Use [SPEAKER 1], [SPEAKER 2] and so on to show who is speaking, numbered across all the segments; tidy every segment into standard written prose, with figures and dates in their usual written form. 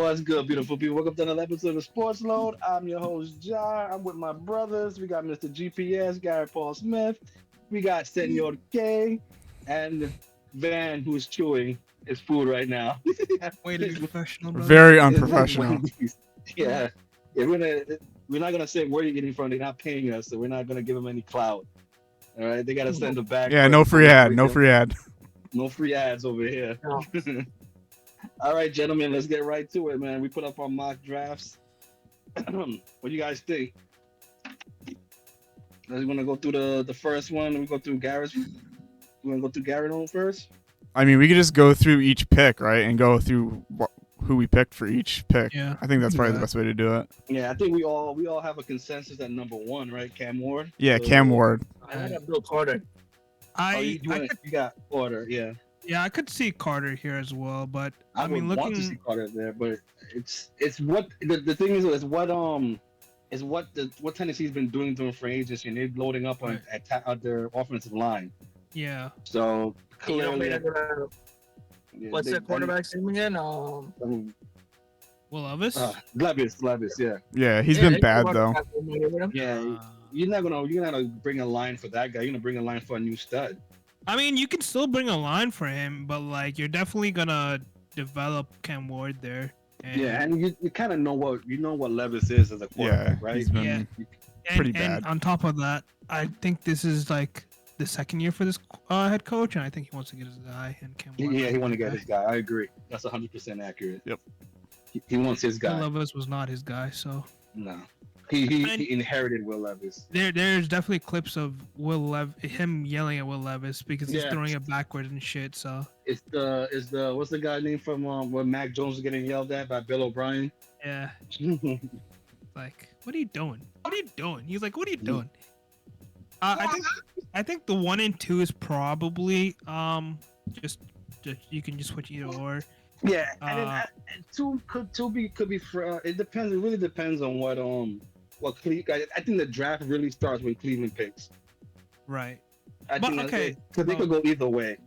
[SPEAKER 1] What's good, beautiful people? Welcome to another episode of Sportsload. I'm your host, Ja. I'm with my brothers. We got Mr. GPS, Gary Paul Smith. We got Senor K, and Van, who's chewing his food right now.
[SPEAKER 2] Way to be professional, brother.
[SPEAKER 3] Very
[SPEAKER 1] It's
[SPEAKER 3] unprofessional.
[SPEAKER 1] Wendy's. Yeah, yeah. We're not gonna say where you're getting from. They're not paying us, so we're not gonna give them any clout. All right, they gotta send it back.
[SPEAKER 3] Yeah,
[SPEAKER 1] first
[SPEAKER 3] no
[SPEAKER 1] before
[SPEAKER 3] free
[SPEAKER 1] we
[SPEAKER 3] ad.
[SPEAKER 1] bring
[SPEAKER 3] No
[SPEAKER 1] them-
[SPEAKER 3] free ad.
[SPEAKER 1] No free ads over here.
[SPEAKER 4] No.
[SPEAKER 1] All right, gentlemen, let's get right to it, man. We put up our mock drafts. What do you guys think? Let's want to go through the first one. We go through Garrett's. You want to go through Garrett on first?
[SPEAKER 3] I mean, we could just go through each pick, right, and go through who we picked for each pick.
[SPEAKER 2] Yeah,
[SPEAKER 3] I think that's probably the
[SPEAKER 2] that.
[SPEAKER 3] best way to do it.
[SPEAKER 1] Yeah, I think we all have a consensus at number one, right? Cam Ward.
[SPEAKER 3] Yeah,
[SPEAKER 1] So-
[SPEAKER 3] Cam Ward.
[SPEAKER 4] I had a Bill Carter.
[SPEAKER 1] Oh, you got Porter, yeah.
[SPEAKER 2] I could see Carter here as well, but
[SPEAKER 1] I
[SPEAKER 2] I mean,
[SPEAKER 1] would want to see
[SPEAKER 2] looking,
[SPEAKER 1] Carter there, but it's what the thing is what Tennessee's been doing during free agency, and they're loading up on at their offensive line.
[SPEAKER 2] yeah,
[SPEAKER 1] So
[SPEAKER 4] You know,
[SPEAKER 1] clearly,
[SPEAKER 4] they're what's their quarterback's name again?
[SPEAKER 2] Will Levis.
[SPEAKER 1] Levis, yeah.
[SPEAKER 3] Yeah, he's been
[SPEAKER 4] they
[SPEAKER 3] bad
[SPEAKER 4] can
[SPEAKER 3] though.
[SPEAKER 4] quarterback with him.
[SPEAKER 1] Yeah, you're not gonna bring a line for that guy. You're gonna bring a line for a new stud.
[SPEAKER 2] I mean, you can still bring a line for him, but like you're definitely gonna develop Cam Ward there. And,
[SPEAKER 1] Yeah, and you kind of know what Levis is as a
[SPEAKER 3] Yeah,
[SPEAKER 1] quarterback, right?
[SPEAKER 3] he's been
[SPEAKER 2] Yeah.
[SPEAKER 3] pretty
[SPEAKER 2] and
[SPEAKER 3] bad.
[SPEAKER 2] on top of that, I think this is like the second year for this head coach, and I think he wants to get his guy and Cam Ward.
[SPEAKER 1] Yeah, he want to get his guy. I agree. That's 100% accurate.
[SPEAKER 3] Yep.
[SPEAKER 1] He wants his
[SPEAKER 2] Will
[SPEAKER 1] guy.
[SPEAKER 2] Levis was not his guy, so
[SPEAKER 1] No, he inherited Will Levis.
[SPEAKER 2] there's definitely clips of him yelling at Will Levis because he's
[SPEAKER 1] Yeah.
[SPEAKER 2] throwing it backward and shit. So
[SPEAKER 1] It's the what's the guy name from when Mac Jones was getting yelled at by Bill O'Brien?
[SPEAKER 2] yeah. Like, what are you doing? What are you doing? He's like, what are you doing? I think the 1 and 2 is probably just you can just switch either or.
[SPEAKER 1] Yeah, and
[SPEAKER 2] Uh,
[SPEAKER 1] then two could be it depends. It really depends on what Cleveland. I think the draft really starts when Cleveland picks.
[SPEAKER 2] Right.
[SPEAKER 1] I
[SPEAKER 2] But,
[SPEAKER 1] think
[SPEAKER 2] okay,
[SPEAKER 1] because they could go either way.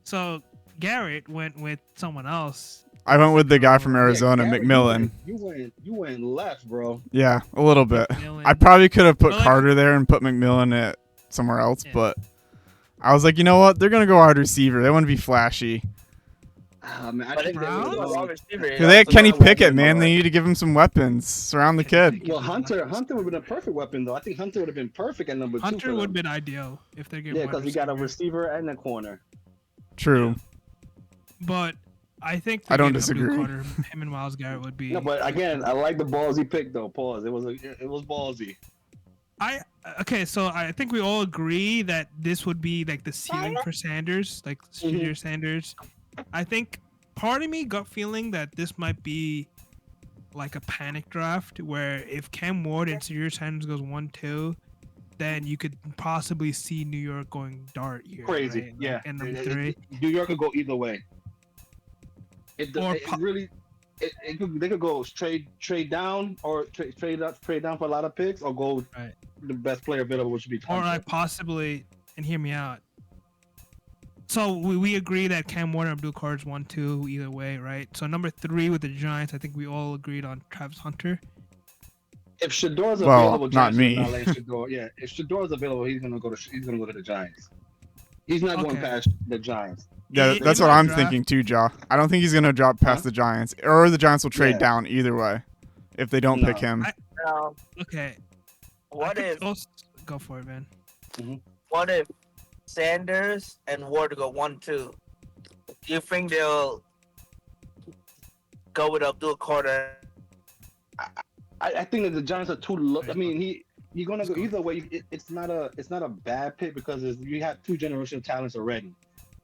[SPEAKER 2] So Garrett went with someone else.
[SPEAKER 3] I went with the guy from Arizona,
[SPEAKER 1] Yeah, Garrett,
[SPEAKER 3] McMillan.
[SPEAKER 1] You went left, bro.
[SPEAKER 3] Yeah, a little bit.
[SPEAKER 2] McMillan.
[SPEAKER 3] I probably could have put
[SPEAKER 2] Well, like-
[SPEAKER 3] Carter there and put McMillan at somewhere else,
[SPEAKER 2] Yeah.
[SPEAKER 3] but I was like, you know what? They're gonna go wide receiver. They want to be flashy.
[SPEAKER 1] Man, I
[SPEAKER 4] But
[SPEAKER 1] think
[SPEAKER 4] if
[SPEAKER 1] they
[SPEAKER 2] Browns?
[SPEAKER 1] would
[SPEAKER 4] they're
[SPEAKER 1] go-
[SPEAKER 4] wide receiver,
[SPEAKER 3] Because they had
[SPEAKER 1] also
[SPEAKER 3] Kenny
[SPEAKER 1] not what I
[SPEAKER 3] Pickett,
[SPEAKER 1] did,
[SPEAKER 3] man.
[SPEAKER 1] but-
[SPEAKER 3] They need to give him some weapons. Surround the kid.
[SPEAKER 1] Well, Hunter would have been a perfect weapon, though. I think Hunter would have been perfect at number 2.
[SPEAKER 2] Hunter
[SPEAKER 1] for
[SPEAKER 2] would
[SPEAKER 1] them.
[SPEAKER 2] have been ideal if they're giving.
[SPEAKER 1] Yeah, because
[SPEAKER 2] wide
[SPEAKER 1] he got a
[SPEAKER 2] receiver.
[SPEAKER 1] receiver and a corner.
[SPEAKER 3] True.
[SPEAKER 2] But I think
[SPEAKER 3] I don't
[SPEAKER 2] they're giving Abdul
[SPEAKER 3] disagree.
[SPEAKER 2] Carter, him and Miles Garrett would be.
[SPEAKER 1] No, but again, I like the ballsy pick though. Pause. It was ballsy.
[SPEAKER 2] Okay, so I think we all agree that this would be like the ceiling for Sanders, like Junior Sanders. I think part of me got feeling that this might be like a panic draft where if Cam Ward and Junior Sanders goes 1-2, then you could possibly see New York going dart here.
[SPEAKER 1] Crazy.
[SPEAKER 2] right? Like,
[SPEAKER 1] Yeah.
[SPEAKER 2] And number 3.
[SPEAKER 1] New York could go either way.
[SPEAKER 2] Or
[SPEAKER 1] They could go trade down or trade down for a lot of picks, or go
[SPEAKER 2] Right.
[SPEAKER 1] the best player available, which would be
[SPEAKER 2] Or
[SPEAKER 1] Hunter.
[SPEAKER 2] I possibly, and hear me out. So we agree that Cam Ward and Abdul Carter's 1-2 either way, right? So number 3 with the Giants, I think we all agreed on Travis Hunter.
[SPEAKER 1] If Shador's
[SPEAKER 3] Well,
[SPEAKER 1] available,
[SPEAKER 3] not
[SPEAKER 1] Giants
[SPEAKER 3] me.
[SPEAKER 1] will not let Shador. Yeah, if Shador's available, he's gonna go to the Giants. He's not going
[SPEAKER 2] Okay.
[SPEAKER 1] past the Giants.
[SPEAKER 3] Yeah,
[SPEAKER 2] In
[SPEAKER 3] that's
[SPEAKER 2] my
[SPEAKER 3] what I'm
[SPEAKER 2] draft-
[SPEAKER 3] thinking too, Ja. I don't think he's gonna drop past the Giants, or the Giants will trade
[SPEAKER 1] Yeah.
[SPEAKER 3] down either way if they don't
[SPEAKER 1] No.
[SPEAKER 3] pick him.
[SPEAKER 4] Now,
[SPEAKER 2] Okay.
[SPEAKER 4] what
[SPEAKER 2] I could
[SPEAKER 4] if
[SPEAKER 2] also- go for it, man.
[SPEAKER 4] what if Sanders and Ward go 1-2? Do you think they'll go with Abdul Carter?
[SPEAKER 1] I think that the Giants are too low. I mean, you're gonna go either way. It's not a bad pick because you have 2 generational talents already,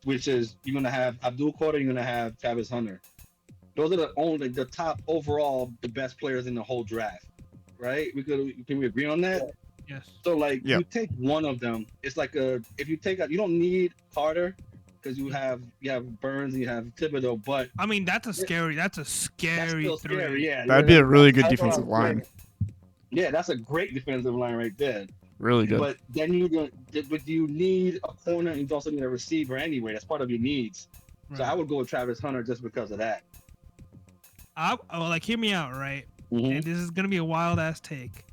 [SPEAKER 1] which is you're gonna have Abdul Carter, you're gonna have Travis Hunter. Those are the top overall, the best players in the whole draft, right? Can we agree on that?
[SPEAKER 2] Yes.
[SPEAKER 1] So like,
[SPEAKER 3] Yep.
[SPEAKER 1] you take one of them. It's like if you take you don't need Carter because you have Burns and you have Thibodeau, but
[SPEAKER 2] I mean, that's a scary
[SPEAKER 1] that's
[SPEAKER 2] scary
[SPEAKER 1] still
[SPEAKER 2] 3.
[SPEAKER 1] scary. Yeah,
[SPEAKER 3] That'd be a really good
[SPEAKER 4] That's
[SPEAKER 3] defensive
[SPEAKER 4] what I'm
[SPEAKER 3] line.
[SPEAKER 1] Yeah, that's a great defensive line right there.
[SPEAKER 3] Really good.
[SPEAKER 1] But then you need a corner and you also need a receiver anyway. That's part of your needs. So I would go with Travis Hunter just because of that.
[SPEAKER 2] like hear me out, right?
[SPEAKER 1] Mhm.
[SPEAKER 2] And this is gonna be a wild ass take,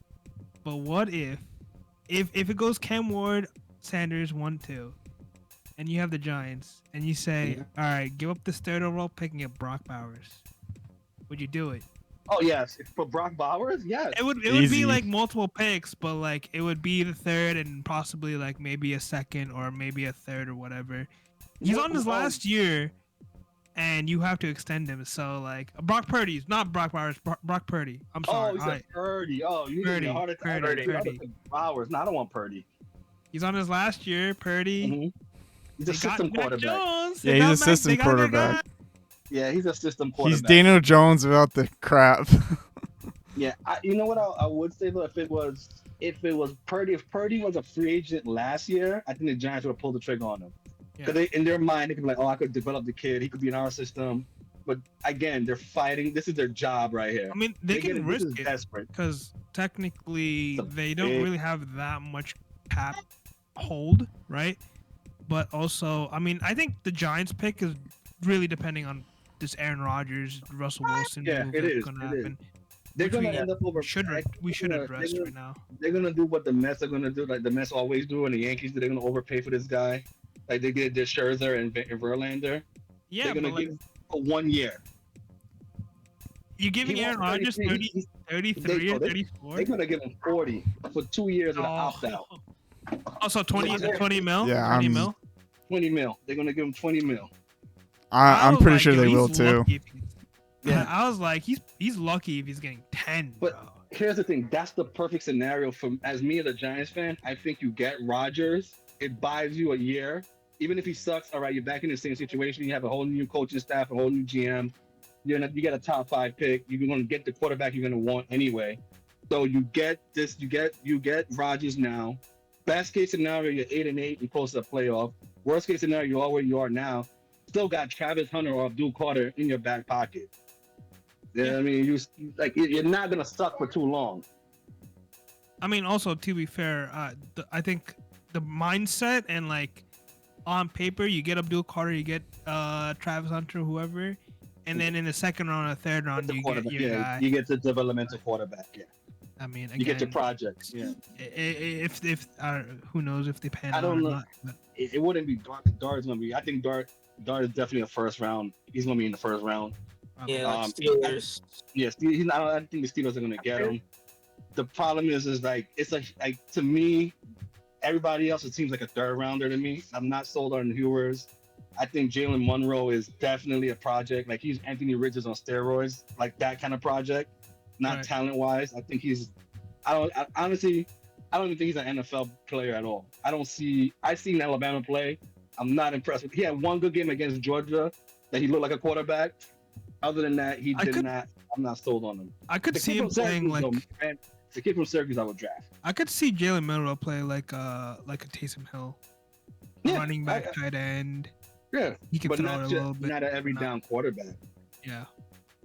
[SPEAKER 2] but what if it goes Cam Ward, Sanders 1-2, and you have the Giants, and you say,
[SPEAKER 1] Mhm.
[SPEAKER 2] all right, give up this third overall pick and get Brock Bowers? Would you do it?
[SPEAKER 1] Oh yes, for Brock Bowers, yes.
[SPEAKER 2] It would be
[SPEAKER 3] Easy.
[SPEAKER 2] like multiple picks, but like it would be the third and possibly like maybe a second or maybe a third or whatever. He's on his last year, and you have to extend him. So like Brock Purdy's not Brock Bowers, Brock Purdy. I'm sorry.
[SPEAKER 1] Oh, he said Purdy. Oh, you need a heart attack.
[SPEAKER 2] Purdy.
[SPEAKER 1] Bowers. No, I don't want Purdy.
[SPEAKER 2] He's on his last year. Purdy.
[SPEAKER 1] Mhm. He's
[SPEAKER 2] They
[SPEAKER 1] a
[SPEAKER 2] got
[SPEAKER 1] system
[SPEAKER 2] Mac
[SPEAKER 1] quarterback.
[SPEAKER 2] Jones.
[SPEAKER 3] Yeah,
[SPEAKER 2] They
[SPEAKER 3] he's
[SPEAKER 2] got
[SPEAKER 3] a system
[SPEAKER 2] they got their
[SPEAKER 3] quarterback.
[SPEAKER 2] guy.
[SPEAKER 1] Yeah, he's a system
[SPEAKER 3] He's
[SPEAKER 1] quarterback.
[SPEAKER 3] Daniel Jones without the crap.
[SPEAKER 1] Yeah, you know what I would say though, if it was Purdy, if Purdy was a free agent last year, I think the Giants would have pulled the trigger on him. Because
[SPEAKER 2] Yeah.
[SPEAKER 1] in their mind, they could be like, oh, I could develop the kid. He could be in our system. But again, they're fighting. This is their job right here.
[SPEAKER 2] I mean, they can
[SPEAKER 1] this
[SPEAKER 2] risk
[SPEAKER 1] is
[SPEAKER 2] it
[SPEAKER 1] desperate.
[SPEAKER 2] because technically
[SPEAKER 1] It's a
[SPEAKER 2] they don't
[SPEAKER 1] big-
[SPEAKER 2] really have that much cap hold, right? But also, I mean, I think the Giants pick is really depending on this Aaron Rodgers, Russell Wilson
[SPEAKER 1] Yeah,
[SPEAKER 2] move
[SPEAKER 1] it
[SPEAKER 2] that's
[SPEAKER 1] is,
[SPEAKER 2] gonna
[SPEAKER 1] it is.
[SPEAKER 2] happen.
[SPEAKER 1] They're
[SPEAKER 2] Which
[SPEAKER 1] gonna
[SPEAKER 2] we
[SPEAKER 1] end up over.
[SPEAKER 2] We should
[SPEAKER 1] they're
[SPEAKER 2] address
[SPEAKER 1] gonna-
[SPEAKER 2] right now.
[SPEAKER 1] They're gonna do what the Mets are gonna do, like the Mets always do, and the Yankees do. They're gonna overpay for this guy, like they did this Scherzer and Verlander.
[SPEAKER 2] Yeah,
[SPEAKER 1] They're gonna
[SPEAKER 2] but like
[SPEAKER 1] give for 1 year.
[SPEAKER 2] you're giving
[SPEAKER 1] He
[SPEAKER 2] Aaron
[SPEAKER 1] wants
[SPEAKER 2] Rodgers
[SPEAKER 1] 33.
[SPEAKER 2] 33 or
[SPEAKER 1] They-
[SPEAKER 2] 34.
[SPEAKER 1] They're gonna give him 40 for 2 years with an opt out.
[SPEAKER 2] Also 20 mil.
[SPEAKER 3] Yeah,
[SPEAKER 2] 20
[SPEAKER 3] I'm-
[SPEAKER 2] mil.
[SPEAKER 1] 20 mil. They're gonna give him 20 mil.
[SPEAKER 3] I'm
[SPEAKER 2] was
[SPEAKER 3] pretty
[SPEAKER 2] like,
[SPEAKER 3] sure
[SPEAKER 2] yo,
[SPEAKER 3] they will
[SPEAKER 2] he's
[SPEAKER 3] too.
[SPEAKER 2] lucky if he's-
[SPEAKER 1] Yeah.
[SPEAKER 2] I was like, he's lucky if he's getting 10.
[SPEAKER 1] But-
[SPEAKER 2] Bro.
[SPEAKER 1] Here's the thing. That's the perfect scenario for as me as a Giants fan. I think you get Rodgers. It buys you a year. Even if he sucks, all right, you're back in the same situation. You have a whole new coaching staff, a whole new GM. You get a top 5 pick. You're going to get the quarterback you're going to want anyway. So you get this. You get Rodgers now. Best case scenario, you're 8-8 and close to the playoff. Worst case scenario, you are where you are now. Still got Travis Hunter or Abdul Carter in your back pocket. You know what I mean? You're not gonna suck for too long.
[SPEAKER 2] I mean, also to be fair, I think the mindset and like on paper, you get Abdul Carter, you get Travis Hunter, whoever, and then in the second round or third round,
[SPEAKER 1] The
[SPEAKER 2] you get
[SPEAKER 1] quarterback,
[SPEAKER 2] your guy.
[SPEAKER 1] you get the developmental quarterback. Yeah,
[SPEAKER 2] I mean, again,
[SPEAKER 1] you get your projects. Yeah,
[SPEAKER 2] if who knows if they pan
[SPEAKER 1] I
[SPEAKER 2] out
[SPEAKER 1] don't
[SPEAKER 2] or
[SPEAKER 1] know.
[SPEAKER 2] not. But
[SPEAKER 1] it wouldn't be Dart. Dart's gonna be. I think Dart is definitely a first round. He's gonna be in the first round.
[SPEAKER 2] probably.
[SPEAKER 4] Yeah,
[SPEAKER 1] Um,
[SPEAKER 4] Steelers.
[SPEAKER 1] Yes, he's not. I don't think the Steelers are gonna get him. The problem is like it's like to me, everybody else it seems like a third rounder to me. I'm not sold on Hewers. I think Jalen Monroe is definitely a project. Like he's Anthony Richards on steroids, like that kind of project. Not
[SPEAKER 2] Right.
[SPEAKER 1] talent wise. I think he's. Honestly, I don't even think he's an NFL player at all. I've seen Alabama play. I'm not impressed with. He had one good game against Georgia that he looked like a quarterback. Other than that, he did not. I'm not sold on him.
[SPEAKER 2] I could
[SPEAKER 1] The
[SPEAKER 2] see
[SPEAKER 1] kid
[SPEAKER 2] him
[SPEAKER 1] from
[SPEAKER 2] playing
[SPEAKER 1] Syracuse,
[SPEAKER 2] like
[SPEAKER 1] though, man, the kid from Syracuse I would draft.
[SPEAKER 2] I could see Jalen Monroe play like a Taysom Hill, a
[SPEAKER 1] Yeah,
[SPEAKER 2] running back, tight end.
[SPEAKER 1] Yeah,
[SPEAKER 2] He can
[SPEAKER 1] but
[SPEAKER 2] throw
[SPEAKER 1] not
[SPEAKER 2] it a
[SPEAKER 1] just
[SPEAKER 2] little bit.
[SPEAKER 1] not an every
[SPEAKER 2] not-
[SPEAKER 1] down quarterback.
[SPEAKER 2] Yeah.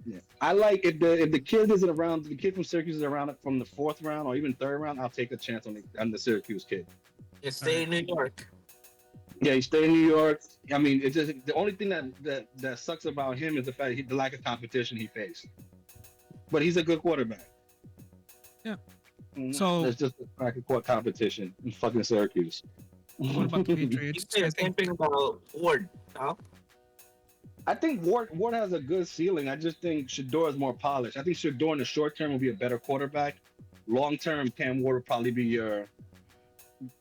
[SPEAKER 1] Yeah, I like if the kid isn't around. The kid from Syracuse is around from the 4th round or even 3rd round. I'll take a chance on the Syracuse kid.
[SPEAKER 4] You stay in New York.
[SPEAKER 1] Yeah, he stayed in New York. I mean, it's just the only thing that sucks about him is the fact the lack of competition he faced. But he's a good quarterback.
[SPEAKER 2] Yeah.
[SPEAKER 1] So it's just a lack of competition in fucking Syracuse.
[SPEAKER 2] What about the
[SPEAKER 4] You
[SPEAKER 2] Patriots?
[SPEAKER 4] say
[SPEAKER 2] I
[SPEAKER 4] the same
[SPEAKER 2] think
[SPEAKER 4] thing about Ward. No?
[SPEAKER 1] I think Ward has a good ceiling. I just think Shador is more polished. I think Shador in the short term will be a better quarterback. Long term, Cam Ward will probably be your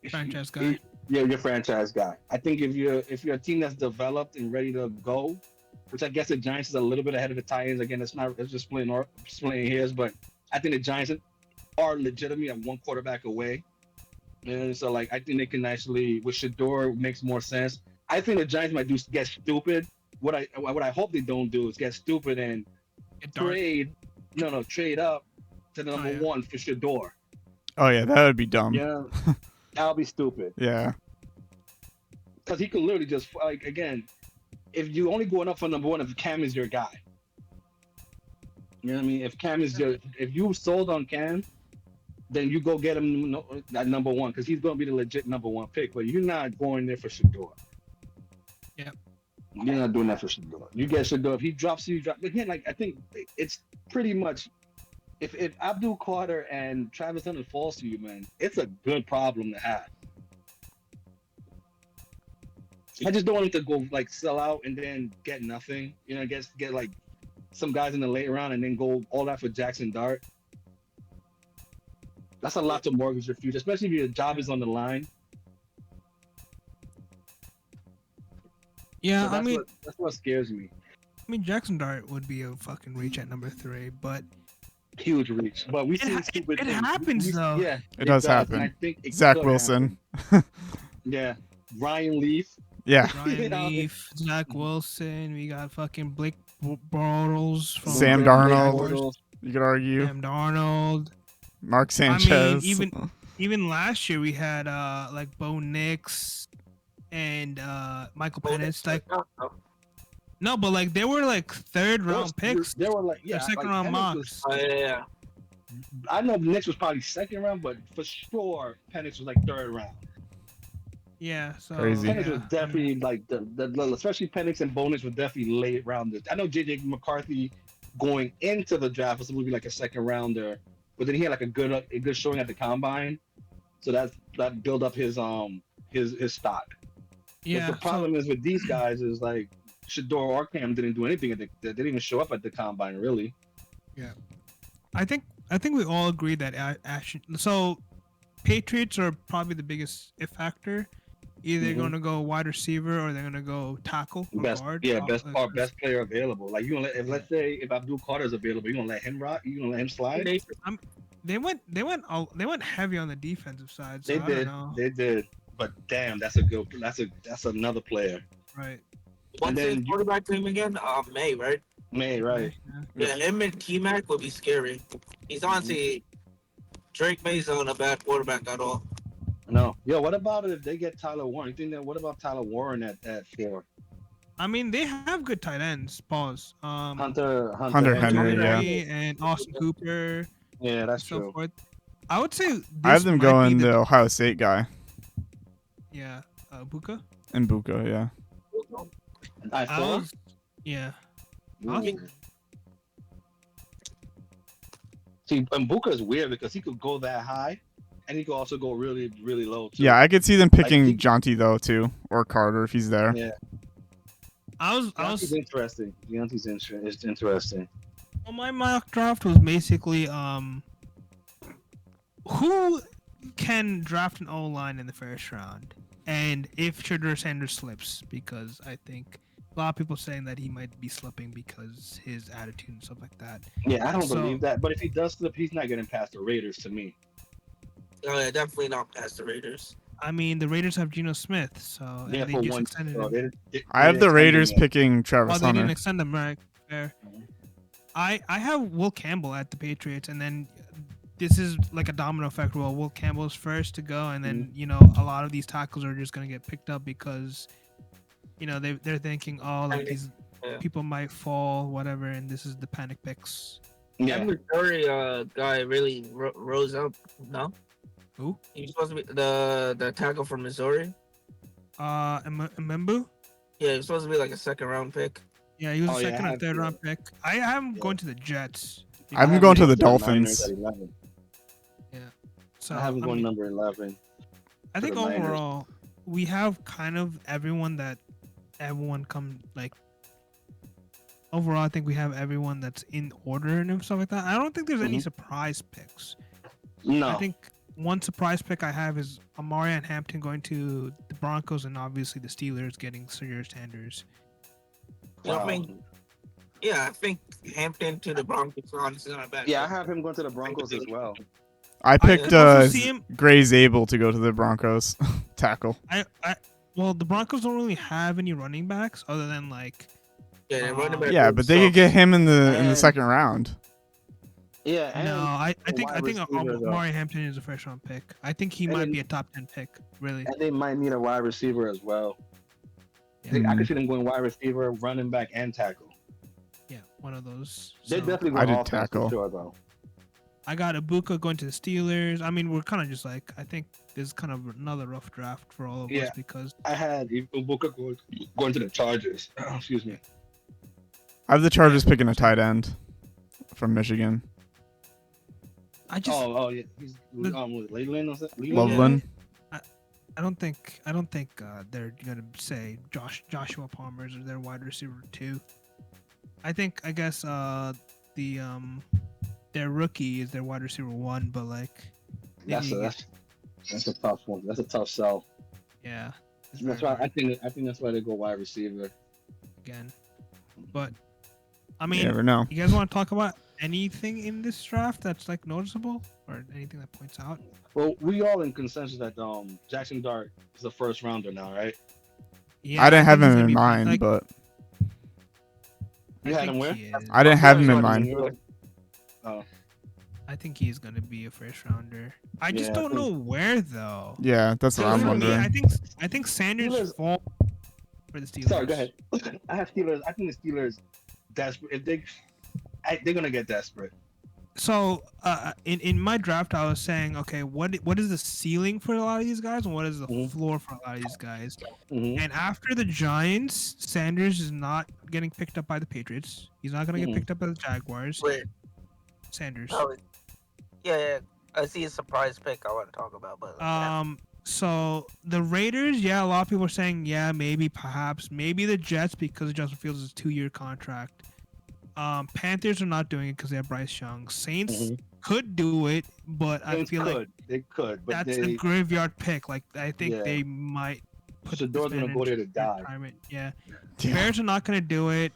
[SPEAKER 2] franchise guy.
[SPEAKER 1] Yeah, your franchise guy. I think if you're a team that's developed and ready to go, which I guess the Giants is a little bit ahead of the Titans. Again, it's just splitting hairs, but I think the Giants are legitimately at one quarterback away. And so like I think they can actually with Shador makes more sense. I think the Giants might get stupid. What I hope they don't do is get stupid and
[SPEAKER 2] Get dark.
[SPEAKER 1] trade up to the
[SPEAKER 2] Oh,
[SPEAKER 1] number
[SPEAKER 2] yeah.
[SPEAKER 1] 1 for Shador.
[SPEAKER 3] Oh yeah, that would be dumb.
[SPEAKER 1] Yeah, that'll be stupid.
[SPEAKER 3] Yeah.
[SPEAKER 1] Because he could literally just like again, if you only going up for number 1 if Cam is your guy. You know what I mean? If you sold on Cam, then you go get him at number 1 because he's going to be the legit number 1 pick. But you're not going there for Shador. You're not doing that for Shador. You get Shador. If he drops you, drop. Again, like I think it's pretty much if Abdul Carter and Travis Hunter falls to you, man, it's a good problem to have. I just don't want him to go like sell out and then get nothing. You know, get like some guys in the late round and then go all that for Jackson Dart. That's a lot to mortgage your future, especially if your job is on the line.
[SPEAKER 2] Yeah,
[SPEAKER 1] So that's what scares me.
[SPEAKER 2] I mean, Jackson Dart would be a fucking reach at number 3, but
[SPEAKER 1] Huge reach, but we see
[SPEAKER 2] it
[SPEAKER 1] stupid
[SPEAKER 2] it
[SPEAKER 1] things.
[SPEAKER 2] happens though.
[SPEAKER 1] Yeah,
[SPEAKER 3] It does
[SPEAKER 1] and
[SPEAKER 3] happen.
[SPEAKER 1] I think it
[SPEAKER 3] Zach
[SPEAKER 1] could
[SPEAKER 3] Wilson.
[SPEAKER 1] happen. Yeah, Ryan Leaf.
[SPEAKER 3] Yeah.
[SPEAKER 2] Ryan
[SPEAKER 1] You know?
[SPEAKER 2] Leaf, Zach Wilson. We got fucking Blake Bortles from
[SPEAKER 3] Sam
[SPEAKER 2] the
[SPEAKER 3] Darnold.
[SPEAKER 2] Jaguars.
[SPEAKER 3] You could argue.
[SPEAKER 2] Sam Darnold.
[SPEAKER 3] Mark
[SPEAKER 2] I mean,
[SPEAKER 3] Sanchez.
[SPEAKER 2] even last year we had like Bo Nix and Michael Penix. Like no, but like they were like third round picks.
[SPEAKER 1] They were like
[SPEAKER 2] Or second round
[SPEAKER 1] Penix
[SPEAKER 2] mocks.
[SPEAKER 1] was-
[SPEAKER 4] Yeah.
[SPEAKER 1] I know Knicks was probably second round, but for sure Penix was like third round.
[SPEAKER 2] Yeah, so
[SPEAKER 3] Crazy.
[SPEAKER 1] Penix
[SPEAKER 2] yeah.
[SPEAKER 1] was definitely like the especially Penix and Bonus were definitely late rounders. I know JJ McCarthy going into the draft was supposed to be like a second rounder, but then he had like a good showing at the combine, so that built up his stock.
[SPEAKER 2] Yeah,
[SPEAKER 1] But the problem is with these guys is like Shador or Cam didn't do anything. They didn't even show up at the combine really.
[SPEAKER 2] I think we all agree that so Patriots are probably the biggest if factor. Either they're
[SPEAKER 1] Mhm.
[SPEAKER 2] going to go wide receiver or they're going to go tackle or guard.
[SPEAKER 1] Best player available. Like you gonna let's say if Abdul Carter is available, you gonna let him rock? You gonna let him slide?
[SPEAKER 2] They went heavy on the defensive side. So
[SPEAKER 1] They
[SPEAKER 2] I
[SPEAKER 1] did.
[SPEAKER 2] don't know.
[SPEAKER 1] They did. But damn, that's another player.
[SPEAKER 2] Right.
[SPEAKER 4] What's his
[SPEAKER 1] then
[SPEAKER 4] quarterback name again? May, right?
[SPEAKER 1] May, right?
[SPEAKER 4] Yeah, him and T-Mac would be scary. He's honestly Drake May's not a bad quarterback at all.
[SPEAKER 1] No. Yo, what about if they get Tyler Warren? You think that what about Tyler Warren at 4?
[SPEAKER 2] I mean, they have good tight ends. Pause.
[SPEAKER 3] Hunter
[SPEAKER 1] Henry,
[SPEAKER 3] Henry, yeah.
[SPEAKER 2] And Austin Cooper.
[SPEAKER 1] Yeah, that's
[SPEAKER 2] so
[SPEAKER 1] true.
[SPEAKER 2] forth. I would say
[SPEAKER 3] I have them going
[SPEAKER 2] the
[SPEAKER 3] the Ohio State guy.
[SPEAKER 2] yeah, Buka.
[SPEAKER 3] And Buka, yeah.
[SPEAKER 1] I
[SPEAKER 2] I
[SPEAKER 1] thought.
[SPEAKER 2] was, yeah.
[SPEAKER 1] See, Mbuka is weird because he could go that high, and he could also go really, really low. Too.
[SPEAKER 3] Yeah, I could see them picking
[SPEAKER 1] he-
[SPEAKER 3] Jonty though too, or Carter if he's there.
[SPEAKER 1] Yeah,
[SPEAKER 2] I was
[SPEAKER 1] Deontay's interesting. Deontay's is interesting.
[SPEAKER 2] well, my mock draft was basically who can draft an O line in the first round, and if Shedeur Sanders slips, because I think a lot of people saying that he might be slipping because his attitude and stuff like that.
[SPEAKER 1] Yeah, I don't
[SPEAKER 2] So-
[SPEAKER 1] believe that. But if he does slip, he's not getting past the Raiders to me.
[SPEAKER 4] Oh, yeah, definitely not past the Raiders.
[SPEAKER 2] I mean, the Raiders have Geno Smith, so and
[SPEAKER 1] Yeah,
[SPEAKER 2] they
[SPEAKER 1] for
[SPEAKER 2] just
[SPEAKER 1] one.
[SPEAKER 2] extended
[SPEAKER 1] So
[SPEAKER 2] him.
[SPEAKER 3] I have the Raiders
[SPEAKER 1] picking.
[SPEAKER 3] picking
[SPEAKER 2] Well,
[SPEAKER 3] Travis
[SPEAKER 2] they didn't
[SPEAKER 3] Hunter.
[SPEAKER 2] extend him, right? Fair. I have Will Campbell at the Patriots, and then this is like a domino effect. Well, Will Campbell's first to go, and then a lot of these tackles are just gonna get picked up because they're thinking, oh, like these people might fall, whatever, and this is the panic picks.
[SPEAKER 1] Yeah,
[SPEAKER 4] That Missouri guy really rose up. No,
[SPEAKER 2] Who?
[SPEAKER 4] he's supposed to be the tackle from Missouri.
[SPEAKER 2] Mbembu?
[SPEAKER 4] Yeah, he's supposed to be like a second round pick.
[SPEAKER 2] Yeah, he was
[SPEAKER 1] Oh,
[SPEAKER 2] a
[SPEAKER 1] yeah,
[SPEAKER 2] second
[SPEAKER 1] I
[SPEAKER 2] or
[SPEAKER 1] have
[SPEAKER 2] third
[SPEAKER 1] to-
[SPEAKER 2] round pick. I have him
[SPEAKER 1] Yeah.
[SPEAKER 2] going to the Jets.
[SPEAKER 3] I'm
[SPEAKER 1] I have
[SPEAKER 3] going to
[SPEAKER 1] him
[SPEAKER 3] the
[SPEAKER 1] Niners
[SPEAKER 3] Dolphins.
[SPEAKER 1] at 11.
[SPEAKER 2] So
[SPEAKER 1] I have him going
[SPEAKER 2] mean,
[SPEAKER 1] number 11.
[SPEAKER 2] I think
[SPEAKER 1] the Niners.
[SPEAKER 2] overall we have kind of everyone come like. Overall, I think we have everyone that's in order and stuff like that. I don't think there's any
[SPEAKER 1] Mhm.
[SPEAKER 2] surprise picks.
[SPEAKER 1] No,
[SPEAKER 2] I think one surprise pick I have is Amari and Hampton going to the Broncos, and obviously the Steelers getting Shedeur Sanders.
[SPEAKER 1] Wow.
[SPEAKER 4] I think Hampton to the Broncos honestly not a bad.
[SPEAKER 1] Yeah, I
[SPEAKER 4] pick.
[SPEAKER 1] have him going to the Broncos as well.
[SPEAKER 3] I picked
[SPEAKER 2] could also see him-
[SPEAKER 3] Gray Zabel to go to the Broncos tackle.
[SPEAKER 2] Well, the Broncos don't really have any running backs other than like.
[SPEAKER 4] Yeah, they're running back.
[SPEAKER 3] Yeah, but they could get him in the
[SPEAKER 1] And-
[SPEAKER 3] second round.
[SPEAKER 1] Yeah, and
[SPEAKER 2] No, I
[SPEAKER 1] a
[SPEAKER 2] think
[SPEAKER 1] wide receiver, though.
[SPEAKER 2] Amari Hampton is a first round pick. I think he
[SPEAKER 1] And
[SPEAKER 2] might
[SPEAKER 1] then-
[SPEAKER 2] be a top 10 pick. Really.
[SPEAKER 1] and they might need a wide receiver as well.
[SPEAKER 2] Yeah.
[SPEAKER 1] I could see them going wide receiver, running back, and tackle.
[SPEAKER 2] Yeah, one of those.
[SPEAKER 1] They're
[SPEAKER 2] So,
[SPEAKER 1] definitely
[SPEAKER 3] I
[SPEAKER 1] going
[SPEAKER 3] did
[SPEAKER 1] offense
[SPEAKER 3] tackle.
[SPEAKER 1] for sure, though.
[SPEAKER 2] I got Ibuka going to the Steelers. I mean, we're kind of just like, I think this is kind of another rough draft for all of us
[SPEAKER 1] Yeah.
[SPEAKER 2] because
[SPEAKER 1] I had Ibuka going to the Chargers. Excuse me.
[SPEAKER 3] I have the Chargers picking a tight end from Michigan.
[SPEAKER 2] I just
[SPEAKER 1] Oh yeah. He's was it Leland or something? Leland?
[SPEAKER 3] Loveland.
[SPEAKER 2] I don't think they're gonna say Joshua Palmer's their wide receiver 2. I guess the their rookie is their wide receiver 1, but like
[SPEAKER 1] That's a tough one. That's a tough sell.
[SPEAKER 2] yeah. it's
[SPEAKER 1] That's
[SPEAKER 2] very
[SPEAKER 1] why I think that's why they go wide receiver.
[SPEAKER 2] again. But I
[SPEAKER 3] You
[SPEAKER 2] mean,
[SPEAKER 3] never know.
[SPEAKER 2] you guys want to talk about anything in this draft that's like noticeable or anything that points out?
[SPEAKER 1] Well, we all in consensus that Jackson Dart is a first rounder now, right?
[SPEAKER 2] Yeah,
[SPEAKER 3] I didn't have
[SPEAKER 2] think he's
[SPEAKER 3] him
[SPEAKER 2] gonna
[SPEAKER 3] in
[SPEAKER 2] be
[SPEAKER 3] mind,
[SPEAKER 2] like,
[SPEAKER 3] but
[SPEAKER 1] You
[SPEAKER 2] I
[SPEAKER 1] had him
[SPEAKER 2] think
[SPEAKER 1] where?
[SPEAKER 2] he is.
[SPEAKER 3] I didn't have him in
[SPEAKER 4] Sorry.
[SPEAKER 3] mind.
[SPEAKER 1] Oh,
[SPEAKER 2] I think he's gonna be a first rounder. I just
[SPEAKER 1] Yeah, I
[SPEAKER 2] don't
[SPEAKER 1] think-
[SPEAKER 2] know where though.
[SPEAKER 3] Yeah, that's what
[SPEAKER 1] So
[SPEAKER 3] I'm
[SPEAKER 1] for me,
[SPEAKER 3] wondering.
[SPEAKER 2] I think Sanders
[SPEAKER 1] Steelers-
[SPEAKER 2] fall for the Steelers.
[SPEAKER 1] sorry, go ahead. I have Steelers. I think the Steelers desperate. If they're gonna get desperate.
[SPEAKER 2] So, in my draft, I was saying, okay, what is the ceiling for a lot of these guys, and what is the
[SPEAKER 1] Mhm.
[SPEAKER 2] floor for a lot of these guys?
[SPEAKER 1] Mm-hmm.
[SPEAKER 2] And after the Giants, Sanders is not getting picked up by the Patriots. He's not gonna
[SPEAKER 1] Mhm.
[SPEAKER 2] get picked up by the Jaguars.
[SPEAKER 4] Wait,
[SPEAKER 2] Sanders.
[SPEAKER 4] oh, yeah. I see a surprise pick I want to talk about, but
[SPEAKER 2] So the Raiders, yeah, a lot of people are saying, yeah, maybe, perhaps, maybe the Jets because Justin Fields is a 2-year contract. Panthers are not doing it because they have Bryce Young. Saints
[SPEAKER 1] Mhm.
[SPEAKER 2] could do it, but I
[SPEAKER 1] Saints
[SPEAKER 2] feel like
[SPEAKER 1] they could, but
[SPEAKER 2] that's
[SPEAKER 1] they
[SPEAKER 2] a graveyard pick. Like I think
[SPEAKER 1] Yeah.
[SPEAKER 2] they might put
[SPEAKER 1] Shador's
[SPEAKER 2] this man
[SPEAKER 1] gonna go
[SPEAKER 2] in
[SPEAKER 1] there to die.
[SPEAKER 2] retirement. Yeah.
[SPEAKER 3] Yeah.
[SPEAKER 2] Bears are not gonna do it.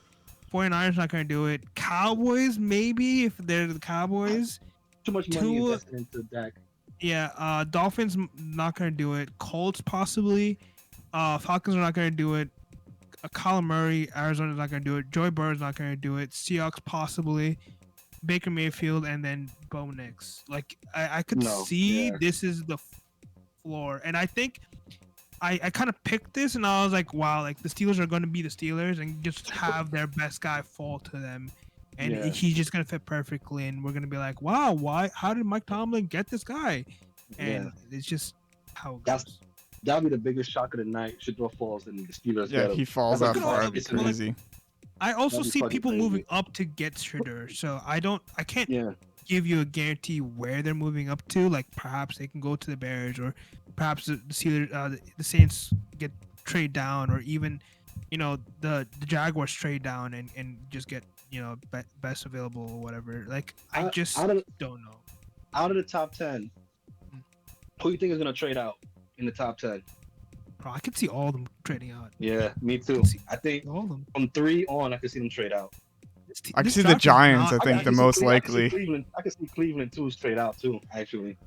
[SPEAKER 2] 49ers not gonna do it. Cowboys maybe if they're the Cowboys.
[SPEAKER 1] too much money
[SPEAKER 2] Tua-
[SPEAKER 1] invested into Dak.
[SPEAKER 2] Yeah. Dolphins not gonna do it. Colts possibly. Falcons are not gonna do it. Kyler Murray, Arizona's not gonna do it. Joey Burrow's not gonna do it. Seahawks possibly. Baker Mayfield and then Bo Nix. Like I could
[SPEAKER 1] No,
[SPEAKER 2] see
[SPEAKER 1] yeah.
[SPEAKER 2] this is the floor, and I think I kind of picked this, and I was like, wow, like the Steelers are going to be the Steelers and just have their best guy fall to them, and
[SPEAKER 1] Yeah.
[SPEAKER 2] he's just going to fit perfectly, and we're going to be like, wow, why? How did Mike Tomlin get this guy? And it's just how it
[SPEAKER 1] That's-
[SPEAKER 2] goes.
[SPEAKER 1] That'll be the biggest shock of the night. Shador falls and the Steelers
[SPEAKER 3] Yeah,
[SPEAKER 1] get him.
[SPEAKER 3] he falls
[SPEAKER 1] That's
[SPEAKER 3] that
[SPEAKER 1] like-
[SPEAKER 3] far. That'd be
[SPEAKER 1] it's like-
[SPEAKER 3] crazy.
[SPEAKER 2] I also
[SPEAKER 1] that'd be
[SPEAKER 2] see
[SPEAKER 1] fucking
[SPEAKER 2] people
[SPEAKER 1] crazy.
[SPEAKER 2] moving up to get Shredder, so I can't
[SPEAKER 1] Yeah,
[SPEAKER 2] give you a guarantee where they're moving up to. Like perhaps they can go to the Bears, or perhaps the Steelers, the Saints get trade down, or even the Jaguars trade down and just get best available or whatever. Like I just
[SPEAKER 1] out of
[SPEAKER 2] don't know.
[SPEAKER 1] out of the top 10, who you think is gonna trade out in the top 10?
[SPEAKER 2] Bro, I could see all of them trading out.
[SPEAKER 1] Yeah, me too.
[SPEAKER 2] see-
[SPEAKER 1] I think
[SPEAKER 2] All of them.
[SPEAKER 1] from 3 on, I can see them trade out.
[SPEAKER 3] I can
[SPEAKER 2] This
[SPEAKER 3] see the
[SPEAKER 2] draft is
[SPEAKER 3] Giants.
[SPEAKER 2] not-
[SPEAKER 3] I think
[SPEAKER 1] can
[SPEAKER 3] the
[SPEAKER 1] see
[SPEAKER 3] most
[SPEAKER 1] Cle- I can see
[SPEAKER 3] likely.
[SPEAKER 1] Cleveland. I can see Cleveland too trade out too. Actually,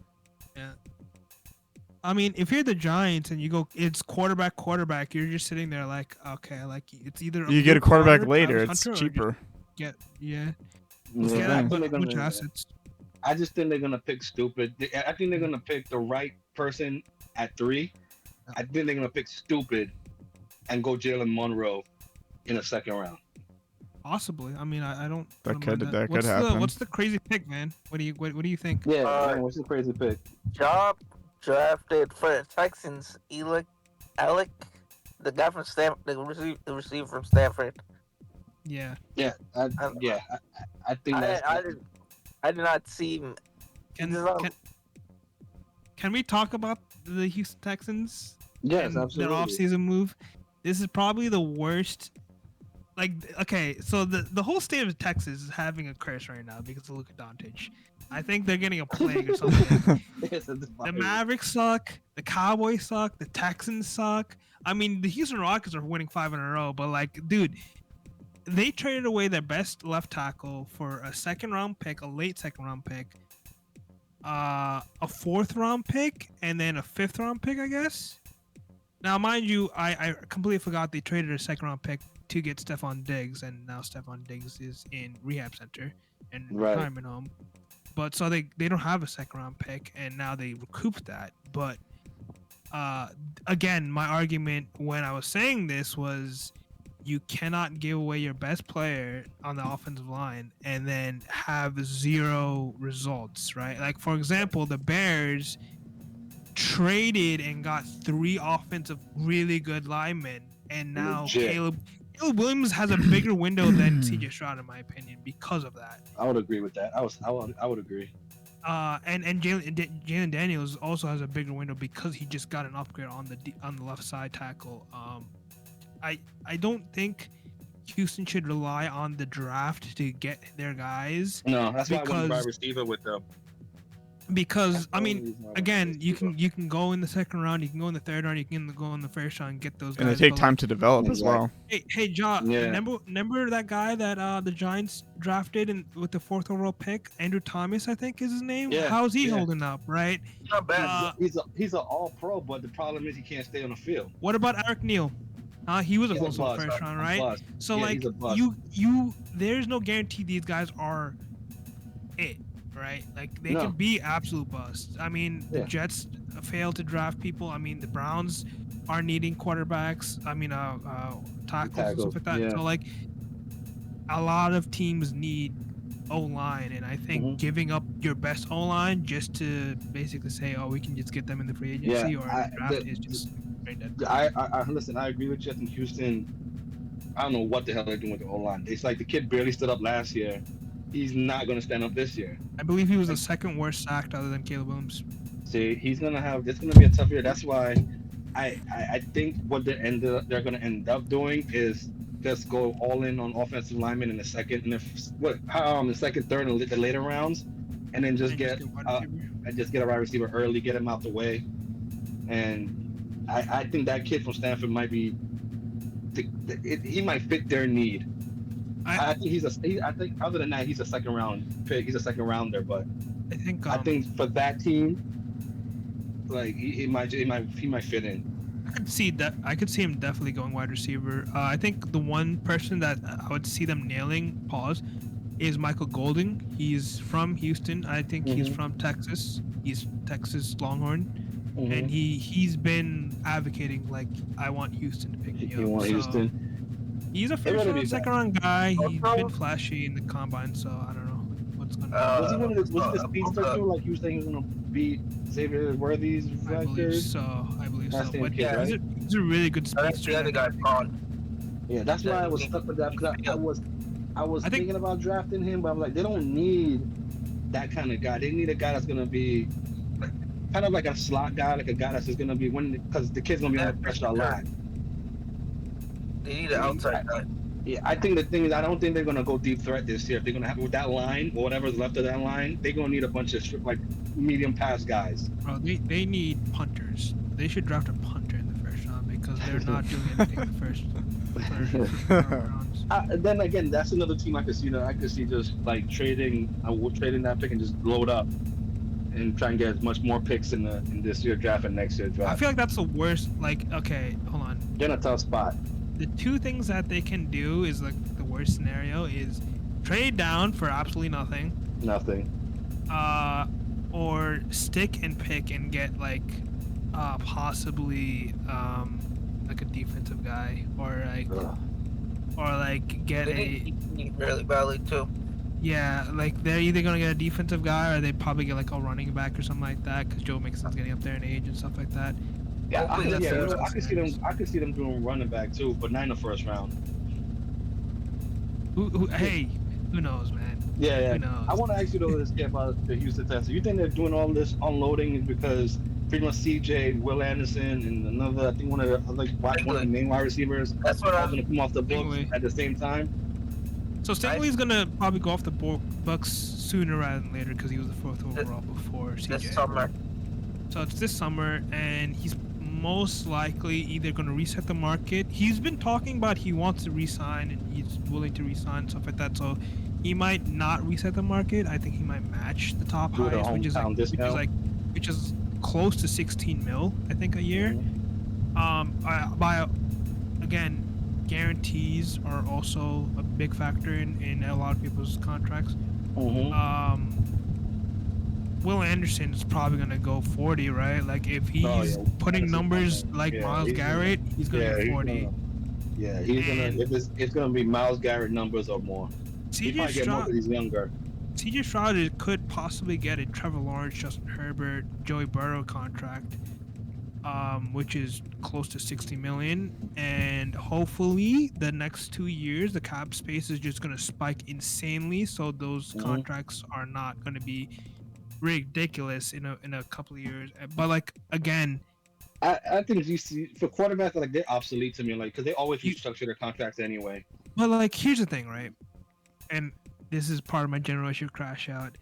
[SPEAKER 2] I mean, if you're the Giants and you go, it's quarterback. You're just sitting there like, okay, like it's either
[SPEAKER 3] You get a
[SPEAKER 2] Luke
[SPEAKER 3] quarterback
[SPEAKER 2] Connor,
[SPEAKER 3] later.
[SPEAKER 2] Travis
[SPEAKER 3] It's
[SPEAKER 2] Hunter, or just
[SPEAKER 3] cheaper.
[SPEAKER 2] yeah,
[SPEAKER 1] Yeah,
[SPEAKER 3] the
[SPEAKER 2] get
[SPEAKER 3] thing.
[SPEAKER 1] I
[SPEAKER 2] a
[SPEAKER 1] think they're
[SPEAKER 2] bunch of
[SPEAKER 1] gonna.
[SPEAKER 2] assets.
[SPEAKER 1] I just think they're gonna pick stupid. I think they're gonna pick the right person at 3. I think they're gonna pick stupid and go Jalen Monroe in the second round.
[SPEAKER 2] Possibly. I mean, I don't.
[SPEAKER 3] That
[SPEAKER 2] I don't
[SPEAKER 3] could-
[SPEAKER 2] mind
[SPEAKER 3] that could
[SPEAKER 2] what's
[SPEAKER 3] happen.
[SPEAKER 2] what's the crazy pick, man? What do you think?
[SPEAKER 1] Yeah,
[SPEAKER 4] Uh,
[SPEAKER 1] what's the crazy pick?
[SPEAKER 4] Job drafted for the Texans, Alec, the guy from Stanford, the receiver from Stanford.
[SPEAKER 2] Yeah.
[SPEAKER 1] Yeah, I think that's.
[SPEAKER 4] I did not see him.
[SPEAKER 2] Can,
[SPEAKER 4] No.
[SPEAKER 2] can we talk about the Houston Texans?
[SPEAKER 1] yes,
[SPEAKER 2] and their
[SPEAKER 1] absolutely.
[SPEAKER 2] offseason move? This is probably the worst. Like, okay, so the whole state of Texas is having a curse right now because of Luka Doncic. I think they're getting a plague or something.
[SPEAKER 1] Yes, it's
[SPEAKER 2] The
[SPEAKER 1] fine.
[SPEAKER 2] Mavericks suck. The Cowboys suck. The Texans suck. I mean, the Houston Rockets are winning 5 in a row, but like, dude, they traded away their best left tackle for a second-round pick, a late second-round pick, a fourth-round pick, and then a fifth-round pick, I guess. Now, mind you, I completely forgot they traded a second-round pick to get Stephon Diggs, and now Stephon Diggs is in rehab center and
[SPEAKER 1] Right.
[SPEAKER 2] retirement home. But so they don't have a second-round pick, and now they recouped that. But again, my argument when I was saying this was you cannot give away your best player on the offensive line and then have zero results, right? Like for example, the Bears traded and got 3 offensive really good linemen, and now
[SPEAKER 1] Legit.
[SPEAKER 2] Caleb Williams has a bigger window than CJ Stroud in my opinion because of that.
[SPEAKER 1] I would agree with that. I would agree.
[SPEAKER 2] And Jalen Daniels also has a bigger window because he just got an upgrade on the left side tackle. I don't think Houston should rely on the draft to get their guys.
[SPEAKER 1] No, that's why I went
[SPEAKER 2] Because-
[SPEAKER 1] wide receiver with them.
[SPEAKER 2] Because I
[SPEAKER 1] That's the
[SPEAKER 2] mean,
[SPEAKER 1] only reason I went
[SPEAKER 2] again,
[SPEAKER 1] wide
[SPEAKER 2] you
[SPEAKER 1] receiver.
[SPEAKER 2] can go in the second round, you can go in the third round, you can go in the first round and get those guys.
[SPEAKER 3] And they take
[SPEAKER 2] but,
[SPEAKER 3] time to develop as well.
[SPEAKER 2] Hey, John,
[SPEAKER 1] Yeah.
[SPEAKER 2] remember that guy that the Giants drafted with the 4th overall pick, Andrew Thomas, I think is his name.
[SPEAKER 1] Yeah,
[SPEAKER 2] How's he
[SPEAKER 1] yeah.
[SPEAKER 2] holding up, right?
[SPEAKER 4] Not bad.
[SPEAKER 1] He's an all pro, but the problem is he can't stay on the field.
[SPEAKER 2] What about Eric Neal? He was
[SPEAKER 1] He's a
[SPEAKER 2] also
[SPEAKER 1] bust,
[SPEAKER 2] first round,
[SPEAKER 1] a
[SPEAKER 2] right?
[SPEAKER 1] bust.
[SPEAKER 2] So
[SPEAKER 1] Yeah,
[SPEAKER 2] like
[SPEAKER 1] he's a bust.
[SPEAKER 2] you there's no guarantee these guys are it, right? Like they
[SPEAKER 1] No.
[SPEAKER 2] can be absolute busts. I mean, the
[SPEAKER 1] Yeah.
[SPEAKER 2] Jets failed to draft people. I mean, the Browns are needing quarterbacks. I mean, tackles and stuff like that.
[SPEAKER 1] yeah.
[SPEAKER 2] So like a lot of teams need O-line, and I think
[SPEAKER 1] Mhm.
[SPEAKER 2] giving up your best O-line just to basically say, oh, we can just get them in the free agency or in the draft is just very dead.
[SPEAKER 1] I listen. I agree with you. I think Houston. I don't know what the hell they're doing with the O line. It's like the kid barely stood up last year. He's not going to stand up this year.
[SPEAKER 2] I believe he was the second worst sacked other than Caleb Williams.
[SPEAKER 1] See, he's gonna have. It's gonna be a tough year. That's why, I think what they're gonna end up doing is just go all in on offensive linemen in the second, and the second, third, and the later rounds, and then just
[SPEAKER 2] And
[SPEAKER 1] get
[SPEAKER 2] wide receiver.
[SPEAKER 1] just get a wide receiver early, get him out the way, and I think that kid from Stanford might be. He might fit their need. I think I think other than that, he's a second round pick. He's a second rounder, but
[SPEAKER 2] I think
[SPEAKER 1] I think for that team, like he might fit in.
[SPEAKER 2] I could see him definitely going wide receiver. I think the one person that I would see them nailing, is Michael Golding. He's from Houston. I think he's
[SPEAKER 1] Mhm.
[SPEAKER 2] from Texas. He's Texas Longhorn,
[SPEAKER 1] Mhm.
[SPEAKER 2] and he's been advocating like I want Houston to pick me
[SPEAKER 1] He
[SPEAKER 2] up.
[SPEAKER 1] want
[SPEAKER 2] So
[SPEAKER 1] Houston.
[SPEAKER 2] he's a
[SPEAKER 1] It wouldn't
[SPEAKER 2] first
[SPEAKER 1] be
[SPEAKER 2] round, second round guy. He's
[SPEAKER 4] Also-
[SPEAKER 2] been flashy in the combine, so I don't know what's gonna.
[SPEAKER 1] Was he one of the, was he the
[SPEAKER 4] uh,
[SPEAKER 1] speedster
[SPEAKER 4] uh,
[SPEAKER 1] too? Like you were saying, he was gonna beat Xavier Worthy's
[SPEAKER 2] I believe
[SPEAKER 1] record.
[SPEAKER 2] so. I believe
[SPEAKER 1] That's
[SPEAKER 2] so.
[SPEAKER 1] the
[SPEAKER 2] But
[SPEAKER 1] kid,
[SPEAKER 2] yeah, he's a really good
[SPEAKER 4] I think
[SPEAKER 2] speedster.
[SPEAKER 4] the other guy called.
[SPEAKER 1] Yeah, that's why I was stuck with that. Because I was
[SPEAKER 2] I think-
[SPEAKER 1] thinking about drafting him, but I'm like, they don't need that kind of guy. They need a guy that's gonna be kind of like a slot guy, like a guy that's just gonna be winning because the kid's gonna be under pressure a lot.
[SPEAKER 4] They need an outside guy.
[SPEAKER 1] Yeah, I think the thing is, I don't think they're gonna go deep threat this year. If they're gonna have with that line or whatever's left of that line, they're gonna need a bunch of like medium pass guys.
[SPEAKER 2] Bro, they need punters. They should draft a punter in the first round because they're not doing anything in the first rounds.
[SPEAKER 1] Then again, that's another team I could see. I could see just like trading that pick and just blow it up and try and get as much more picks in this year draft and next year
[SPEAKER 2] I
[SPEAKER 1] draft.
[SPEAKER 2] feel like that's the worst. Like, okay, hold on.
[SPEAKER 1] They're in a tough spot.
[SPEAKER 2] The two things that they can do is like the worst scenario is trade down for absolutely nothing,
[SPEAKER 1] Nothing.
[SPEAKER 2] or stick and pick and get like possibly like a defensive guy or like get
[SPEAKER 4] They need really badly too.
[SPEAKER 2] yeah, like they're either gonna get a defensive guy or they probably get like a running back or something like that because Joe Mixon's getting up there in age and stuff like that.
[SPEAKER 1] Yeah,
[SPEAKER 4] Hopefully that's the
[SPEAKER 1] I could see them. I could see them doing running back too, but not in the first round.
[SPEAKER 2] Hey, who knows, man?
[SPEAKER 1] Yeah.
[SPEAKER 2] Who knows?
[SPEAKER 1] I want to ask you though this about the Houston Texans. You think they're doing all this unloading is because pretty much CJ, Will Anderson, and another, I think one of the main wide receivers
[SPEAKER 4] That's what
[SPEAKER 1] are
[SPEAKER 4] I.
[SPEAKER 1] going to come off the books
[SPEAKER 2] Stingley.
[SPEAKER 1] at the same time?
[SPEAKER 2] So Stingley's gonna probably go off the Bucks sooner rather than later because he was the 4th overall before CJ.
[SPEAKER 4] This summer.
[SPEAKER 2] So it's this summer, and he's most likely either gonna reset the market. He's been talking about he wants to resign and he's willing to resign stuff like that. So he might not reset the market. I think he might match the top
[SPEAKER 1] Do it a
[SPEAKER 2] highest, which is close to 16 mil, I think, a year. Again, guarantees are also a big factor in a lot of people's contracts.
[SPEAKER 1] Mm-hmm.
[SPEAKER 2] Will Anderson is probably gonna go 40, right? Like if he's
[SPEAKER 1] Oh, yeah.
[SPEAKER 2] putting
[SPEAKER 1] Anderson's
[SPEAKER 2] numbers
[SPEAKER 1] gonna-
[SPEAKER 2] like
[SPEAKER 1] yeah,
[SPEAKER 2] Myles
[SPEAKER 1] he's gonna-
[SPEAKER 2] Garrett, he's gonna
[SPEAKER 1] Yeah,
[SPEAKER 2] get
[SPEAKER 1] he's
[SPEAKER 2] 40.
[SPEAKER 1] Yeah, he's gonna.
[SPEAKER 2] And
[SPEAKER 1] If it's gonna be Miles Garrett numbers or more. He
[SPEAKER 2] CJ
[SPEAKER 1] probably get more
[SPEAKER 2] Stroud,
[SPEAKER 1] because he's younger.
[SPEAKER 2] CJ Stroud could possibly get a Trevor Lawrence, Justin Herbert, Joey Burrow contract, which is close to 60 million. And hopefully, the next 2 years, the cap space is just gonna spike insanely. So those
[SPEAKER 1] Mhm.
[SPEAKER 2] contracts are not gonna be ridiculous in a couple of years. But like again,
[SPEAKER 1] I think you see for quarterbacks like they're obsolete to me, like because they always
[SPEAKER 2] you
[SPEAKER 1] restructure their contracts anyway.
[SPEAKER 2] but like here's the thing, right? And this is part of my generation crash out.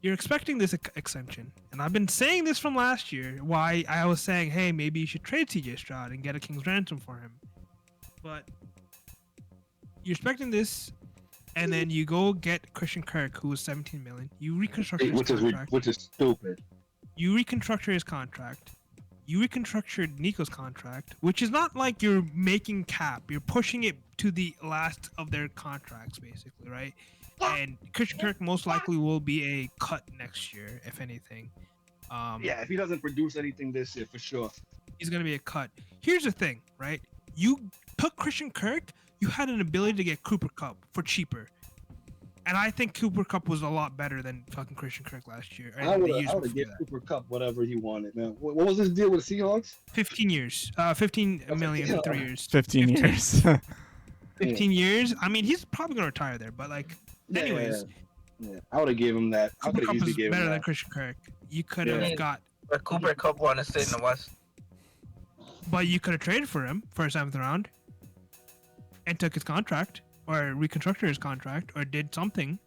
[SPEAKER 2] You're expecting this extension, and I've been saying this from last year. Why I was saying, hey, maybe you should trade CJ Stroud and get a king's ransom for him. But you're expecting this, and then you go get Christian Kirk, who was 17 million. You reconstruct his contract.
[SPEAKER 1] Which is stupid.
[SPEAKER 2] You reconstructure his contract. You reconstructured Nico's contract, which is not like you're making cap. You're pushing it to the last of their contracts, basically, right? And Christian Kirk most likely will be a cut next year, if anything.
[SPEAKER 1] Yeah, if he doesn't produce anything this year, for sure.
[SPEAKER 2] He's going to be a cut. Here's the thing, right? You took Christian Kirk, you had an ability to get Cooper Kupp for cheaper. And I think Cooper Kupp was a lot better than fucking Christian Kirk last year.
[SPEAKER 1] I would have given Cooper Kupp whatever he wanted, man. What was his deal with the Seahawks?
[SPEAKER 2] 15 years. 15 million for 3 years.
[SPEAKER 3] 15 years.
[SPEAKER 2] 15 years. I mean, he's probably going to retire there, but like, anyways.
[SPEAKER 1] Yeah. I would have given him that. I
[SPEAKER 2] Cooper
[SPEAKER 1] could have
[SPEAKER 2] Kupp
[SPEAKER 1] easily
[SPEAKER 2] is
[SPEAKER 1] given him
[SPEAKER 2] better
[SPEAKER 1] that.
[SPEAKER 2] than Christian Kirk. You could have
[SPEAKER 1] Yeah.
[SPEAKER 2] got,
[SPEAKER 4] But Cooper Cup want to stay in the West.
[SPEAKER 2] but you could have traded for him for a 7th round and took his contract or reconstructed his contract or did something.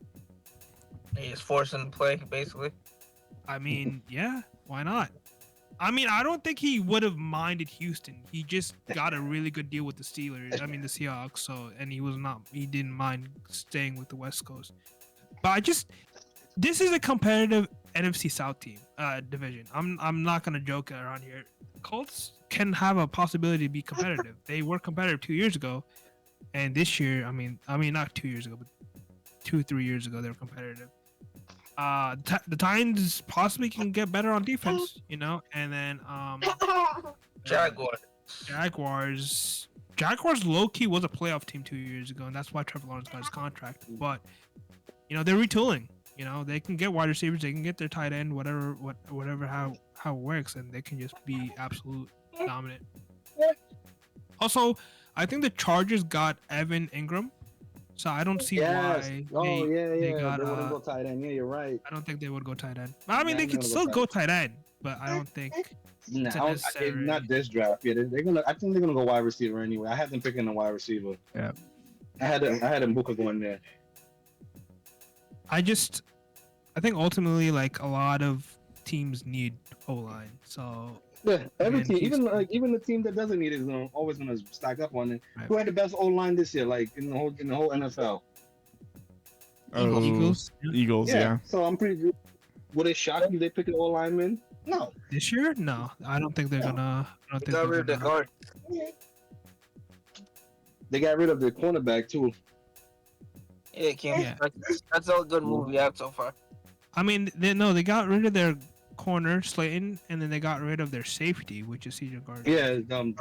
[SPEAKER 4] He's forced into play, basically.
[SPEAKER 2] I mean, yeah, why not? I mean, I don't think he would have minded Houston. He just got a really good deal with the Steelers. I mean, the Seahawks. So, and he didn't mind staying with the West Coast. But this is a competitive NFC South team, division. I'm not gonna joke around here. Colts can have a possibility to be competitive. They were competitive 2 years ago, and this year, I mean, not 2 years ago, but 2-3 years ago, they were competitive. The Titans possibly can get better on defense, you know, and then
[SPEAKER 4] Jaguars.
[SPEAKER 2] Jaguars low key was a playoff team 2 years ago, and that's why Trevor Lawrence got his contract. But you know, they're retooling. You know, they can get wide receivers, they can get their tight end, whatever how it works, and they can just be absolute dominant. Also, I think the Chargers got Evan Ingram. So I don't see why they got.
[SPEAKER 1] They wouldn't go tight end. Yeah, you're right.
[SPEAKER 2] I don't think they would go tight end. I mean,
[SPEAKER 1] Yeah,
[SPEAKER 2] they
[SPEAKER 1] they're
[SPEAKER 2] could
[SPEAKER 1] gonna
[SPEAKER 2] still
[SPEAKER 1] go
[SPEAKER 2] go tight end, but I don't think.
[SPEAKER 1] Nah,
[SPEAKER 2] It's a necessary-
[SPEAKER 1] not this draft. Yeah, they're gonna. I think they're gonna go wide receiver anyway. I had them picking a wide receiver.
[SPEAKER 3] Yeah.
[SPEAKER 1] I had Mbuka going there.
[SPEAKER 2] I think ultimately, like a lot of teams need O-line. So
[SPEAKER 1] Yeah, every
[SPEAKER 2] And
[SPEAKER 1] team,
[SPEAKER 2] Houston.
[SPEAKER 1] even the team that doesn't need it is always gonna stack up on it.
[SPEAKER 2] Right.
[SPEAKER 1] Who had the best O line this year, like in the whole NFL?
[SPEAKER 3] Oh,
[SPEAKER 2] Eagles.
[SPEAKER 3] Eagles, yeah.
[SPEAKER 1] So I'm pretty good. Would it shock you they pick an O lineman? No.
[SPEAKER 2] This year, no, I don't think they're gonna. I don't think
[SPEAKER 4] Got
[SPEAKER 2] they're
[SPEAKER 4] rid of the
[SPEAKER 2] gonna.
[SPEAKER 4] guard.
[SPEAKER 1] They got rid of the cornerback too.
[SPEAKER 4] Yeah, Kim.
[SPEAKER 2] Yeah.
[SPEAKER 4] That's all a good move we had so far.
[SPEAKER 2] I mean, they got rid of their corner Slayton, and then they got rid of their safety, which is CJ Gardner.
[SPEAKER 1] Yeah,
[SPEAKER 4] Gardner.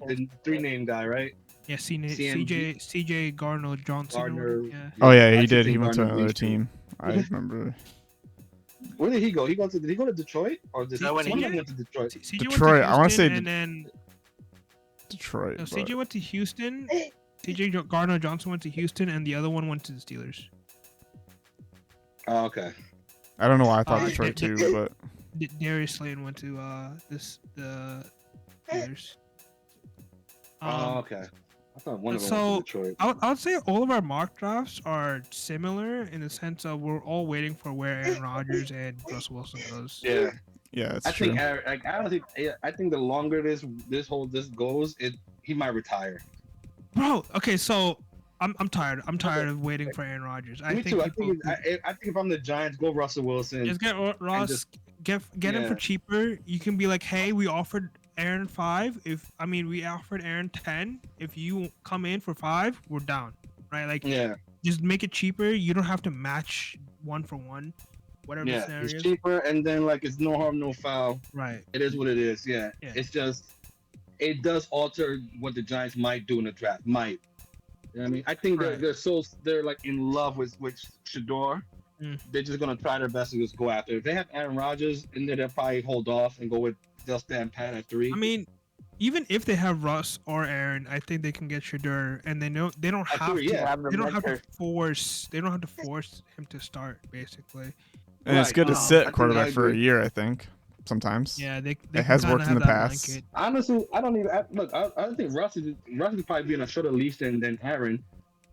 [SPEAKER 1] the 3-name guy, right?
[SPEAKER 2] Yeah,
[SPEAKER 1] CMG.
[SPEAKER 2] CJ Gardner Johnson.
[SPEAKER 1] Gardner.
[SPEAKER 2] Yeah.
[SPEAKER 3] Oh yeah, he
[SPEAKER 1] Actually,
[SPEAKER 3] did. He
[SPEAKER 1] Gardner
[SPEAKER 3] went to another
[SPEAKER 1] Beach, too.
[SPEAKER 3] team. I remember.
[SPEAKER 1] Where did he go? Did he go to Detroit or did
[SPEAKER 4] No, when he-
[SPEAKER 1] one of them went to Detroit?
[SPEAKER 2] CJ
[SPEAKER 3] Detroit, I wanna
[SPEAKER 2] went to
[SPEAKER 3] say
[SPEAKER 2] Houston, and then
[SPEAKER 3] Detroit.
[SPEAKER 2] no,
[SPEAKER 3] but-
[SPEAKER 2] CJ went to Houston. CJ Gardner Johnson went to Houston, and the other one went to the Steelers.
[SPEAKER 1] Oh, okay.
[SPEAKER 3] I don't know why I thought
[SPEAKER 2] Uh,
[SPEAKER 3] Detroit
[SPEAKER 2] they-
[SPEAKER 3] too, but
[SPEAKER 2] Darius Slayton went to the Steelers.
[SPEAKER 1] Oh, okay. I thought one of them
[SPEAKER 2] so-
[SPEAKER 1] went to Detroit.
[SPEAKER 2] I would say all of our mock drafts are similar in the sense of we're all waiting for where Aaron Rodgers and Russell Wilson goes.
[SPEAKER 1] Yeah.
[SPEAKER 3] yeah, it's
[SPEAKER 1] I
[SPEAKER 3] true.
[SPEAKER 1] think I think the longer this goes, he might retire.
[SPEAKER 2] Bro, okay, so I'm tired. I'm tired of waiting for Aaron Rodgers.
[SPEAKER 1] Me too. I think if I'm the Giants, go Russell Wilson.
[SPEAKER 2] just get Ross,
[SPEAKER 1] just-
[SPEAKER 2] get him for
[SPEAKER 1] yeah.
[SPEAKER 2] cheaper. You can be like, hey, we offered Aaron 5. We offered Aaron 10. If you come in for 5, we're down, right? Like,
[SPEAKER 1] Yeah,
[SPEAKER 2] just make it cheaper. You don't have to match 1 for 1, whatever the
[SPEAKER 1] yeah.
[SPEAKER 2] scenario
[SPEAKER 1] It's
[SPEAKER 2] is.
[SPEAKER 1] cheaper, and then like it's no harm, no foul.
[SPEAKER 2] Right.
[SPEAKER 1] It is what it is. Yeah.
[SPEAKER 2] Yeah.
[SPEAKER 1] It's just it does alter what the Giants might do in the draft. Might. You know what I mean? I think
[SPEAKER 2] Right.
[SPEAKER 1] they're like in love with Shador.
[SPEAKER 2] Mm.
[SPEAKER 1] They're just gonna try their best to just go after. If they have Aaron Rodgers in there, they'll probably hold off and go with they'll stand pat at 3.
[SPEAKER 2] I mean, even if they have Russ or Aaron, I think they can get Shador, and they don't
[SPEAKER 1] At
[SPEAKER 2] have
[SPEAKER 1] 3,
[SPEAKER 2] to.
[SPEAKER 1] yeah.
[SPEAKER 2] They don't have to force. They don't have to force him to start. Basically,
[SPEAKER 3] And it's
[SPEAKER 1] Right.
[SPEAKER 3] good to
[SPEAKER 2] I
[SPEAKER 3] sit
[SPEAKER 1] think
[SPEAKER 3] quarterback
[SPEAKER 1] I
[SPEAKER 3] for a
[SPEAKER 1] agree.
[SPEAKER 3] year. I think sometimes.
[SPEAKER 2] yeah, they
[SPEAKER 3] It has
[SPEAKER 2] kinda
[SPEAKER 3] worked in
[SPEAKER 2] have
[SPEAKER 3] the
[SPEAKER 2] that
[SPEAKER 3] past.
[SPEAKER 2] blanket.
[SPEAKER 1] Honestly, I don't even look. I think Russ is probably being a shorter leash than Aaron.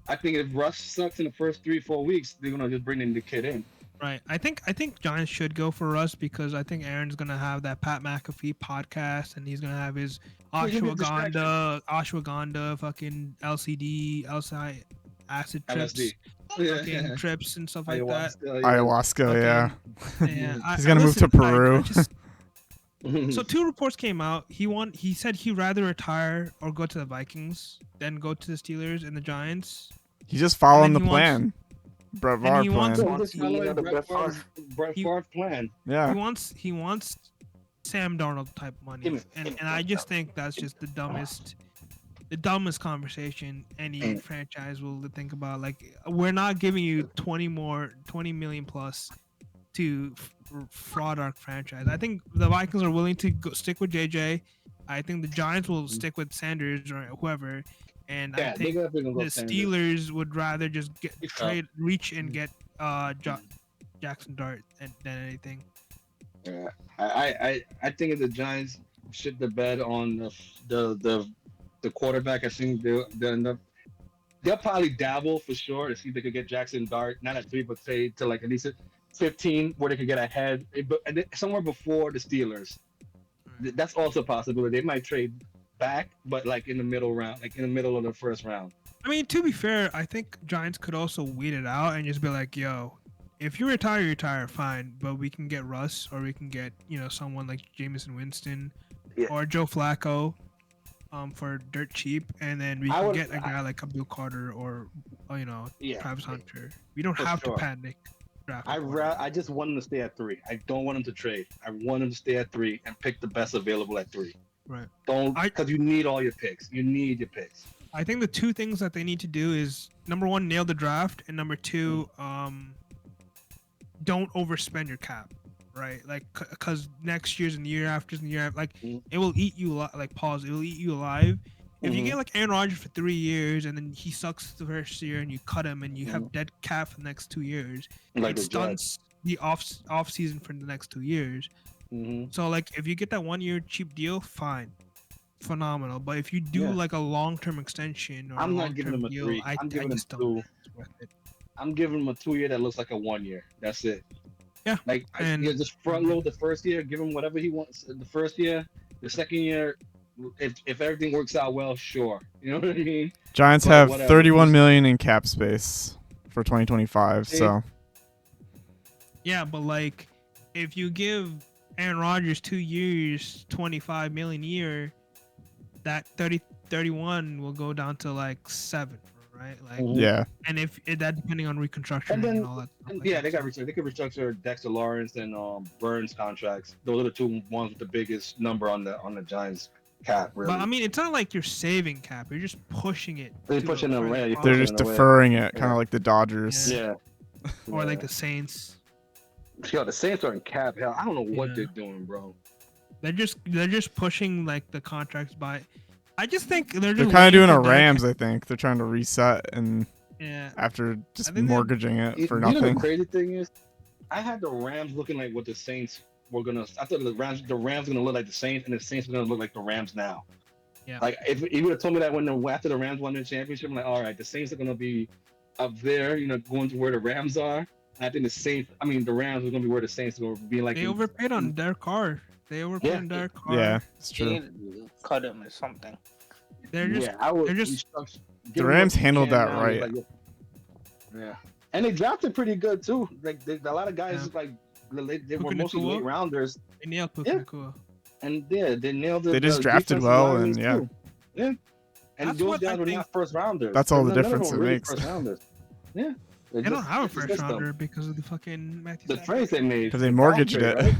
[SPEAKER 1] I think if Russ sucks in the first 3-4 weeks, they're gonna just bring in the kid in.
[SPEAKER 2] Right. I think Giants should go for Russ because I think Aaron's gonna have that Pat McAfee podcast, and he's gonna have his
[SPEAKER 1] Yeah, he'll be a distraction.
[SPEAKER 2] ashwagandha, fucking LCD, outside acid trips,
[SPEAKER 1] LSD.
[SPEAKER 2] fucking trips and stuff like that.
[SPEAKER 3] Ayahuasca, yeah.
[SPEAKER 2] Yeah,
[SPEAKER 3] He's gonna move to Peru.
[SPEAKER 2] So 2 reports came out. He said he'd rather retire or go to the Vikings than go to the Steelers and the Giants.
[SPEAKER 3] He's just following
[SPEAKER 2] And
[SPEAKER 3] the
[SPEAKER 2] then he wants-
[SPEAKER 3] plan. Brett
[SPEAKER 2] and
[SPEAKER 3] Favre
[SPEAKER 2] he
[SPEAKER 3] plan.
[SPEAKER 2] wants-
[SPEAKER 1] So this kind of like
[SPEAKER 4] Brett
[SPEAKER 1] Brett Favre plan.
[SPEAKER 3] Yeah.
[SPEAKER 2] He wants Sam Darnold type money, and I just think that's just the dumbest conversation any franchise will think about. Like, we're not giving you 20 million plus to fraud our franchise. I think the Vikings are willing to stick with JJ. I think the Giants will stick with Sanders or whoever, and I think the Steelers would rather just reach and get Jackson Dart than anything.
[SPEAKER 1] Yeah, I think if the Giants shit the bed on the quarterback, I think they'll end up. They'll probably dabble for sure to see if they could get Jackson Dart, not at 3, but say to like at least 15, where they could get ahead, but somewhere before the Steelers. That's also a possibility. They might trade back, but like in the middle round, like in the middle of the first round.
[SPEAKER 2] I mean, to be fair, I think Giants could also weed it out and just be like, yo, if you retire, fine, but we can get Russ, or we can get, someone like Jameson Winston or Joe Flacco for dirt cheap, and then we can get a guy like Abdul Carter or Travis Hunter. We don't have to panic.
[SPEAKER 1] I just want him to stay at 3. I don't want him to trade. I want him to stay at 3 and pick the best available at 3.
[SPEAKER 2] Right.
[SPEAKER 1] Because you need all your picks. You need your picks.
[SPEAKER 2] I think the 2 things that they need to do is, number 1, nail the draft, and number 2, don't overspend your cap, right? Like, because next year's and the year after and the year after, like, it will eat you alive. Like, pause. It will eat you alive. If you get like Aaron Rodgers for 3 years and then he sucks the first year and you cut him and you have dead cap for the next 2 years, it stunts the off season for the next 2 years. So like, if you get that 1 year cheap deal, fine, phenomenal. But if you do like a long-term extension or
[SPEAKER 1] I'm not giving him a
[SPEAKER 2] deal,
[SPEAKER 1] 3. I'm giving him 2. I'm giving him a 2 year that looks like a 1 year. That's it.
[SPEAKER 2] Yeah.
[SPEAKER 1] Like, just front load the first year, give him whatever he wants the first year. The second year, if everything works out well, sure. You know what I mean?
[SPEAKER 3] Giants have 31 million in cap space for 2025. So.
[SPEAKER 2] Yeah, but like, if you give Aaron Rodgers 2 years, 25 million a year, that 31 will go down to like 7, right? Like,
[SPEAKER 3] yeah.
[SPEAKER 2] And if that, depending on reconstruction and all that.
[SPEAKER 1] They could restructure Dexter Lawrence and Burns contracts. Those are the 2 ones with the biggest number on the Giants cap. Really.
[SPEAKER 2] But I mean, it's not like you're saving cap; you're just pushing it.
[SPEAKER 1] They're pushing it away.
[SPEAKER 3] They're just deferring it, kind of like the Dodgers.
[SPEAKER 1] Yeah.
[SPEAKER 2] Or like the Saints.
[SPEAKER 1] Yo, the Saints are in cap hell. I don't know what they're doing, bro.
[SPEAKER 2] They're just pushing like the contracts by. I just think they're
[SPEAKER 3] kind of doing a Rams. I think they're trying to reset and after just mortgaging it for nothing.
[SPEAKER 1] You know the crazy thing is, I had the Rams looking like what the Saints were gonna. I thought the Rams were gonna look like the Saints, and the Saints were gonna look like the Rams now.
[SPEAKER 2] Yeah.
[SPEAKER 1] Like if you would have told me that after the Rams won the championship, I'm like, all right, the Saints are gonna be up there, going to where the Rams are. I think the Rams are gonna be where the Saints are gonna be. Like
[SPEAKER 2] they overpaid on Derek Carr. They overpaid on Derek Carr.
[SPEAKER 3] Yeah, it's true.
[SPEAKER 4] They need to cut him or something.
[SPEAKER 2] They're just.
[SPEAKER 3] The Rams handled that right.
[SPEAKER 1] Yeah, and they drafted pretty good too. Like a lot of guys they were mostly late rounders.
[SPEAKER 2] They nailed Puka Nacua.
[SPEAKER 1] And they nailed it.
[SPEAKER 3] They just drafted well, and
[SPEAKER 1] yeah. And those guys were not first rounders.
[SPEAKER 3] That's all the difference it makes.
[SPEAKER 1] First rounders. Yeah.
[SPEAKER 2] They don't have a first rounder because of the fucking Matthew
[SPEAKER 1] the trades they made.
[SPEAKER 3] Because they mortgaged it.
[SPEAKER 1] Right?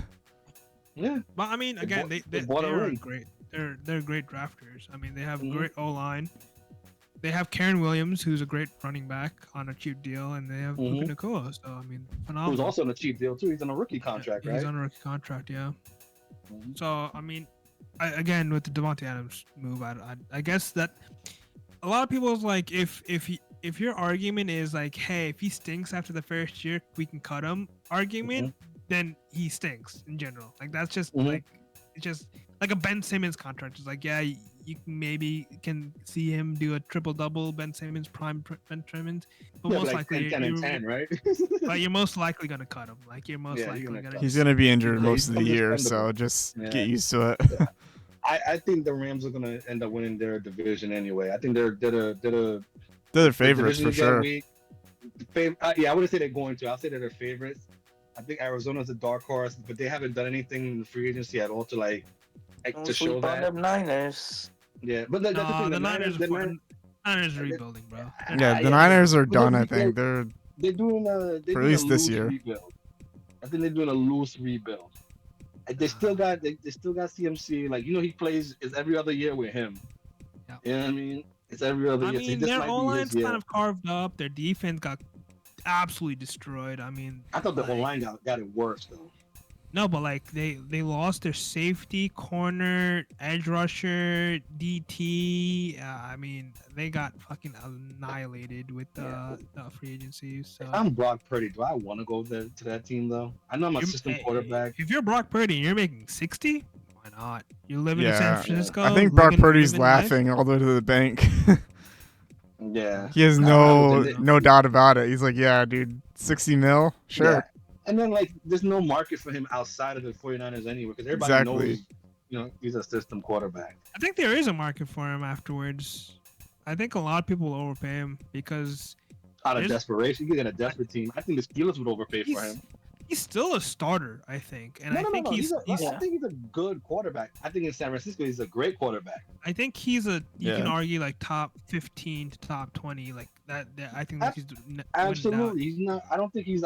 [SPEAKER 1] Yeah.
[SPEAKER 2] But I mean, again, they're a great they're great drafters. I mean, they have
[SPEAKER 1] Mhm.
[SPEAKER 2] great O line. They have Karen Williams, who's a great running back on a cheap deal, and they have Puka
[SPEAKER 1] Mhm.
[SPEAKER 2] Nacua. So I mean,
[SPEAKER 1] Who's
[SPEAKER 2] phenomenal.
[SPEAKER 1] also on a cheap deal too. He's on a rookie
[SPEAKER 2] Yeah,
[SPEAKER 1] contract,
[SPEAKER 2] he's
[SPEAKER 1] right?
[SPEAKER 2] on a rookie contract, yeah.
[SPEAKER 1] Mhm.
[SPEAKER 2] So I mean, again with the Devontae Adams move, I guess that a lot of people's like if your argument is like, hey, if he stinks after the first year, we can cut him. Argument, then he stinks in general. Like that's just
[SPEAKER 1] Mhm.
[SPEAKER 2] like it's just like a Ben Simmons contract. It's like yeah, you maybe can see him do a triple double. Ben Simmons prime Ben Simmons, but
[SPEAKER 1] Yeah,
[SPEAKER 2] most
[SPEAKER 1] like
[SPEAKER 2] likely
[SPEAKER 1] 10, 10, and 10, right?
[SPEAKER 2] but you're most likely gonna cut him. Like you're most
[SPEAKER 1] Yeah, you're
[SPEAKER 2] likely
[SPEAKER 1] gonna
[SPEAKER 2] gonna.
[SPEAKER 1] cut
[SPEAKER 3] He's
[SPEAKER 2] Just,
[SPEAKER 3] gonna be injured
[SPEAKER 1] Yeah,
[SPEAKER 3] most
[SPEAKER 1] he's
[SPEAKER 3] of the year,
[SPEAKER 1] expendable.
[SPEAKER 3] so just
[SPEAKER 1] Yeah.
[SPEAKER 3] get used to it.
[SPEAKER 1] Yeah. I think the Rams are gonna end up winning their division anyway. I think they're
[SPEAKER 3] They're the favorites
[SPEAKER 1] division
[SPEAKER 3] for sure.
[SPEAKER 1] Yeah, I wouldn't say they're going to. I'll say that they're favorites. I think Arizona's a dark horse, but they haven't done anything in the free agency at all to
[SPEAKER 4] Don't
[SPEAKER 1] to show
[SPEAKER 4] sleep on
[SPEAKER 1] that.
[SPEAKER 4] them Niners.
[SPEAKER 1] Yeah, but that's the thing.
[SPEAKER 2] the Niners
[SPEAKER 1] the
[SPEAKER 2] are fun. Niners are
[SPEAKER 1] they-
[SPEAKER 2] rebuilding, bro.
[SPEAKER 3] Yeah, the Niners are
[SPEAKER 1] but
[SPEAKER 3] done. I
[SPEAKER 1] they're-
[SPEAKER 3] think they're
[SPEAKER 1] they're doing
[SPEAKER 3] For at least this
[SPEAKER 1] loose
[SPEAKER 3] year.
[SPEAKER 1] rebuild. I think they're doing a loose rebuild. And they still got CMC. Like he plays is every other year with him.
[SPEAKER 2] Yeah.
[SPEAKER 1] You know what I mean? It's every other
[SPEAKER 2] I
[SPEAKER 1] year. So
[SPEAKER 2] mean,
[SPEAKER 1] this
[SPEAKER 2] their
[SPEAKER 1] might be
[SPEAKER 2] O
[SPEAKER 1] his
[SPEAKER 2] line's
[SPEAKER 1] year.
[SPEAKER 2] kind of carved up. Their defense got absolutely destroyed. I mean,
[SPEAKER 1] I thought the
[SPEAKER 2] like,
[SPEAKER 1] whole line got it worse though.
[SPEAKER 2] no, but like they lost their safety, corner, edge rusher, DT. I mean, they got fucking annihilated with the free agency. So
[SPEAKER 1] If I'm Brock Purdy, do I want to go to that team though? I know I'm a system quarterback.
[SPEAKER 2] If you're Brock Purdy and you're making 60, why not? You're living in San
[SPEAKER 3] Yeah.
[SPEAKER 2] Francisco.
[SPEAKER 3] I think Brock Purdy's
[SPEAKER 2] living life.
[SPEAKER 3] laughing all the way to the bank.
[SPEAKER 1] Yeah.
[SPEAKER 3] He has
[SPEAKER 1] I
[SPEAKER 3] no
[SPEAKER 1] don't
[SPEAKER 3] no doubt about it. He's like, yeah, dude, 60 mil, sure.
[SPEAKER 1] Yeah. And then there's no market for him outside of the 49ers anyway, because everybody
[SPEAKER 3] Exactly.
[SPEAKER 1] knows, he's a system quarterback.
[SPEAKER 2] I think there is a market for him afterwards. I think a lot of people will overpay him because
[SPEAKER 1] Out of
[SPEAKER 2] There's-
[SPEAKER 1] desperation, you get a desperate team. I think the Steelers would overpay for him.
[SPEAKER 2] he's still a starter, I think, and
[SPEAKER 1] No,
[SPEAKER 2] I
[SPEAKER 1] no,
[SPEAKER 2] think
[SPEAKER 1] no, no.
[SPEAKER 2] he's
[SPEAKER 1] I think he's a good quarterback. I think in San Francisco, he's a great quarterback.
[SPEAKER 2] I think he's a you can
[SPEAKER 3] Yeah.
[SPEAKER 2] argue like top 15 to top 20 like that. I think that he's
[SPEAKER 1] Absolutely, he's not. I don't think he's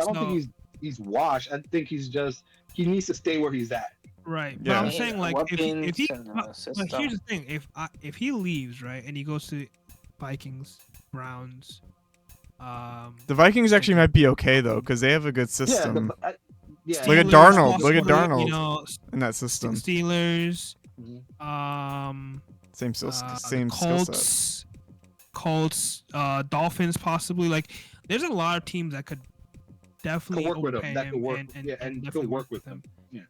[SPEAKER 1] washed. I think he needs to stay where he's at.
[SPEAKER 2] right. But
[SPEAKER 3] Yeah.
[SPEAKER 2] I'm saying like if he
[SPEAKER 4] Weapons and,
[SPEAKER 2] but here's the thing, if he leaves, right, and he goes to Vikings, Browns,
[SPEAKER 3] The Vikings actually might be okay though, because they have a good system
[SPEAKER 1] Yeah,
[SPEAKER 3] Look at
[SPEAKER 2] Steelers,
[SPEAKER 3] Darnold, look at
[SPEAKER 2] possibly,
[SPEAKER 3] Darnold.
[SPEAKER 2] You know,
[SPEAKER 3] in that system.
[SPEAKER 2] Steelers,
[SPEAKER 1] Mhm.
[SPEAKER 3] Same skill set.
[SPEAKER 2] Colts, Dolphins, possibly. Like, there's a lot of teams that could definitely
[SPEAKER 1] Could work with him.
[SPEAKER 2] overpay
[SPEAKER 1] That
[SPEAKER 2] him
[SPEAKER 1] could work.
[SPEAKER 2] and
[SPEAKER 1] Yeah, and
[SPEAKER 2] definitely
[SPEAKER 1] could work with him. Yeah.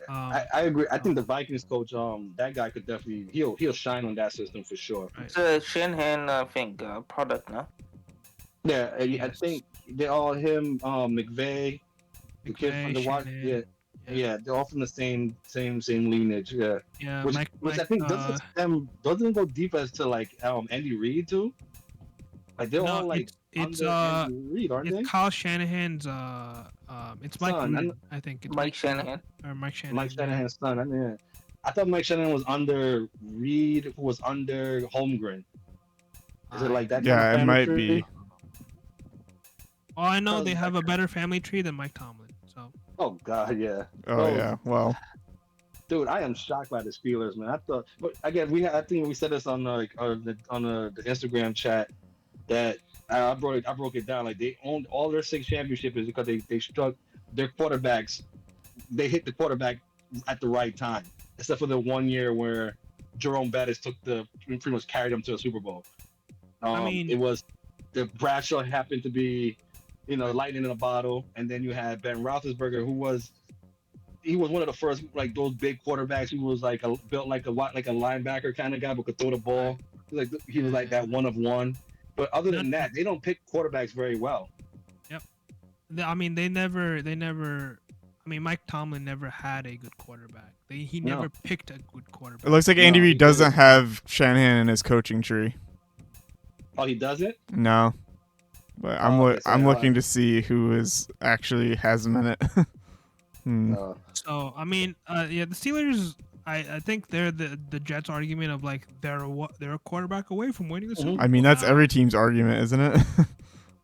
[SPEAKER 2] Um,
[SPEAKER 1] I agree. I think the Vikings coach, that guy could definitely he'll shine on that system for sure.
[SPEAKER 2] right.
[SPEAKER 4] It's a Shanahan, I think, product, no?
[SPEAKER 1] Yeah, I
[SPEAKER 2] Yes.
[SPEAKER 1] think they're all him, McVay, the kid from the Watch.
[SPEAKER 2] Shanahan,
[SPEAKER 1] Yeah, they're all from the same lineage. Yeah,
[SPEAKER 2] yeah.
[SPEAKER 1] which
[SPEAKER 2] Mike,
[SPEAKER 1] I think doesn't go deep as to like Andy Reid too. Like they're all like
[SPEAKER 2] it's
[SPEAKER 1] under Andy Reid, aren't they?
[SPEAKER 2] it's Kyle Shanahan's it's Mike
[SPEAKER 1] Son,
[SPEAKER 2] Gruden, I think it's
[SPEAKER 4] Mike Shanahan.
[SPEAKER 2] or Mike Shanahan.
[SPEAKER 1] Mike Shanahan's son. I thought Mike Shanahan was under Reid, who was under Holmgren. Is it like that?
[SPEAKER 3] Yeah,
[SPEAKER 1] kind of
[SPEAKER 3] it
[SPEAKER 1] family
[SPEAKER 3] might
[SPEAKER 1] tree?
[SPEAKER 3] be.
[SPEAKER 2] Oh, I know
[SPEAKER 1] Sounds
[SPEAKER 2] they have a
[SPEAKER 1] like-
[SPEAKER 2] better family tree than Mike Tomlin. So
[SPEAKER 1] Oh God, yeah.
[SPEAKER 3] Oh
[SPEAKER 1] Bro,
[SPEAKER 3] yeah. Well,
[SPEAKER 1] Dude, I am shocked by the Steelers, man. I thought, but again, I think we said this on the Instagram chat that I broke it down. Like they owned all their 6 championships is because they struck their quarterbacks. They hit the quarterback at the right time, except for the one year where Jerome Bettis pretty much carried them to a Super Bowl.
[SPEAKER 2] I mean-
[SPEAKER 1] it was the Bradshaw happened to be, lightning in a bottle, and then you had Ben Roethlisberger, who was one of the first like those big quarterbacks. He was built like a linebacker kind of guy, but could throw the ball. He was like that one of one. But other than that, they don't pick quarterbacks very well.
[SPEAKER 2] I mean, they never. I mean, Mike Tomlin never had a good quarterback. He
[SPEAKER 1] No.
[SPEAKER 2] never picked a good quarterback.
[SPEAKER 3] it looks like Andy
[SPEAKER 1] No, he
[SPEAKER 3] Reid doesn't
[SPEAKER 1] didn't.
[SPEAKER 3] have Shanahan in his coaching tree.
[SPEAKER 1] Oh, he doesn't?
[SPEAKER 3] No. But
[SPEAKER 1] okay, so
[SPEAKER 3] I'm
[SPEAKER 1] yeah,
[SPEAKER 3] looking to see who actually has him in it.
[SPEAKER 2] So I mean, yeah, the Steelers. I think they're the Jets' argument of like they're a quarterback away from winning the Super Bowl.
[SPEAKER 3] I mean, that's
[SPEAKER 2] now.
[SPEAKER 3] every team's argument, isn't it?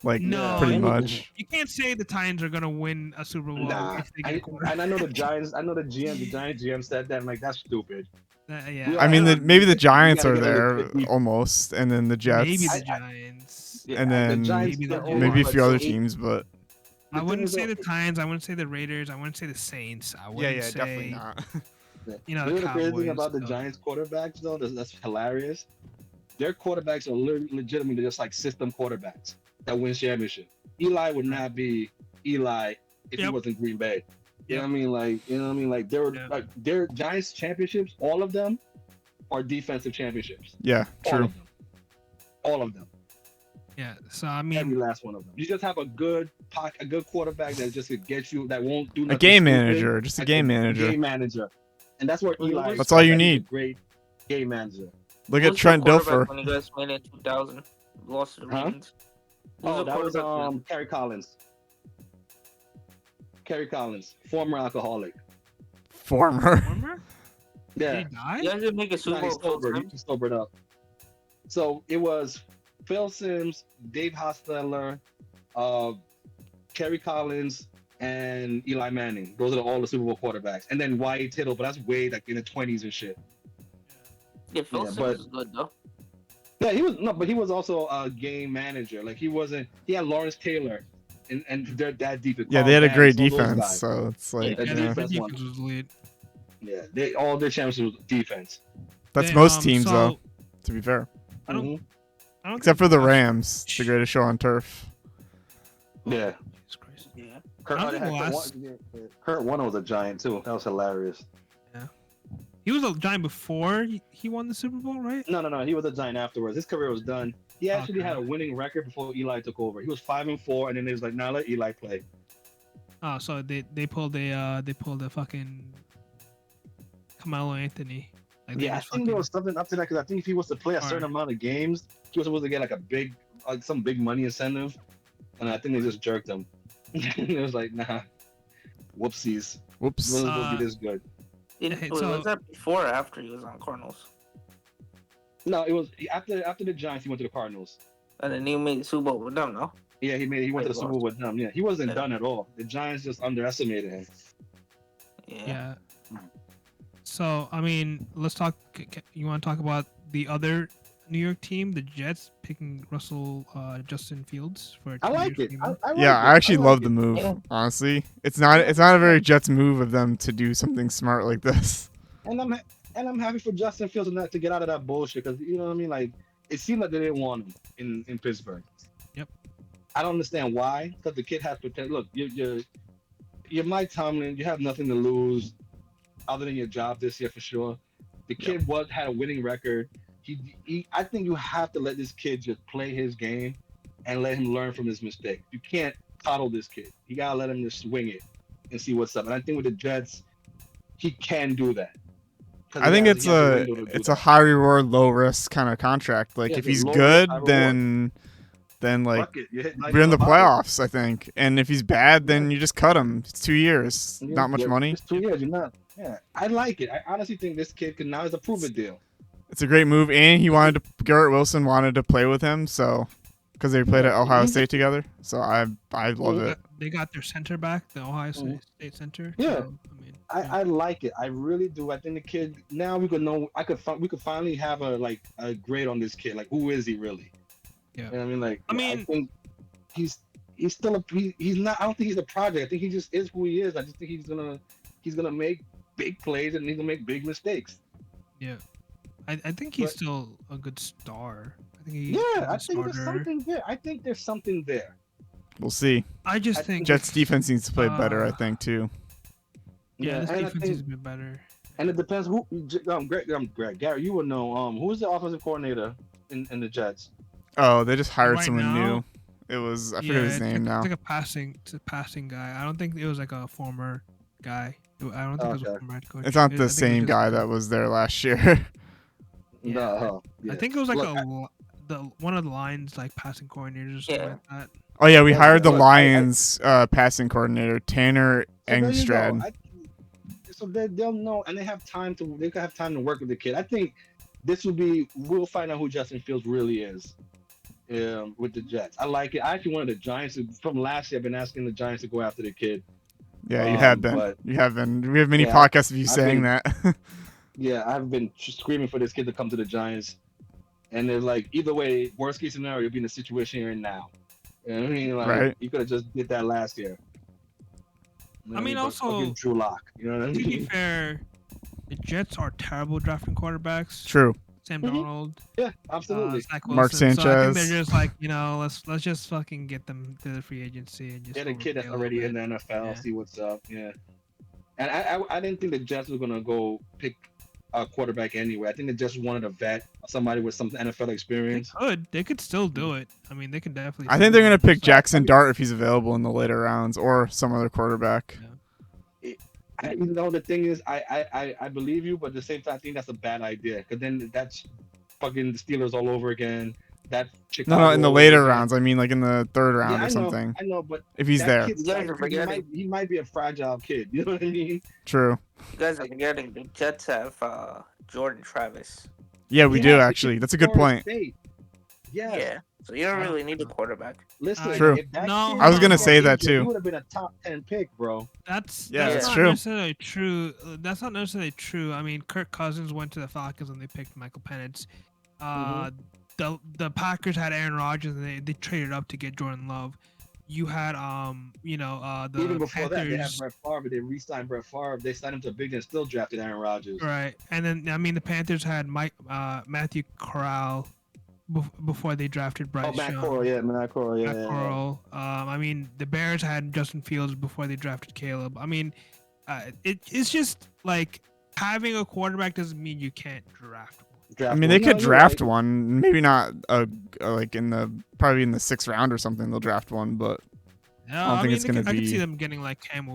[SPEAKER 3] Like
[SPEAKER 2] No,
[SPEAKER 3] pretty
[SPEAKER 1] Yeah.
[SPEAKER 3] much.
[SPEAKER 2] You can't say the Titans are gonna win a Super Bowl
[SPEAKER 1] Nah.
[SPEAKER 2] if they get a quarterback.
[SPEAKER 1] And I know the Giants. I know the Giants GM said that. I'm like, that's stupid.
[SPEAKER 2] Yeah.
[SPEAKER 3] I mean, maybe the Giants
[SPEAKER 1] gotta
[SPEAKER 3] are
[SPEAKER 1] get a
[SPEAKER 3] there
[SPEAKER 1] legit defense.
[SPEAKER 3] almost, and then the Jets,
[SPEAKER 2] maybe the
[SPEAKER 1] I-
[SPEAKER 2] Giants.
[SPEAKER 1] Yeah,
[SPEAKER 3] and
[SPEAKER 1] the
[SPEAKER 3] then
[SPEAKER 1] Giants,
[SPEAKER 2] maybe the
[SPEAKER 1] they're
[SPEAKER 2] Giants.
[SPEAKER 3] maybe a
[SPEAKER 1] but
[SPEAKER 3] few other
[SPEAKER 1] see,
[SPEAKER 3] teams, but
[SPEAKER 2] I
[SPEAKER 1] the thing
[SPEAKER 2] wouldn't
[SPEAKER 1] is,
[SPEAKER 2] say
[SPEAKER 1] though,
[SPEAKER 2] the Titans. I wouldn't say the Raiders. I wouldn't say the Saints. I wouldn't say,
[SPEAKER 3] definitely not.
[SPEAKER 2] you know,
[SPEAKER 1] you
[SPEAKER 2] the
[SPEAKER 1] know the crazy thing
[SPEAKER 2] Cowboys.
[SPEAKER 1] about the
[SPEAKER 2] So,
[SPEAKER 1] Giants quarterbacks though, that's hilarious. Their quarterbacks are legitimately just like system quarterbacks that win championship. Eli would not be Eli if he
[SPEAKER 2] Yep.
[SPEAKER 1] was in Green Bay. You know
[SPEAKER 2] Yep.
[SPEAKER 1] what I mean? Like, you know what I mean? Like, they were
[SPEAKER 2] Yeah.
[SPEAKER 1] like their Giants championships. All of them are defensive championships.
[SPEAKER 3] Yeah,
[SPEAKER 1] All
[SPEAKER 3] true.
[SPEAKER 1] of them. All of them.
[SPEAKER 2] yeah. So I
[SPEAKER 1] Every
[SPEAKER 2] mean,
[SPEAKER 1] last one of them. You just have a good quarterback that just could get you, that won't do
[SPEAKER 3] A
[SPEAKER 1] nothing
[SPEAKER 3] game
[SPEAKER 1] stupid,
[SPEAKER 3] manager, just a
[SPEAKER 1] like
[SPEAKER 3] game manager.
[SPEAKER 1] game manager, and that's where Eli.
[SPEAKER 3] That's all you
[SPEAKER 1] he's a
[SPEAKER 3] need.
[SPEAKER 1] great game manager.
[SPEAKER 3] Look
[SPEAKER 4] Who
[SPEAKER 3] at
[SPEAKER 4] was
[SPEAKER 3] Trent
[SPEAKER 4] your quarterback
[SPEAKER 3] Dilfer.
[SPEAKER 4] when you guys made it in 2000? Lost to the
[SPEAKER 1] Huh?
[SPEAKER 4] Ravens. Who
[SPEAKER 1] Oh,
[SPEAKER 4] the
[SPEAKER 1] that was
[SPEAKER 4] quarterback?
[SPEAKER 1] Kerry Collins. Kerry Collins, former alcoholic.
[SPEAKER 3] Former.
[SPEAKER 2] former? Did
[SPEAKER 1] Yeah,
[SPEAKER 2] he die?
[SPEAKER 4] You guys didn't make a Super
[SPEAKER 1] no,
[SPEAKER 4] Bowl
[SPEAKER 1] he's
[SPEAKER 4] full
[SPEAKER 1] sober.
[SPEAKER 4] time?
[SPEAKER 1] He's sobered up. So it was Phil Simms, Dave Hostetler, Kerry Collins, and Eli Manning. Those are all the Super Bowl quarterbacks. And then Wyatt Tittle, but that's way like in the 20s and shit.
[SPEAKER 4] Yeah, Phil
[SPEAKER 1] Yeah,
[SPEAKER 4] Simms
[SPEAKER 1] but-
[SPEAKER 4] is good though.
[SPEAKER 1] Yeah, he was no, but he was also a game manager. Like he wasn't. He had Lawrence Taylor, and they're that deep.
[SPEAKER 3] Yeah, they had a great defense, so it's like,
[SPEAKER 1] Yeah,
[SPEAKER 2] Yeah,
[SPEAKER 1] the
[SPEAKER 2] the
[SPEAKER 1] defense won.
[SPEAKER 2] defense was elite.
[SPEAKER 1] Yeah, they all their championships was defense.
[SPEAKER 3] that's
[SPEAKER 2] They,
[SPEAKER 3] most teams
[SPEAKER 2] so,
[SPEAKER 3] though. To be fair,
[SPEAKER 2] I don't.
[SPEAKER 1] Mhm.
[SPEAKER 2] I don't
[SPEAKER 3] except
[SPEAKER 2] think
[SPEAKER 3] for the
[SPEAKER 2] Josh-
[SPEAKER 3] Rams, the greatest show on turf.
[SPEAKER 1] Yeah.
[SPEAKER 2] Jesus Christ.
[SPEAKER 4] Yeah.
[SPEAKER 1] Kurt,
[SPEAKER 2] I don't think
[SPEAKER 1] Kurt
[SPEAKER 2] last-
[SPEAKER 1] Kurt Warner was a giant too. That was hilarious.
[SPEAKER 2] He was a giant before he won the Super Bowl, right?
[SPEAKER 1] No. He was a giant afterwards. His career was done. He actually
[SPEAKER 2] Okay.
[SPEAKER 1] had a winning record before Eli took over. He was 5-4, and then it was like, now let Eli play.
[SPEAKER 2] Oh, so they pulled a fucking Carmelo Anthony. Like they
[SPEAKER 1] Yeah, I
[SPEAKER 2] just
[SPEAKER 1] think there
[SPEAKER 2] fucking-
[SPEAKER 1] was something up to that because I think if he was to play a certain amount of games, he was supposed to get like some big money incentive, and I think they just jerked him. It was like, nah, whoopsies.
[SPEAKER 3] Whoops.
[SPEAKER 1] It will be this good.
[SPEAKER 2] Hey,
[SPEAKER 4] Was
[SPEAKER 2] so-
[SPEAKER 4] that before or after he was on Cardinals?
[SPEAKER 1] No, it was after the Giants. He went to the Cardinals.
[SPEAKER 4] And then he made the Super Bowl with them, no?
[SPEAKER 1] Yeah, he went to the Super Bowl with them. Yeah, he wasn't
[SPEAKER 4] Yeah.
[SPEAKER 1] done at all. The Giants just underestimated him.
[SPEAKER 2] Yeah. So I mean, let's talk. You want to talk about the other New York team, the Jets, picking Justin Fields for?
[SPEAKER 1] I like it. I like
[SPEAKER 3] Yeah,
[SPEAKER 1] it.
[SPEAKER 3] I actually
[SPEAKER 1] like
[SPEAKER 3] love
[SPEAKER 1] it.
[SPEAKER 3] the move.
[SPEAKER 4] Yeah.
[SPEAKER 3] Honestly, it's not a very Jets move of them to do something smart like this.
[SPEAKER 1] And I'm happy for Justin Fields to get out of that bullshit because you know what I mean. Like it seemed like they didn't want him in Pittsburgh.
[SPEAKER 2] Yep.
[SPEAKER 1] I don't understand why. Because the kid has potential. Look, you're Mike Tomlin. You have nothing to lose other than your job this year for sure. The kid had a winning record. I think you have to let this kid just play his game and let him learn from his mistakes. You can't coddle this kid. You gotta let him just swing it and see what's up. And I think with the Jets, he can do that.
[SPEAKER 3] I think it's a high reward, low risk kind of contract. Like
[SPEAKER 1] Yeah,
[SPEAKER 3] if
[SPEAKER 1] it's
[SPEAKER 3] he's
[SPEAKER 1] low
[SPEAKER 3] good,
[SPEAKER 1] risk, high reward.
[SPEAKER 3] then like
[SPEAKER 1] Fuck it. You hit nice
[SPEAKER 3] we're in the
[SPEAKER 1] on pocket.
[SPEAKER 3] playoffs, I think. And if he's bad, then you just cut him. It's 2 years,
[SPEAKER 1] Yeah,
[SPEAKER 3] not much
[SPEAKER 1] yeah,
[SPEAKER 3] money.
[SPEAKER 1] It's 2 years. You're not. Yeah, I like it. I honestly think this kid can now is a prove it deal.
[SPEAKER 3] It's a great move, and Garrett Wilson wanted to play with him, so because they played at Ohio State together. So I love it.
[SPEAKER 2] They got their center back, the Ohio State center.
[SPEAKER 1] Yeah.
[SPEAKER 2] So, I mean,
[SPEAKER 1] I like it. I really do. I think the kid now we could know. We could finally have a grade on this kid. Like who is he really?
[SPEAKER 2] Yeah.
[SPEAKER 1] You know what I mean, like
[SPEAKER 2] I mean-
[SPEAKER 1] I think he's still he's not. I don't think he's a project. I think he just is who he is. I just think he's gonna make big plays and he's gonna make big mistakes.
[SPEAKER 2] yeah. I think he's
[SPEAKER 1] But-
[SPEAKER 2] still a good star. I think he's
[SPEAKER 1] Yeah,
[SPEAKER 2] a
[SPEAKER 1] I think there's
[SPEAKER 2] starter.
[SPEAKER 1] something there. I think there's something there.
[SPEAKER 3] We'll see.
[SPEAKER 2] I just
[SPEAKER 1] I
[SPEAKER 2] think
[SPEAKER 3] Jets defense needs to play better, I
[SPEAKER 2] Uh,
[SPEAKER 3] think too.
[SPEAKER 2] Yeah, this
[SPEAKER 1] and I
[SPEAKER 2] defense
[SPEAKER 1] think-
[SPEAKER 2] is a bit better.
[SPEAKER 1] And it depends who. Greg, Gary, you would know. Who's the offensive coordinator in the Jets?
[SPEAKER 3] Oh, they just hired
[SPEAKER 2] Right
[SPEAKER 3] someone
[SPEAKER 2] now-
[SPEAKER 3] new. It was I forget his
[SPEAKER 2] it's
[SPEAKER 3] name
[SPEAKER 2] like,
[SPEAKER 3] now.
[SPEAKER 2] It's like a passing guy. I don't think it was like a former guy. I don't think it was a
[SPEAKER 1] Okay.
[SPEAKER 2] former head coach.
[SPEAKER 3] It's not
[SPEAKER 2] I
[SPEAKER 3] the
[SPEAKER 2] think it was
[SPEAKER 3] same
[SPEAKER 2] just
[SPEAKER 3] guy
[SPEAKER 2] like a-
[SPEAKER 3] that was there last year.
[SPEAKER 2] Yeah.
[SPEAKER 1] No, yeah.
[SPEAKER 2] I think it was like
[SPEAKER 1] Look,
[SPEAKER 2] one of the lines like passing coordinators or something
[SPEAKER 4] Yeah.
[SPEAKER 2] like that.
[SPEAKER 3] Oh yeah, we
[SPEAKER 1] Yeah,
[SPEAKER 3] hired the
[SPEAKER 1] look,
[SPEAKER 3] Lions passing coordinator Tanner
[SPEAKER 1] So there you go.
[SPEAKER 3] Engstrad.
[SPEAKER 1] So they'll know, and they have time to. They could have time to work with the kid. I think this will be. We'll find out who Justin Fields really is. With the Jets, I like it. I actually wanted the Giants from last year. I've been asking the Giants to go after the kid.
[SPEAKER 3] Yeah, you have been.
[SPEAKER 1] but-
[SPEAKER 3] You have been. We have many
[SPEAKER 1] Yeah,
[SPEAKER 3] podcasts of you
[SPEAKER 1] I
[SPEAKER 3] saying
[SPEAKER 1] think-
[SPEAKER 3] that.
[SPEAKER 1] Yeah, I've been screaming for this kid to come to the Giants, and it's like either way, worst case scenario, you'll be in the situation you're in now. You know what I mean? Like
[SPEAKER 3] Right.
[SPEAKER 1] you could have just did that last year. You know
[SPEAKER 2] I
[SPEAKER 1] what I
[SPEAKER 2] mean,
[SPEAKER 1] mean? But fucking
[SPEAKER 2] also
[SPEAKER 1] Drew Lock. You know what I
[SPEAKER 2] to be
[SPEAKER 1] mean?
[SPEAKER 2] fair, the Jets are terrible drafting quarterbacks.
[SPEAKER 3] True.
[SPEAKER 2] Sam
[SPEAKER 1] Mhm.
[SPEAKER 2] Darnold,
[SPEAKER 1] Yeah, absolutely.
[SPEAKER 2] Zach
[SPEAKER 3] Mark
[SPEAKER 2] Wilson. So I think they're
[SPEAKER 3] Sanchez.
[SPEAKER 2] just like, let's just fucking get them to the free agency and just
[SPEAKER 1] Get a kid
[SPEAKER 2] overpay
[SPEAKER 1] that's
[SPEAKER 2] a little
[SPEAKER 1] already in
[SPEAKER 2] bit.
[SPEAKER 1] the NFL,
[SPEAKER 2] Yeah.
[SPEAKER 1] see what's up. Yeah, and I didn't think the Jets were gonna go pick a quarterback anyway. I think they just wanted a vet, somebody with some NFL experience.
[SPEAKER 2] They could still do it. I mean, they could definitely.
[SPEAKER 3] I
[SPEAKER 2] still
[SPEAKER 3] think they're
[SPEAKER 2] do
[SPEAKER 3] gonna
[SPEAKER 2] it.
[SPEAKER 3] pick
[SPEAKER 2] So,
[SPEAKER 3] Jackson Dart if he's available in the later rounds, or some other quarterback.
[SPEAKER 2] yeah.
[SPEAKER 1] You know, the thing is, I believe you, but at the same time, I think that's a bad idea because then that's fucking the Steelers all over again. That Chicago
[SPEAKER 3] No, in the
[SPEAKER 1] all over
[SPEAKER 3] later
[SPEAKER 1] again.
[SPEAKER 3] rounds. I mean, like in the third round
[SPEAKER 1] Yeah,
[SPEAKER 3] or something,
[SPEAKER 1] I know, but
[SPEAKER 3] if he's
[SPEAKER 1] that
[SPEAKER 3] there.
[SPEAKER 1] kid's
[SPEAKER 4] You guys are
[SPEAKER 1] psyche,
[SPEAKER 4] forgetting.
[SPEAKER 1] he might be a fragile kid. You know what I mean?
[SPEAKER 3] True.
[SPEAKER 4] You guys are forgetting the Jets have Jordan Travis.
[SPEAKER 3] Yeah, we
[SPEAKER 1] Yeah,
[SPEAKER 3] do
[SPEAKER 1] the
[SPEAKER 3] actually.
[SPEAKER 1] kid's
[SPEAKER 3] That's a good
[SPEAKER 1] Florida
[SPEAKER 3] point.
[SPEAKER 1] State. Yes.
[SPEAKER 4] Yeah, so you don't
[SPEAKER 2] I don't
[SPEAKER 4] really need a
[SPEAKER 2] know.
[SPEAKER 4] quarterback.
[SPEAKER 1] Listen,
[SPEAKER 3] True.
[SPEAKER 1] if that
[SPEAKER 2] No,
[SPEAKER 1] kid
[SPEAKER 3] I was gonna
[SPEAKER 1] didn't get
[SPEAKER 3] say that
[SPEAKER 1] injured,
[SPEAKER 3] too.
[SPEAKER 1] he would have been a top 10 pick, bro.
[SPEAKER 2] That's
[SPEAKER 3] Yeah,
[SPEAKER 4] that's
[SPEAKER 2] not
[SPEAKER 3] true.
[SPEAKER 2] necessarily true. That's not necessarily true. I mean, Kirk Cousins went to the Falcons and they picked Michael Penix.
[SPEAKER 1] Mhm.
[SPEAKER 2] The Packers had Aaron Rodgers and they traded up to get Jordan Love. You had the
[SPEAKER 1] Even before that, they had
[SPEAKER 2] Panthers,
[SPEAKER 1] Brett Favre. They re-signed Brett Favre. They signed him to Big and still drafted Aaron Rodgers.
[SPEAKER 2] right? And then I mean the Panthers had Matthew Corral before they drafted Bryce
[SPEAKER 1] Oh, Matt
[SPEAKER 2] Young.
[SPEAKER 1] Corral, yeah, Matt Corral, yeah,
[SPEAKER 2] Matt
[SPEAKER 1] yeah, yeah.
[SPEAKER 2] Corral. I mean the Bears had Justin Fields before they drafted Caleb. I mean, it's just like having a quarterback doesn't mean you can't draft one.
[SPEAKER 3] I
[SPEAKER 1] Draft
[SPEAKER 3] mean,
[SPEAKER 1] one.
[SPEAKER 3] they
[SPEAKER 1] No,
[SPEAKER 3] could
[SPEAKER 1] you're
[SPEAKER 3] draft
[SPEAKER 1] right.
[SPEAKER 3] one. Maybe not like probably in the 6th round or something. They'll draft one, but
[SPEAKER 2] Yeah,
[SPEAKER 3] don't
[SPEAKER 2] I
[SPEAKER 3] think
[SPEAKER 2] mean,
[SPEAKER 3] it's gonna
[SPEAKER 2] I could see
[SPEAKER 3] be-
[SPEAKER 2] them getting like Cam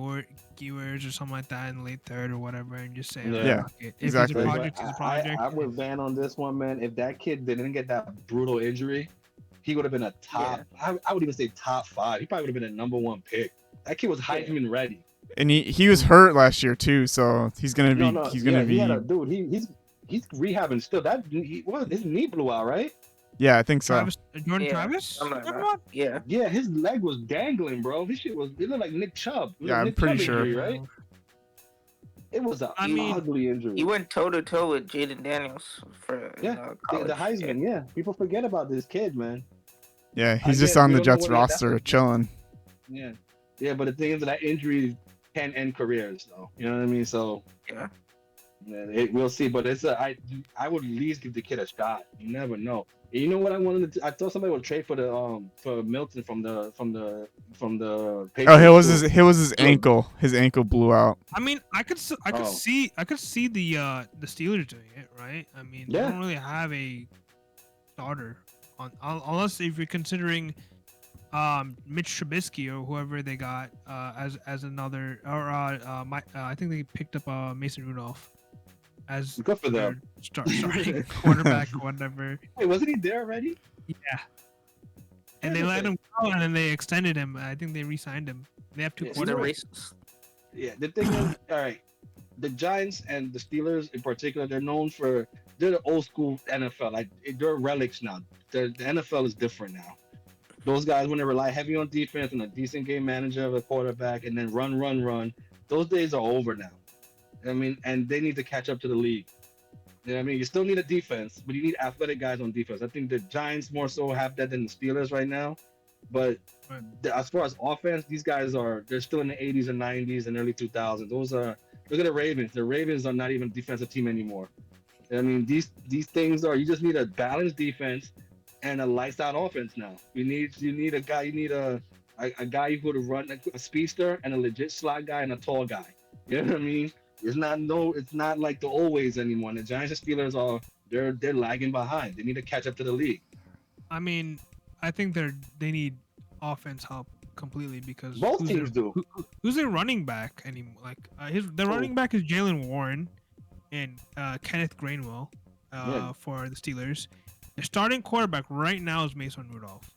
[SPEAKER 2] Ewers or something like that in the late third or whatever, and just say,
[SPEAKER 1] Yeah.
[SPEAKER 2] "Alright,
[SPEAKER 3] Yeah,
[SPEAKER 2] fuck it. If
[SPEAKER 3] exactly.
[SPEAKER 2] it's a
[SPEAKER 1] But
[SPEAKER 2] project, it's a project."
[SPEAKER 1] I'm with Van on this one, man. If that kid didn't get that brutal injury, he would have been a top. I would even say top 5. He probably would have been a number 1 pick. That kid was Heisman ready.
[SPEAKER 3] and he was hurt last year too, so he's gonna be
[SPEAKER 1] No,
[SPEAKER 3] he's
[SPEAKER 1] yeah,
[SPEAKER 3] gonna
[SPEAKER 1] he had a
[SPEAKER 3] be
[SPEAKER 1] dude. He's rehabbing still. His knee blew out, right?
[SPEAKER 3] yeah, I think so.
[SPEAKER 2] Jordan
[SPEAKER 4] Yeah,
[SPEAKER 2] Travis.
[SPEAKER 4] something like
[SPEAKER 2] Talking
[SPEAKER 4] that.
[SPEAKER 2] about?
[SPEAKER 4] Yeah,
[SPEAKER 1] Yeah, his leg was dangling, bro. His shit it looked like Nick Chubb. It was
[SPEAKER 3] Yeah,
[SPEAKER 1] a
[SPEAKER 3] I'm
[SPEAKER 1] Nick
[SPEAKER 3] pretty
[SPEAKER 1] Chubb
[SPEAKER 3] sure.
[SPEAKER 1] injury, right? It was an
[SPEAKER 2] I mean,
[SPEAKER 1] ugly injury.
[SPEAKER 4] he went toe to toe with Jaden Daniels for college.
[SPEAKER 1] The Heisman. Yeah, people forget about this kid, man.
[SPEAKER 3] Yeah, he's
[SPEAKER 1] I
[SPEAKER 3] just
[SPEAKER 1] get
[SPEAKER 3] on
[SPEAKER 1] we
[SPEAKER 3] the
[SPEAKER 1] don't know
[SPEAKER 3] Jets
[SPEAKER 1] what he- that's
[SPEAKER 3] roster
[SPEAKER 1] the-
[SPEAKER 3] chilling.
[SPEAKER 1] Yeah, yeah, but the thing is that injury can end careers, though. You know what I mean? So
[SPEAKER 4] Yeah.
[SPEAKER 1] we'll see. But I would at least give the kid a shot. You never know. And you know what I wanted to? I thought somebody would trade for for Milton from the
[SPEAKER 3] Oh,
[SPEAKER 1] Patriots
[SPEAKER 3] it was
[SPEAKER 1] too.
[SPEAKER 3] his ankle. His ankle blew out.
[SPEAKER 2] I mean, I could
[SPEAKER 1] Oh.
[SPEAKER 2] see the Steelers doing it, right? I mean, they
[SPEAKER 1] Yeah.
[SPEAKER 2] don't really have a starter unless if you're considering Mitch Trubisky or whoever they got as another I think they picked up Mason Rudolph as
[SPEAKER 1] Good for
[SPEAKER 2] their
[SPEAKER 1] them.
[SPEAKER 2] starting quarterback or whatever.
[SPEAKER 1] Wait, wasn't he there already?
[SPEAKER 2] Yeah. And they let him go and then they extended him. I think they re-signed him. They have 2
[SPEAKER 1] Yeah,
[SPEAKER 4] He's a
[SPEAKER 2] quarterbacks.
[SPEAKER 4] racist.
[SPEAKER 1] Yeah, the thing is, all right, the Giants and the Steelers in particular, they're the old school NFL. Like they're relics now. The NFL is different now. Those guys want to rely heavy on defense and a decent game manager of a quarterback, and then run. Those days are over now. I mean, and they need to catch up to the league. You know what I mean? You still need a defense, but you need athletic guys on defense. I think the Giants more so have that than the Steelers right now. But
[SPEAKER 2] Right.
[SPEAKER 1] as far as offense, these guys they're still in the 80s and 90s and early 2000s. Look at the Ravens. The Ravens are not even a defensive team anymore. I mean, these things you just need a balanced defense and a lights out offense now. You need a guy, a guy who could run a speedster and a legit slot guy and a tall guy. You know what I mean? It's not like the old ways anymore. And the Giants and Steelers they're lagging behind. They need to catch up to the league.
[SPEAKER 2] I mean, I think they need offense help completely because
[SPEAKER 1] Both
[SPEAKER 2] who's
[SPEAKER 1] teams do.
[SPEAKER 2] Who's their running back anymore? Like the running back is Jalen Warren and Kenneth Gainwell
[SPEAKER 1] Yeah.
[SPEAKER 2] for the Steelers. The starting quarterback right now is Mason Rudolph.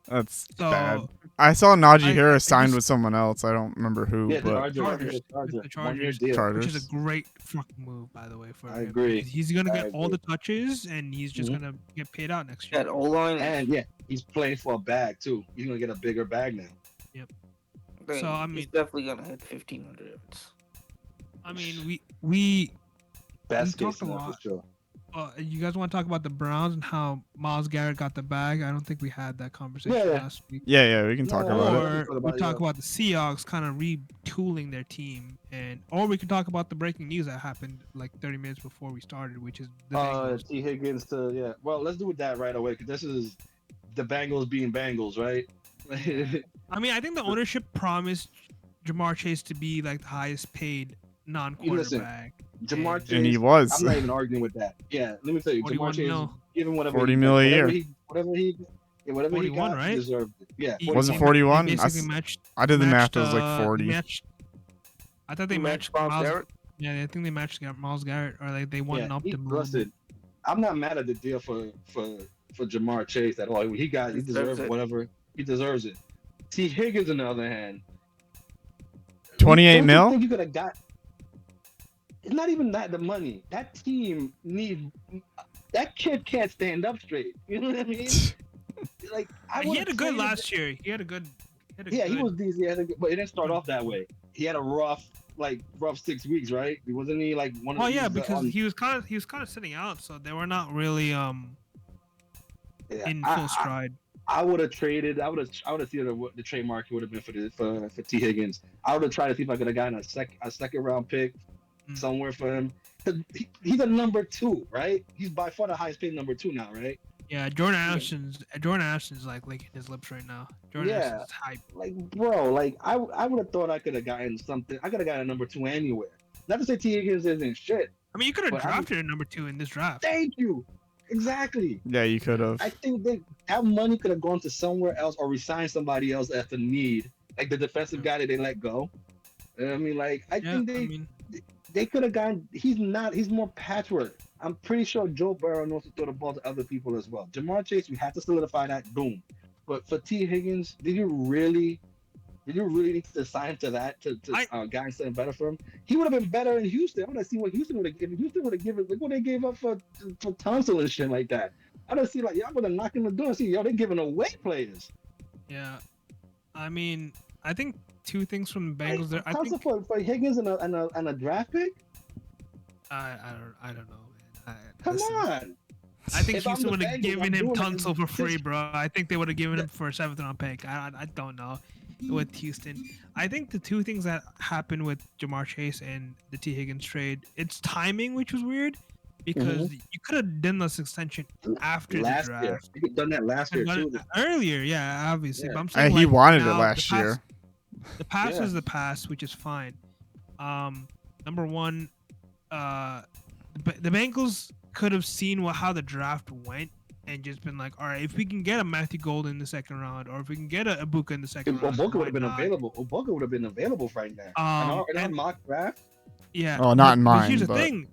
[SPEAKER 3] That's
[SPEAKER 2] So
[SPEAKER 3] bad. I saw Najee
[SPEAKER 2] I
[SPEAKER 3] Harris signed
[SPEAKER 2] just-
[SPEAKER 3] with someone else. I don't remember who,
[SPEAKER 1] Yeah, the
[SPEAKER 3] but
[SPEAKER 2] Chargers.
[SPEAKER 1] Chargers.
[SPEAKER 2] The
[SPEAKER 1] One-year
[SPEAKER 2] Chargers.
[SPEAKER 1] deal.
[SPEAKER 3] Chargers.
[SPEAKER 2] which is a great fucking move, by the way. For
[SPEAKER 1] I
[SPEAKER 2] him.
[SPEAKER 1] agree.
[SPEAKER 2] He's gonna
[SPEAKER 1] I
[SPEAKER 2] get all
[SPEAKER 1] agree.
[SPEAKER 2] the touches, and he's just
[SPEAKER 1] Mhm.
[SPEAKER 2] gonna get paid out next
[SPEAKER 4] That
[SPEAKER 2] year.
[SPEAKER 4] O line.
[SPEAKER 1] And yeah, he's playing for a bag too. He's gonna get a bigger bag now.
[SPEAKER 2] So, I
[SPEAKER 4] he's
[SPEAKER 2] mean-
[SPEAKER 4] definitely gonna hit 1,500 yards.
[SPEAKER 2] I mean, we
[SPEAKER 1] Best case
[SPEAKER 2] talked a
[SPEAKER 1] scenario for
[SPEAKER 2] lot.
[SPEAKER 1] sure.
[SPEAKER 2] You guys want to talk about the Browns and how Myles Garrett got the bag? I don't think we had that conversation
[SPEAKER 1] Yeah.
[SPEAKER 2] last week.
[SPEAKER 3] Yeah, we can talk
[SPEAKER 1] No,
[SPEAKER 3] about it.
[SPEAKER 1] yeah.
[SPEAKER 2] Or we talk about the Seahawks kind of retooling their team, or we could talk about the breaking news that happened like 30 minutes before we started, which is the Bengals.
[SPEAKER 1] T. Higgins to yeah. Well, let's do it that right away because this is the Bengals being Bengals, right?
[SPEAKER 2] Yeah. I mean, I think the ownership promised Jamar Chase to be like the highest paid non-quarterback.
[SPEAKER 1] Jamar Chase,
[SPEAKER 3] And he was.
[SPEAKER 1] I'm not even arguing with that. Yeah, let me tell you, Jamar
[SPEAKER 2] 41
[SPEAKER 1] Chase,
[SPEAKER 2] mil.
[SPEAKER 1] given whatever
[SPEAKER 3] 40
[SPEAKER 1] he,
[SPEAKER 3] mil a year.
[SPEAKER 1] whatever he
[SPEAKER 2] 41,
[SPEAKER 1] got,
[SPEAKER 2] right?
[SPEAKER 1] he deserved it. Yeah,
[SPEAKER 3] Was it
[SPEAKER 1] 41.
[SPEAKER 3] 41?
[SPEAKER 2] They basically matched.
[SPEAKER 3] I did the math.
[SPEAKER 2] matched,
[SPEAKER 3] It was like 40.
[SPEAKER 2] I thought they matched
[SPEAKER 4] Myles
[SPEAKER 2] Myles.
[SPEAKER 4] Garrett.
[SPEAKER 2] Yeah, I think they matched Myles Garrett, or like they won up to move.
[SPEAKER 1] Listen, I'm not mad at the deal for Jamar Chase at all. He deserves
[SPEAKER 4] it.
[SPEAKER 1] whatever. He deserves it. T. Higgins, on the other hand,
[SPEAKER 3] 28
[SPEAKER 1] don't
[SPEAKER 3] mil?
[SPEAKER 1] You think you could have got? It's not even that the money. That team needs. That kid can't stand up straight. You know what I mean? Like
[SPEAKER 2] He had a good last year. He had a good.
[SPEAKER 1] He was decent, but it didn't start off that way. He had a rough 6 weeks, right? Wasn't he like one of?
[SPEAKER 2] Oh yeah, because he was kind of sitting out, so they were not really in full stride.
[SPEAKER 1] I would have traded. I would have seen the trade market would have been for T. Higgins. I would have tried to see if I could have gotten a second round pick somewhere for him. He's a number 2, right? He's by far the highest paid number 2 now, right?
[SPEAKER 2] Yeah, Jordan Anderson's like licking his lips right now. Jordan Anderson's hype.
[SPEAKER 1] Like, bro, like I would have thought I could have gotten something. I could have gotten a number 2 anywhere. Not to say T. Higgins isn't shit.
[SPEAKER 2] I mean, you could have drafted a number 2 in this draft.
[SPEAKER 1] Thank you. Exactly.
[SPEAKER 3] Yeah, you could have.
[SPEAKER 1] I think that money could have gone to somewhere else or resigned somebody else at the need, like the defensive guy that they let go. I mean, like I think they could have gotten. He's more patchwork. I'm pretty sure Joe Burrow knows to throw the ball to other people as well. Jamar Chase, we had to solidify that. Boom. But for T. Higgins, did you really need to sign to that to guys something better for him? He would have been better in Houston. I want to see what Houston would have given. Houston would have given. Look what they gave up for Tunsil and shit like that. I don't see like y'all would have knocked him the door and see they're giving away players.
[SPEAKER 2] Yeah, I mean, I think 2 things from the Bengals there. I think
[SPEAKER 1] for Higgins and a draft pick.
[SPEAKER 2] I don't know, man.
[SPEAKER 1] Come on.
[SPEAKER 2] I think
[SPEAKER 1] If I'm
[SPEAKER 2] Houston
[SPEAKER 1] the
[SPEAKER 2] would have
[SPEAKER 1] Bengals,
[SPEAKER 2] given
[SPEAKER 1] I'm
[SPEAKER 2] him
[SPEAKER 1] doing it.
[SPEAKER 2] Tunsil for free, bro. I think they would have given him for a 7th round pick. I don't know with Houston. I think the 2 things that happened with Jamar Chase and the T. Higgins trade, it's timing, which was weird because you could have done this extension after the draft.
[SPEAKER 1] Year. You could have done that last year too.
[SPEAKER 2] Earlier, yeah, obviously.
[SPEAKER 1] Yeah.
[SPEAKER 2] But I'm saying
[SPEAKER 3] He
[SPEAKER 2] like,
[SPEAKER 3] wanted it
[SPEAKER 2] now,
[SPEAKER 3] last year.
[SPEAKER 2] The past is the past, which is fine. Number 1, the Bengals could have seen how the draft went and just been like, all right, if we can get a Matthew Golden in the 2nd round, or if we can get a Ibuka in the 2nd round,
[SPEAKER 1] Ibuka would have been available. Ibuka would have been available right now. In our mock draft.
[SPEAKER 2] Yeah.
[SPEAKER 3] Oh, not in mine.
[SPEAKER 2] But here's the
[SPEAKER 3] but...
[SPEAKER 2] thing.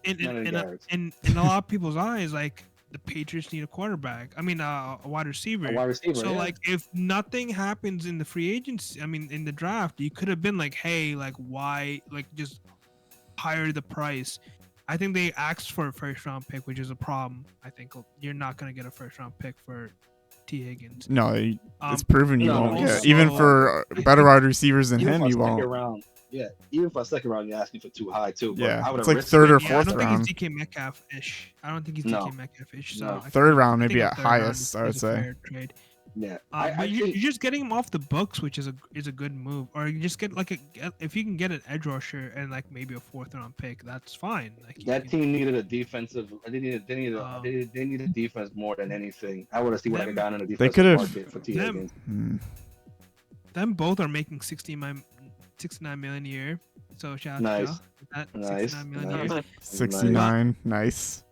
[SPEAKER 2] In a lot of people's eyes, like the Patriots need a quarterback. I mean, a wide receiver. So like, if nothing happens in the free agency, in the draft, you could have been like, hey, like why, like just higher the price. I think they asked for a 1st round pick, which is a problem. I think you're not gonna get a 1st round pick for T. Higgins.
[SPEAKER 3] No, it's proven you won't
[SPEAKER 2] also,
[SPEAKER 3] get. Even for better wide receivers than him, you won't.
[SPEAKER 1] Round, yeah, even for a 2nd round, you're asking for too high too. But
[SPEAKER 3] Yeah,
[SPEAKER 1] I
[SPEAKER 3] it's like 3rd or 4th round.
[SPEAKER 2] I don't think he's DK Metcalf-ish. DK Metcalf-ish. So
[SPEAKER 1] No.
[SPEAKER 3] 3rd round, maybe at highest, I would say.
[SPEAKER 2] Trade.
[SPEAKER 1] Yeah,
[SPEAKER 2] but you're just getting him off the books, which is a good move. Or you just get if you can get an edge rusher and like maybe a 4th round pick, that's fine. Like
[SPEAKER 1] that team needed a defensive. They needed a defense more than anything. I would have seen what I could got in the defensive market for T. Higgins.
[SPEAKER 2] Them both are making 69 million a year. So shout out to y'all. That 69 million a year.
[SPEAKER 3] 69, nice.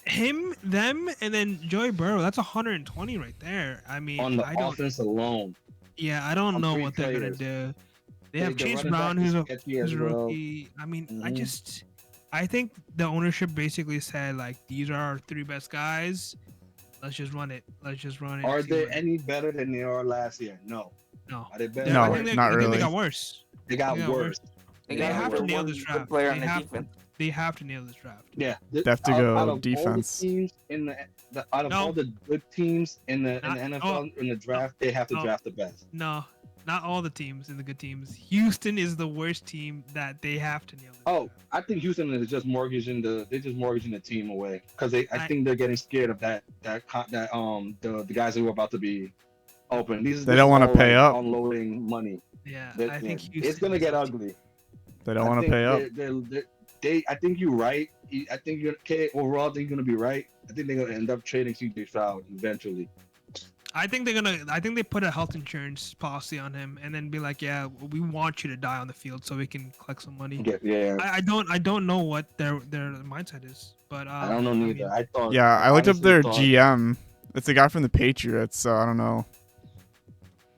[SPEAKER 2] Him, them, and then Joey Burrow. That's 120 right there. I mean,
[SPEAKER 1] on the offense alone.
[SPEAKER 2] Yeah, I don't know what they're gonna do. They have Chase Brown, who's a rookie. I mean, I think the ownership basically said like, these are our 3 best guys. Let's just run it.
[SPEAKER 1] Are they any better than they are last year? No.
[SPEAKER 2] No.
[SPEAKER 1] Are they better?
[SPEAKER 3] No,
[SPEAKER 2] I think
[SPEAKER 3] not
[SPEAKER 2] I think
[SPEAKER 3] really.
[SPEAKER 2] they got worse.
[SPEAKER 1] They got worse.
[SPEAKER 2] They have to nail this draft.
[SPEAKER 4] Player on the defense.
[SPEAKER 2] They have to nail this draft.
[SPEAKER 1] Yeah,
[SPEAKER 3] They have to go
[SPEAKER 1] out of
[SPEAKER 3] defense.
[SPEAKER 1] All the teams out of all the good teams in the NFL in the draft, they have to draft the best.
[SPEAKER 2] No, Not all the teams in the good teams. Houston is the worst team that they have to nail.
[SPEAKER 1] Oh, I think Houston is just mortgaging the team away because I think they're getting scared of the guys who are about to be open.
[SPEAKER 3] They don't want to pay up.
[SPEAKER 1] Unloading money.
[SPEAKER 2] Yeah,
[SPEAKER 1] That-
[SPEAKER 2] I think
[SPEAKER 1] yeah,
[SPEAKER 2] Houston
[SPEAKER 1] it's gonna
[SPEAKER 2] is
[SPEAKER 1] get
[SPEAKER 2] the
[SPEAKER 1] ugly.
[SPEAKER 3] They don't want to pay up.
[SPEAKER 1] I think you're right. I think you're okay. Overall, I think you're gonna be right. I think they're gonna end up trading CJ Stroud eventually.
[SPEAKER 2] I think they put a health insurance policy on him and then be like, yeah, we want you to die on the field so we can collect some money.
[SPEAKER 1] Yeah.
[SPEAKER 2] I don't know what their mindset is, but
[SPEAKER 1] I don't know neither. I thought.
[SPEAKER 3] Yeah, I looked up
[SPEAKER 1] honestly
[SPEAKER 3] their
[SPEAKER 1] thought-
[SPEAKER 3] GM. It's a guy from the Patriots, so I don't know.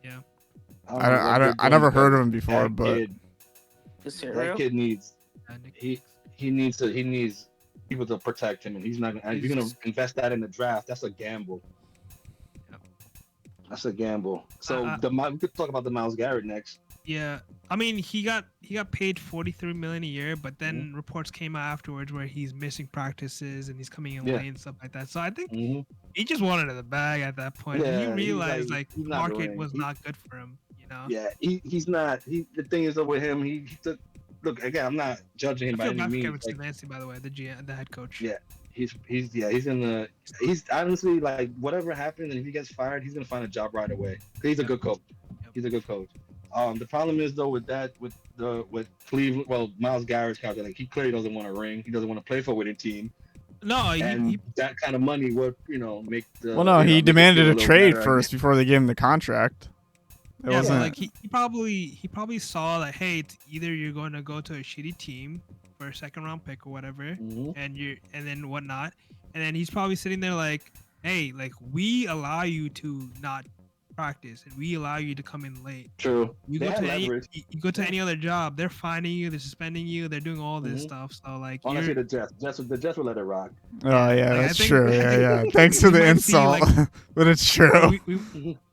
[SPEAKER 2] Yeah.
[SPEAKER 3] I never heard of him before,
[SPEAKER 1] That
[SPEAKER 3] but
[SPEAKER 1] kid,
[SPEAKER 4] Is it
[SPEAKER 1] that
[SPEAKER 4] real?
[SPEAKER 1] kid needs
[SPEAKER 2] Nick-
[SPEAKER 1] he needs people to protect him, and he's not. If you're gonna invest that in the draft, that's a gamble.
[SPEAKER 2] Yep.
[SPEAKER 1] That's a gamble. So we could talk about the Myles Garrett next.
[SPEAKER 2] Yeah, I mean he got paid $43 million a year, but then reports came out afterwards where he's missing practices and he's coming in late and stuff like that. So I think he just wanted the bag at that point. And he
[SPEAKER 1] Yeah,
[SPEAKER 2] realized
[SPEAKER 1] he's
[SPEAKER 2] the
[SPEAKER 1] not
[SPEAKER 2] market
[SPEAKER 1] winning.
[SPEAKER 2] was not good for him. You know.
[SPEAKER 1] Yeah, he's not. The thing is though with him, he took. Look again. I'm not judging him
[SPEAKER 2] I
[SPEAKER 1] by
[SPEAKER 2] feel
[SPEAKER 1] any
[SPEAKER 2] bad for
[SPEAKER 1] means.
[SPEAKER 2] Kevin Stefanski, by the way, the head coach.
[SPEAKER 1] Yeah, he's honestly like whatever happens, and if he gets fired, he's gonna find a job right away. He's a good coach.
[SPEAKER 2] Yep.
[SPEAKER 1] He's a good coach. The problem is though with Cleveland, well, Myles Garrett's character, like he clearly doesn't want to ring. He doesn't want to play for a winning team.
[SPEAKER 2] No,
[SPEAKER 1] And that kind of money would make the.
[SPEAKER 3] well, no, he
[SPEAKER 1] make it
[SPEAKER 3] demanded
[SPEAKER 1] feel
[SPEAKER 3] a
[SPEAKER 1] little
[SPEAKER 3] trade
[SPEAKER 1] better, I
[SPEAKER 3] first before they gave him the contract. It
[SPEAKER 2] yeah,
[SPEAKER 3] wasn't.
[SPEAKER 2] but like he probably saw that, hey, it's either you're going to go to a shitty team for a second round pick or whatever,
[SPEAKER 1] Mhm.
[SPEAKER 2] and then whatnot, and then he's probably sitting there like, hey, like we allow you to not practice and we allow you to come in late.
[SPEAKER 1] True.
[SPEAKER 2] You
[SPEAKER 1] They
[SPEAKER 2] go
[SPEAKER 1] had
[SPEAKER 2] to any
[SPEAKER 1] leverage.
[SPEAKER 2] you go to any other job, they're finding you, they're suspending you, they're doing all this
[SPEAKER 1] Mhm.
[SPEAKER 2] stuff. So like,
[SPEAKER 1] Honestly, the Jets will let it rock.
[SPEAKER 3] Oh yeah,
[SPEAKER 2] like, I
[SPEAKER 3] that's
[SPEAKER 2] think-
[SPEAKER 3] true.
[SPEAKER 2] I
[SPEAKER 3] Yeah,
[SPEAKER 2] think
[SPEAKER 3] yeah. Thanks for
[SPEAKER 2] we
[SPEAKER 3] the
[SPEAKER 2] might see,
[SPEAKER 3] insult,
[SPEAKER 2] like-
[SPEAKER 3] but it's true.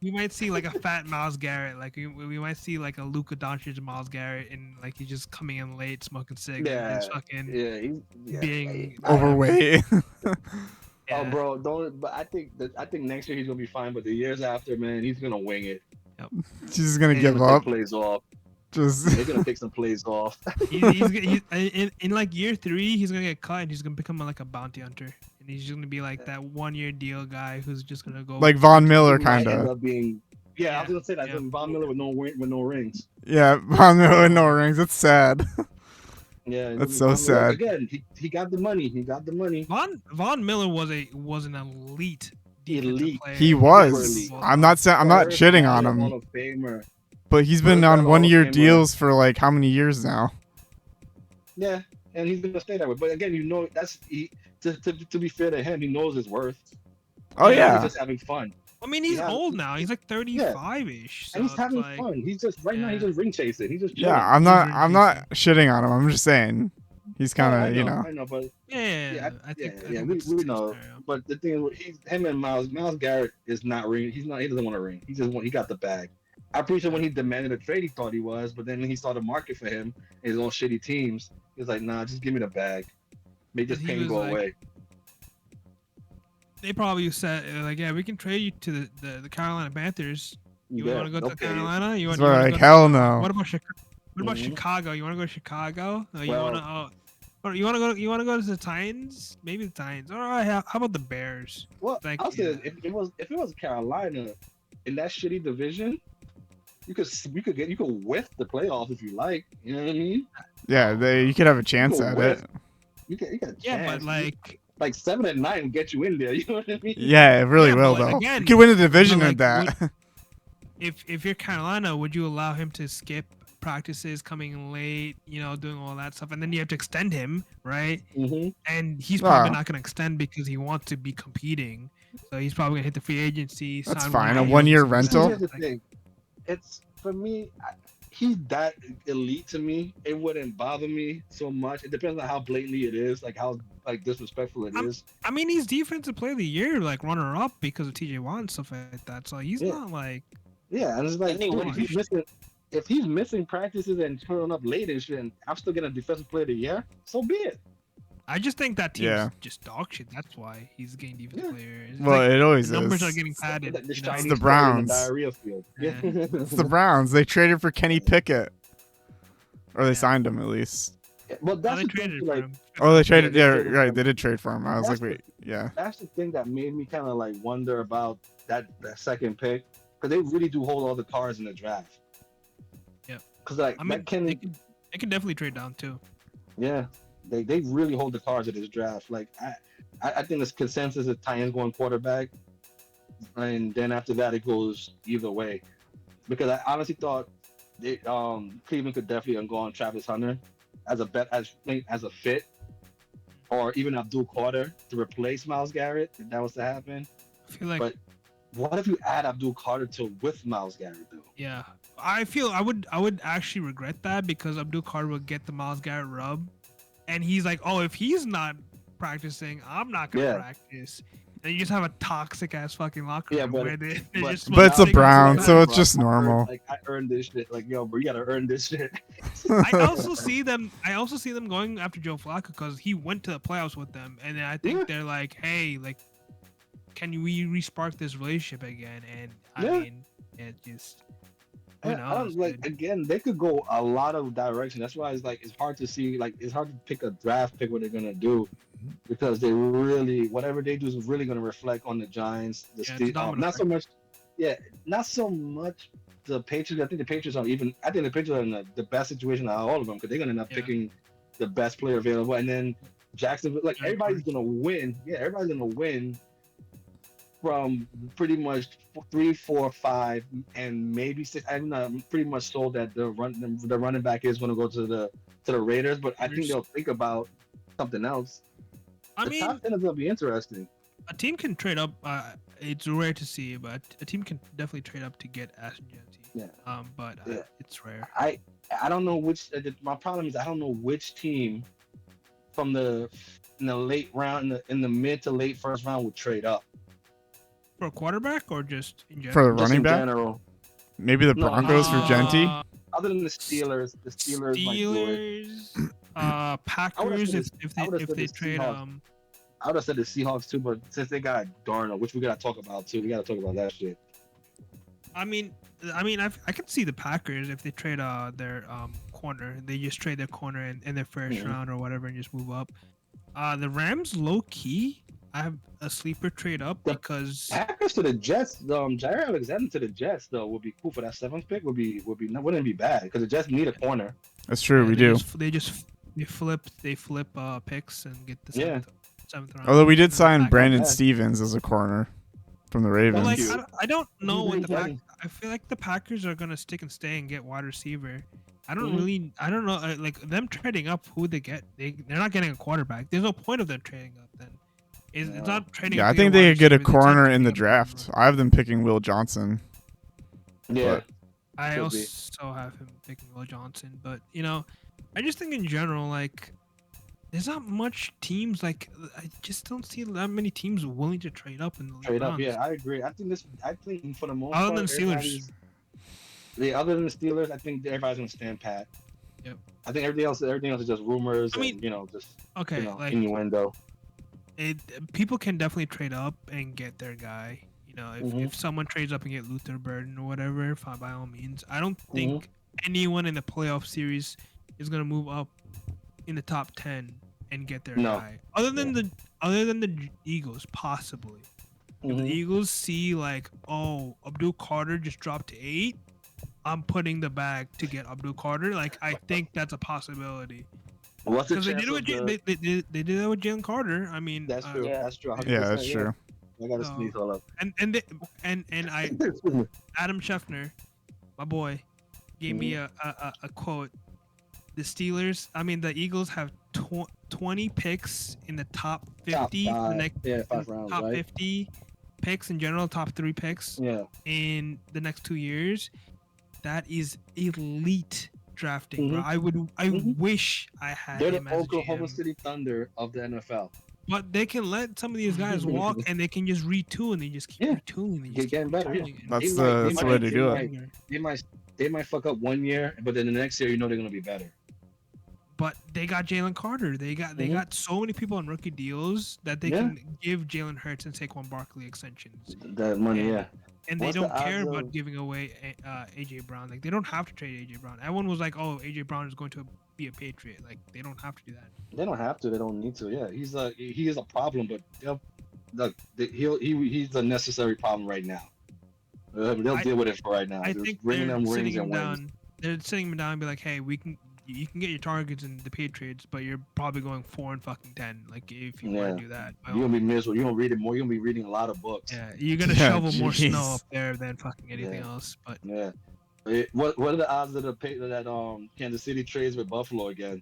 [SPEAKER 2] we might see like a fat Myles Garrett, like we might see like a Luka Doncic Myles Garrett, and like he's just coming in late, smoking cigs, and
[SPEAKER 1] Yeah,
[SPEAKER 2] just fucking
[SPEAKER 1] he's
[SPEAKER 2] being
[SPEAKER 3] Overweight.
[SPEAKER 1] Oh,
[SPEAKER 2] yeah.
[SPEAKER 1] bro, don't. But I think next year he's gonna be fine. But the years after, man, he's gonna wing it.
[SPEAKER 3] She's just gonna
[SPEAKER 1] He's
[SPEAKER 3] give
[SPEAKER 1] gonna
[SPEAKER 3] up.
[SPEAKER 1] take plays off.
[SPEAKER 3] Just
[SPEAKER 1] He's gonna take some plays off.
[SPEAKER 2] he's in like year 3, he's gonna get cut and he's gonna become like a bounty hunter, and he's just gonna be like that 1-year deal guy who's just gonna go
[SPEAKER 3] like Von Miller,
[SPEAKER 1] He might
[SPEAKER 3] kind
[SPEAKER 1] end
[SPEAKER 3] of.
[SPEAKER 1] up being. Yeah, I was gonna say that.
[SPEAKER 2] Yeah.
[SPEAKER 1] Von Miller with no rings.
[SPEAKER 3] Yeah, Von Miller with no rings. It's sad.
[SPEAKER 1] Yeah,
[SPEAKER 3] That's so
[SPEAKER 1] Von Miller-
[SPEAKER 3] sad.
[SPEAKER 1] Again, he got the money. He got the money.
[SPEAKER 2] Von Miller was an elite defensive
[SPEAKER 1] Elite.
[SPEAKER 2] player.
[SPEAKER 3] He
[SPEAKER 1] Super
[SPEAKER 3] was.
[SPEAKER 1] elite.
[SPEAKER 3] I'm not saying. I'm not
[SPEAKER 1] First
[SPEAKER 3] shitting on
[SPEAKER 1] ballot
[SPEAKER 3] him,
[SPEAKER 1] Hall of Famer.
[SPEAKER 3] but he's been
[SPEAKER 1] First
[SPEAKER 3] on
[SPEAKER 1] ballot Hall of
[SPEAKER 3] 1-year
[SPEAKER 1] Famer.
[SPEAKER 3] deals for like how many years now?
[SPEAKER 1] Yeah, and he's gonna stay that way. But again, to be fair to him, he knows his worth.
[SPEAKER 3] Oh
[SPEAKER 1] He's
[SPEAKER 3] yeah.
[SPEAKER 1] just having fun.
[SPEAKER 2] I mean, he's
[SPEAKER 1] Yeah.
[SPEAKER 2] old now. He's like 35-ish. So
[SPEAKER 1] And he's
[SPEAKER 2] it's
[SPEAKER 1] having
[SPEAKER 2] like,
[SPEAKER 1] fun. He's just right now. He's
[SPEAKER 2] yeah.
[SPEAKER 1] just ring chasing. He's just chilling.
[SPEAKER 3] Yeah, I'm not shitting on him. I'm just saying he's kind
[SPEAKER 1] I
[SPEAKER 3] of,
[SPEAKER 1] I know, but
[SPEAKER 2] Yeah, I think
[SPEAKER 1] we
[SPEAKER 2] that's the
[SPEAKER 1] know.
[SPEAKER 2] scenario.
[SPEAKER 1] But the thing is, him and Myles Garrett is not ring. He doesn't want to ring. He got the bag. I'm pretty sure when he demanded a trade, he thought he was, but then he saw the market for him and his own shitty teams. He was like, nah, just give me the bag. Make this
[SPEAKER 2] And he
[SPEAKER 1] pain
[SPEAKER 2] was
[SPEAKER 1] go
[SPEAKER 2] like-
[SPEAKER 1] away.
[SPEAKER 2] They probably said like, yeah, we can trade you to the Carolina Panthers. You want to go to
[SPEAKER 1] okay.
[SPEAKER 2] Carolina? You
[SPEAKER 3] He's
[SPEAKER 2] want
[SPEAKER 3] like,
[SPEAKER 2] to
[SPEAKER 3] hell no.
[SPEAKER 2] What about Chicago? What about
[SPEAKER 1] Mhm.
[SPEAKER 2] Chicago? You want to go to Chicago? Or you
[SPEAKER 1] Well-
[SPEAKER 2] want to? Or you want to go? You want to go to the Titans? Maybe the Titans. Or how about the Bears?
[SPEAKER 1] Well,
[SPEAKER 2] Like,
[SPEAKER 1] I'll say
[SPEAKER 2] yeah.
[SPEAKER 1] this, if it was Carolina in that shitty division, you could whiff the playoffs if you like. You know what I mean?
[SPEAKER 3] Yeah, you could have a chance
[SPEAKER 1] Go
[SPEAKER 3] at
[SPEAKER 1] with-
[SPEAKER 3] it.
[SPEAKER 1] You got a chance.
[SPEAKER 2] Yeah, but like,
[SPEAKER 1] 7 and 9 will get you in there. You know what I mean?
[SPEAKER 3] Yeah, it really
[SPEAKER 2] Yeah,
[SPEAKER 3] will
[SPEAKER 2] but
[SPEAKER 3] though.
[SPEAKER 2] again-
[SPEAKER 3] You could win a division
[SPEAKER 2] but,
[SPEAKER 3] with that.
[SPEAKER 2] if you're Carolina, would you allow him to skip practices, coming in late, doing all that stuff, and then you have to extend him, right?
[SPEAKER 1] Mm-hmm.
[SPEAKER 2] And he's probably
[SPEAKER 3] Ah.
[SPEAKER 2] not going to extend because he wants to be competing. So he's probably going to hit the free agency.
[SPEAKER 3] That's
[SPEAKER 2] sign
[SPEAKER 3] fine, a
[SPEAKER 2] deal,
[SPEAKER 3] 1-year
[SPEAKER 2] something like that.
[SPEAKER 3] rental?
[SPEAKER 1] Here's the thing. It's for me. He's that elite to me. It wouldn't bother me so much. It depends on how blatantly it is, like how disrespectful it is.
[SPEAKER 2] I mean, he's defensive player of the year, like runner up because of TJ Watt and stuff like that. So he's
[SPEAKER 1] Yeah.
[SPEAKER 2] not like
[SPEAKER 1] Yeah, and it's like
[SPEAKER 4] Anyway,
[SPEAKER 1] if he's missing practices and turning up late and shit, and I'm still getting a defensive player of the year, so be it.
[SPEAKER 2] I just think that team's
[SPEAKER 3] Yeah.
[SPEAKER 2] just dog shit. That's why he's getting defensive
[SPEAKER 1] Yeah.
[SPEAKER 2] player. It's
[SPEAKER 3] Well,
[SPEAKER 2] like,
[SPEAKER 3] it always
[SPEAKER 2] the numbers are
[SPEAKER 3] is.
[SPEAKER 2] getting padded.
[SPEAKER 1] The
[SPEAKER 2] You know?
[SPEAKER 1] Chinese
[SPEAKER 3] the
[SPEAKER 1] story in
[SPEAKER 3] Browns.
[SPEAKER 1] the diarrhea field.
[SPEAKER 2] Yeah.
[SPEAKER 3] It's the Browns. They traded for Kenny Pickett, or they
[SPEAKER 2] Yeah.
[SPEAKER 3] signed him at least.
[SPEAKER 1] Well,
[SPEAKER 2] Oh,
[SPEAKER 1] that's
[SPEAKER 2] they
[SPEAKER 1] the thing.
[SPEAKER 2] traded
[SPEAKER 1] too,
[SPEAKER 2] for
[SPEAKER 1] like,
[SPEAKER 2] him.
[SPEAKER 3] Oh, they traded.
[SPEAKER 1] they
[SPEAKER 3] Yeah,
[SPEAKER 1] traded for
[SPEAKER 3] right.
[SPEAKER 1] him.
[SPEAKER 3] They did trade for him. I was
[SPEAKER 1] That's
[SPEAKER 3] like, wait, yeah.
[SPEAKER 1] That's the thing that made me kind of like wonder about that second pick, because they really do hold all the cards in the draft.
[SPEAKER 2] Yep.
[SPEAKER 1] Because like
[SPEAKER 2] I mean,
[SPEAKER 1] that can,
[SPEAKER 2] they can definitely trade down too.
[SPEAKER 1] yeah, they really hold the cards of this draft. Like I think this consensus is Titans going quarterback, and then after that it goes either way. Because I honestly thought Cleveland could definitely go on Travis Hunter as a bet as a fit, or even Abdul Carter to replace Myles Garrett if that was to happen.
[SPEAKER 2] I feel like
[SPEAKER 1] But what if you add Abdul Carter to with Myles Garrett though?
[SPEAKER 2] yeah, I feel I would actually regret that because Abdul Carter would get the Myles Garrett rub, and he's like, oh, if he's not practicing, I'm not gonna
[SPEAKER 1] Yeah.
[SPEAKER 2] practice. And you just have a toxic ass fucking locker room
[SPEAKER 1] Yeah, but-
[SPEAKER 2] where they
[SPEAKER 1] but-
[SPEAKER 2] just
[SPEAKER 3] But it's a
[SPEAKER 2] smoke
[SPEAKER 3] Brown,
[SPEAKER 2] cigarettes.
[SPEAKER 3] so it's just normal.
[SPEAKER 1] Like I earned this shit. Like yo, bro, you gotta earn this shit.
[SPEAKER 2] I also see them going after Joe Flacco because he went to the playoffs with them, and then I think
[SPEAKER 1] Yeah.
[SPEAKER 2] they're like, hey, like, can we re-spark this relationship again? And I
[SPEAKER 1] Yeah.
[SPEAKER 2] mean, it just who
[SPEAKER 1] I
[SPEAKER 2] knows,
[SPEAKER 1] don't like
[SPEAKER 2] dude.
[SPEAKER 1] again. They could go a lot of direction. That's why it's hard to see. Like it's hard to pick a draft pick what they're gonna do, because they really whatever they do is really gonna reflect on the Giants. The
[SPEAKER 2] Yeah, it's a
[SPEAKER 1] Steve,
[SPEAKER 2] domino
[SPEAKER 1] not so much. Yeah, not so much the Patriots. I think the Patriots are even. I think the Patriots are in the best situation out of all of them because they're gonna end up
[SPEAKER 2] Yeah.
[SPEAKER 1] picking the best player available, and then Jacksonville. Like
[SPEAKER 2] Jaguars.
[SPEAKER 1] everybody's gonna win. Yeah, everybody's gonna win from pretty much 3, 4, 5, and maybe 6. I'm pretty much sold that the running back is going to go to the Raiders, but I think
[SPEAKER 2] Raiders.
[SPEAKER 1] they'll think about something else.
[SPEAKER 2] I
[SPEAKER 1] The
[SPEAKER 2] mean,
[SPEAKER 1] top 10 is going to be interesting.
[SPEAKER 2] a team can trade up. It's rare to see, but a team can definitely trade up to get Ashton Genty.
[SPEAKER 1] Yeah.
[SPEAKER 2] But
[SPEAKER 1] Yeah.
[SPEAKER 2] it's rare.
[SPEAKER 1] I don't know which. My problem is I don't know which team from in the late round, in the mid to late first round would trade up.
[SPEAKER 2] For a quarterback or just in general?
[SPEAKER 3] For the
[SPEAKER 1] Just
[SPEAKER 3] running
[SPEAKER 1] in
[SPEAKER 3] back,
[SPEAKER 1] general.
[SPEAKER 3] maybe the
[SPEAKER 1] No,
[SPEAKER 3] Broncos for Genty.
[SPEAKER 1] Other than the Steelers might do it.
[SPEAKER 2] Steelers, Packers
[SPEAKER 1] said
[SPEAKER 2] if
[SPEAKER 1] I would've
[SPEAKER 2] they
[SPEAKER 1] said the
[SPEAKER 2] trade
[SPEAKER 1] Seahawks. I would have said the Seahawks too, but since they got Darnold, which we gotta talk about too, we gotta talk about that shit.
[SPEAKER 2] I mean I could see the Packers if they trade their corner. They just trade their corner in their first
[SPEAKER 1] Mhm.
[SPEAKER 2] round or whatever and just move up. The Rams low key I have a sleeper trade up
[SPEAKER 1] The
[SPEAKER 2] because
[SPEAKER 1] Packers to the Jets, Jair Alexander to the Jets though would be cool for that 7th pick. Wouldn't be bad because the Jets need a corner.
[SPEAKER 3] That's true.
[SPEAKER 2] yeah,
[SPEAKER 3] We
[SPEAKER 2] they
[SPEAKER 3] do.
[SPEAKER 2] they flip picks and get the
[SPEAKER 1] Yeah.
[SPEAKER 2] seventh round.
[SPEAKER 3] Although we did
[SPEAKER 2] And
[SPEAKER 3] sign
[SPEAKER 2] back-
[SPEAKER 3] Brandon
[SPEAKER 1] bad.
[SPEAKER 3] Stevens as a corner from the
[SPEAKER 2] But
[SPEAKER 3] Ravens.
[SPEAKER 2] like
[SPEAKER 1] you.
[SPEAKER 2] I don't know what the
[SPEAKER 1] Mhm.
[SPEAKER 2] I feel like the Packers are gonna stick and stay and get wide receiver. I don't
[SPEAKER 1] Mhm.
[SPEAKER 2] know like them trading up who they get. They're not getting a quarterback. There's no point of them trading up then. It's
[SPEAKER 1] No.
[SPEAKER 2] not trading.
[SPEAKER 3] Yeah,
[SPEAKER 2] up
[SPEAKER 3] I
[SPEAKER 2] to
[SPEAKER 3] think
[SPEAKER 2] get a
[SPEAKER 3] they
[SPEAKER 2] wide
[SPEAKER 3] could get a
[SPEAKER 2] receiver, they're
[SPEAKER 3] corner
[SPEAKER 2] trading
[SPEAKER 3] in the
[SPEAKER 2] up to
[SPEAKER 3] draft.
[SPEAKER 2] get
[SPEAKER 3] I have them picking Will Johnson.
[SPEAKER 1] Yeah,
[SPEAKER 2] I
[SPEAKER 1] Could be.
[SPEAKER 2] also have him picking Will Johnson, but I just think in general like there's not much teams like I just don't see that many teams willing to trade up in the
[SPEAKER 1] trade up.
[SPEAKER 2] rounds.
[SPEAKER 1] Yeah, I agree. I think for the most
[SPEAKER 2] Other
[SPEAKER 1] part,
[SPEAKER 2] than Steelers.
[SPEAKER 1] other than the Steelers, I think everybody's gonna stand pat.
[SPEAKER 2] Yep.
[SPEAKER 1] I think everything else is just rumors
[SPEAKER 2] I mean,
[SPEAKER 1] and just
[SPEAKER 2] Okay, like
[SPEAKER 1] innuendo.
[SPEAKER 2] people can definitely trade up and get their guy. If,
[SPEAKER 1] Mhm.
[SPEAKER 2] if someone trades up and get Luther Burden or whatever, fine by all means. I don't
[SPEAKER 1] Mm-hmm.
[SPEAKER 2] think anyone in the playoff series is gonna move up in the top 10 and get their
[SPEAKER 1] No.
[SPEAKER 2] guy. Other than the Eagles, possibly. If the
[SPEAKER 1] Mhm.
[SPEAKER 2] Eagles see like, oh, Abdul Carter just dropped to 8, I'm putting the bag to get Abdul Carter. Like I think that's a possibility.
[SPEAKER 1] What's the
[SPEAKER 2] Because they
[SPEAKER 1] chance
[SPEAKER 2] did it
[SPEAKER 1] of
[SPEAKER 2] with
[SPEAKER 1] the?
[SPEAKER 2] they did that with Jalen Carter. I mean,
[SPEAKER 1] That's true.
[SPEAKER 4] Yeah.
[SPEAKER 1] That's true. 100%,
[SPEAKER 3] Yeah, that's true.
[SPEAKER 1] I gotta
[SPEAKER 2] So-
[SPEAKER 1] sneeze all up.
[SPEAKER 2] and I Adam Scheffner, my boy, gave me a quote. The Eagles have 20 picks in the top 50.
[SPEAKER 1] Top
[SPEAKER 2] the
[SPEAKER 1] 5,
[SPEAKER 2] next,
[SPEAKER 1] yeah,
[SPEAKER 2] in
[SPEAKER 1] 5 rounds,
[SPEAKER 2] top
[SPEAKER 1] right?
[SPEAKER 2] 50 picks in general, top 3 picks
[SPEAKER 1] Yeah.
[SPEAKER 2] in the next 2 years. That is elite drafting, bro.
[SPEAKER 1] Mhm.
[SPEAKER 2] I
[SPEAKER 1] Mhm.
[SPEAKER 2] wish I had
[SPEAKER 1] They're
[SPEAKER 2] him
[SPEAKER 1] the
[SPEAKER 2] as a
[SPEAKER 1] Oklahoma
[SPEAKER 2] GM.
[SPEAKER 1] City Thunder of the NFL.
[SPEAKER 2] But they can let some of these guys walk and they can just retool and they just keep
[SPEAKER 1] Yeah.
[SPEAKER 2] retooling. They
[SPEAKER 1] Get
[SPEAKER 2] just
[SPEAKER 1] getting
[SPEAKER 2] keep
[SPEAKER 1] better, yeah.
[SPEAKER 2] retooling and
[SPEAKER 3] That's
[SPEAKER 1] They might-
[SPEAKER 3] that's the
[SPEAKER 1] might-
[SPEAKER 3] way to do
[SPEAKER 1] they
[SPEAKER 3] it.
[SPEAKER 1] might- They might fuck up one year, but then the next year they're gonna be better.
[SPEAKER 2] but they got Jalen Carter. They got so many people on rookie deals that they can give Jalen Hurts and Saquon Barkley extensions.
[SPEAKER 1] That money,
[SPEAKER 2] And,
[SPEAKER 1] yeah.
[SPEAKER 2] and they
[SPEAKER 1] What's
[SPEAKER 2] don't
[SPEAKER 1] the
[SPEAKER 2] care
[SPEAKER 1] odds
[SPEAKER 2] about
[SPEAKER 1] of-
[SPEAKER 2] giving away AJ Brown. Like they don't have to trade AJ Brown. Everyone was like, "Oh, AJ Brown is going to be a Patriot." Like they don't have to do that.
[SPEAKER 1] They don't have to. They don't need to. Yeah, he is a problem, but look, he's a necessary problem right now. They'll deal with it for right now.
[SPEAKER 2] I
[SPEAKER 1] They're
[SPEAKER 2] think
[SPEAKER 1] bringing
[SPEAKER 2] they're
[SPEAKER 1] them
[SPEAKER 2] sitting
[SPEAKER 1] rings
[SPEAKER 2] him
[SPEAKER 1] and wins.
[SPEAKER 2] down. They're sitting him down and be like, "Hey, you can get your targets in the Patriots, but you're probably going 4-10. Like if you want to do that,
[SPEAKER 1] You're gonna be miserable. You're gonna read it more. You're gonna be reading a lot of books.
[SPEAKER 2] yeah, you're gonna
[SPEAKER 3] Yeah,
[SPEAKER 2] shovel more
[SPEAKER 3] jeez.
[SPEAKER 2] snow up there than fucking anything else." But
[SPEAKER 1] Yeah. What are the odds of that Kansas City trades with Buffalo again?